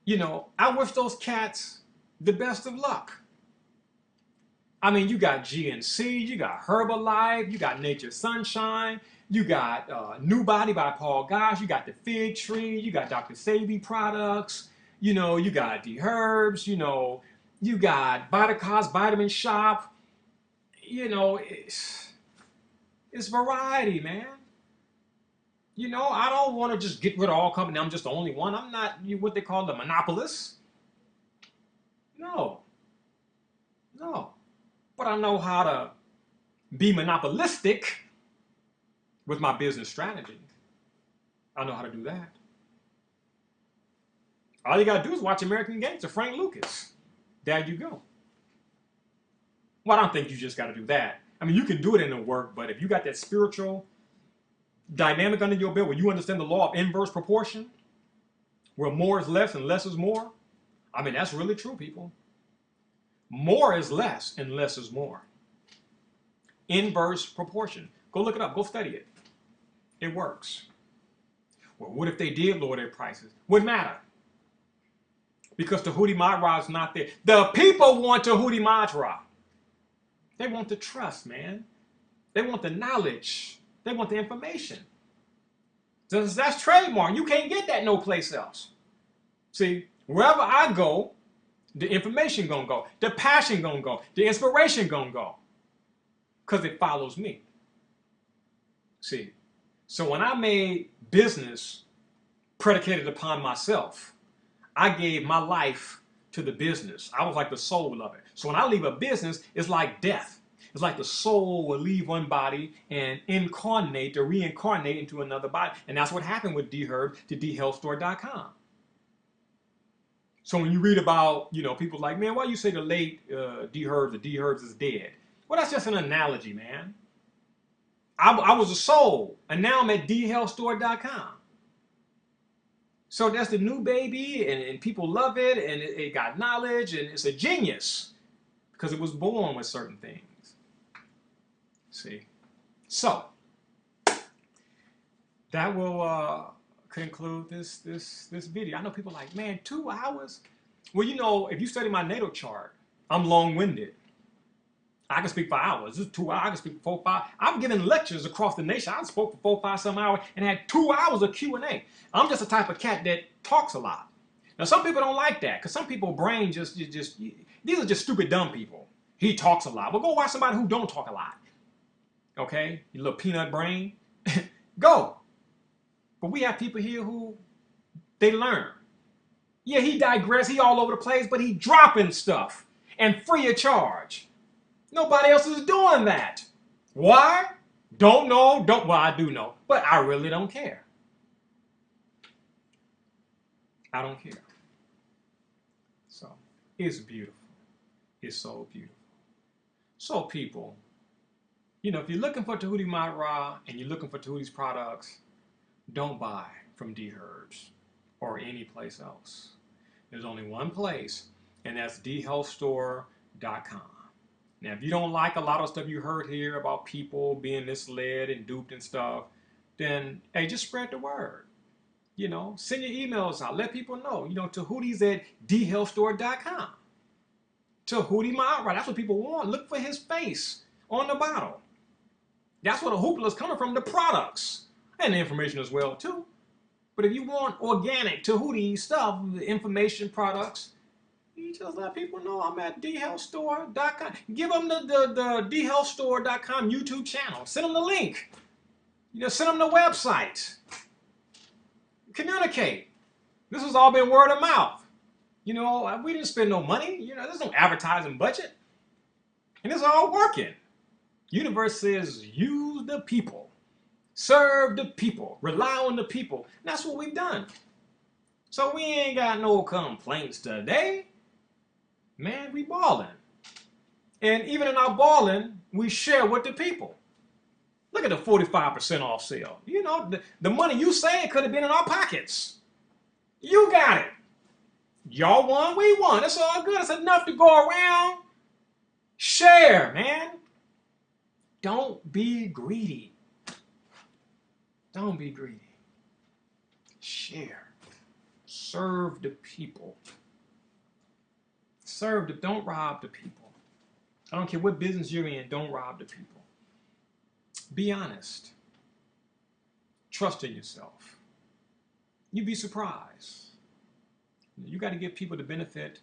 [SPEAKER 1] you know, I wish those cats the best of luck. I mean, you got GNC, you got Herbalife, you got Nature Sunshine, you got New Body by Paul Gosh, you got the Fig Tree, you got Dr. Sabi products, you know, you got Dherbs, you know, you got Vitacost Vitamin Shop, you know, it's variety, man. You know, I don't want to just get rid of all companies. I'm just the only one. I'm not what they call the monopolist. No. No. But I know how to be monopolistic with my business strategy. I know how to do that. All you got to do is watch American Gangster, Frank Lucas. There you go. Well, I don't think you just got to do that. I mean, you can do it in the work, but if you got that spiritual dynamic under your belt where you understand the law of inverse proportion, where more is less and less is more, I mean, that's really true, people. More is less and less is more. Inverse proportion. Go look it up. Go study it. It works. Well, what if they did lower their prices? Wouldn't matter. Because Djehuty Madara is not there. The people want Djehuty Madara. They want the trust, man. They want the knowledge. They want the information. That's trademark. You can't get that no place else. See, wherever I go, the information gonna go. The passion gonna go. The inspiration gonna go. Because it follows me. See, so when I made business predicated upon myself. I gave my life to the business. I was like the soul of it. So when I leave a business, it's like death. It's like the soul will leave one body and incarnate or reincarnate into another body. And that's what happened with Dherbs to dhealthstore.com. So when you read about, people like, man, why you say the late Dherbs, the Dherbs is dead? Well, that's just an analogy, man. I was a soul, and now I'm at dhealthstore.com. So that's the new baby, and people love it, and it got knowledge, and it's a genius because it was born with certain things. See? So, that will conclude this video. I know people are like, man, 2 hours? Well, if you study my natal chart, I'm long-winded. I can speak for hours. This is 2 hours. I can speak for 4, 5. I've given lectures across the nation. I spoke for 4, 5 some hours and had 2 hours of Q&A. I'm just the type of cat that talks a lot. Now, some people don't like that because some people's brain these are just stupid, dumb people. He talks a lot. Well, go watch somebody who don't talk a lot. Okay? You little peanut brain. Go. But we have people here who, they learn. Yeah, he digress. He all over the place, but he dropping stuff and free of charge. Nobody else is doing that. Why? Don't know. Well, I do know, but I really don't care. I don't care. So, it's beautiful. It's so beautiful. So, people, if you're looking for Djehuty Matra and you're looking for Djehuti's products, don't buy from Dherbs or any place else. There's only one place, and that's dhealthstore.com. Now, if you don't like a lot of stuff you heard here about people being misled and duped and stuff, then, hey, just spread the word. Send your emails out. Let people know. Djehuty's at dhealthstore.com. Djehuty Matra, that's what people want. Look for his face on the bottle. That's where the hoopla is coming from, the products. And the information as well, too. But if you want organic Djehuty stuff, the information, products, you just let people know I'm at dhealthstore.com. Give them the dhealthstore.com YouTube channel. Send them the link. Send them the website. Communicate. This has all been word of mouth. We didn't spend no money. There's no advertising budget. And it's all working. Universe says use the people. Serve the people. Rely on the people. And that's what we've done. So we ain't got no complaints today. Man, we balling. And even in our balling, we share with the people. Look at the 45% off sale. The money you saved could have been in our pockets. You got it. Y'all won, we won. It's all good. It's enough to go around. Share, man. Don't be greedy. Don't be greedy. Share. Serve the people. Don't rob the people. I don't care what business you're in, don't rob the people. Be honest. Trust in yourself. You'd be surprised. You got to give people the benefit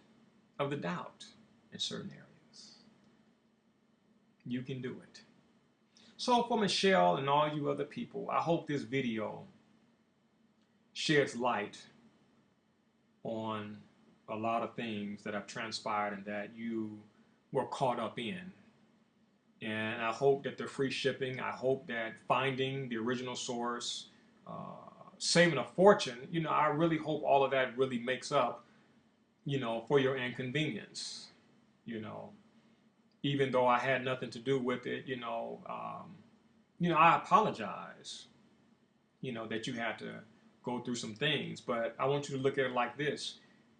[SPEAKER 1] of the doubt in certain areas. You can do it. So for Michelle and all you other people, I hope this video sheds light on a lot of things that have transpired and that you were caught up in. And I hope that the free shipping, I hope that finding the original source, saving a fortune, I really hope all of that really makes up, for your inconvenience, even though I had nothing to do with it, I apologize, that you had to go through some things, but I want you to look at it like this.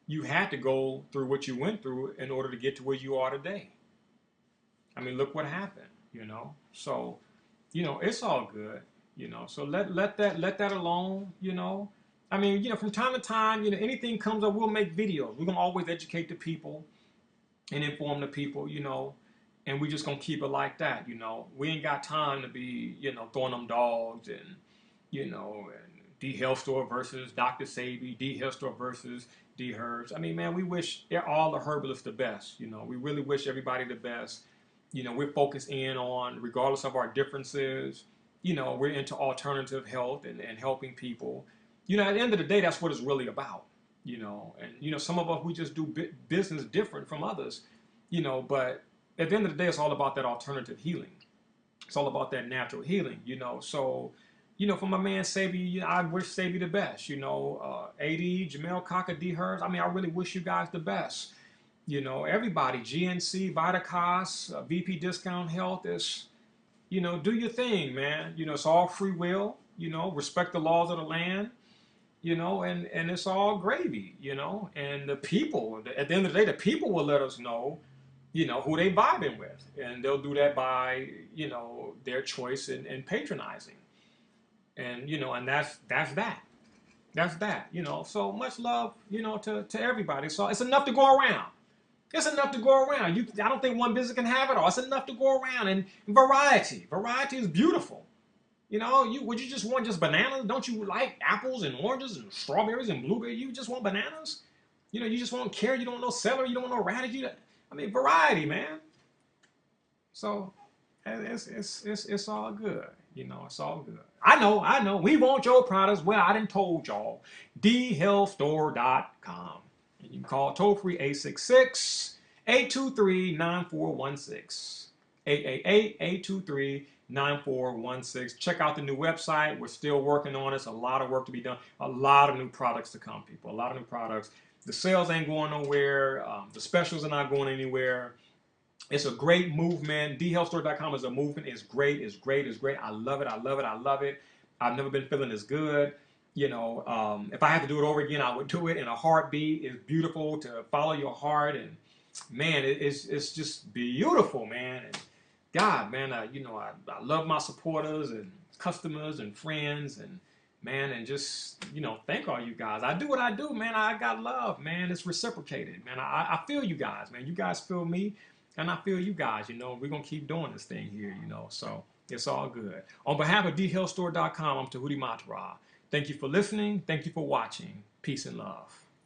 [SPEAKER 1] You had to go through what you went through in order to get to where you are today. I mean, look what happened, So, it's all good, So let that alone, I mean, from time to time, anything comes up, we'll make videos. We're gonna always educate the people and inform the people, and we just gonna keep it like that, We ain't got time to be, throwing them dogs and, and D-Health Store versus Dr. Sabi, D-Health Store versus Dherbs. I mean, man, we wish all the herbalists the best, We really wish everybody the best. We're focused in on, regardless of our differences, we're into alternative health and helping people. You know, at the end of the day, that's what it's really about. You know, and you know, some of us we just do business different from others. You know, but at the end of the day, it's all about that alternative healing. It's all about that natural healing. You know, so you know, for my man Sabi, you know, I wish Sabi the best. You know, AD, Jamel Cocker, Dherbs. I mean, I really wish you guys the best. You know, everybody, GNC, Vitacos, VP Discount Health is, you know, do your thing, man. You know, it's all free will. You know, respect the laws of the land. You know, and it's all gravy. You know, and the people, at the end of the day, the people will let us know, you know, who they vibing with, and they'll do that by, you know, their choice in patronizing, and you know, and that's that. That's that. You know, so much love, you know, to everybody. So it's enough to go around. It's enough to go around. I don't think one business can have it all. It's enough to go around, and variety. Variety is beautiful. You know, would you just want just bananas? Don't you like apples and oranges and strawberries and blueberries? You just want bananas? You know, you just want carrot. You don't want no celery. You don't want no radish. I mean, variety, man. So it's all good. You know, it's all good. I know. We want your products. Well, I done told y'all. DHealthStore.com. And you can call toll free 866-823-9416. 888-823-9416. Check out the new website. We're still working on it. It's a lot of work to be done. A lot of new products to come, people. A lot of new products. The sales ain't going nowhere. The specials are not going anywhere. It's a great movement. DHealthStore.com is a movement. It's great. It's great. It's great. I love it. I love it. I love it. I've never been feeling as good. You know, if I had to do it over again, I would do it in a heartbeat. It's beautiful to follow your heart, and man, it's just beautiful, man. And God, man, you know, I love my supporters and customers and friends, and man, and just, you know, thank all you guys. I do what I do, man. I got love, man. It's reciprocated, man. I feel you guys, man. You guys feel me. And I feel you guys, you know, we're going to keep doing this thing here, you know, so it's all good. On behalf of DHealthStore.com, I'm Djehuty Matra. Thank you for listening. Thank you for watching. Peace and love.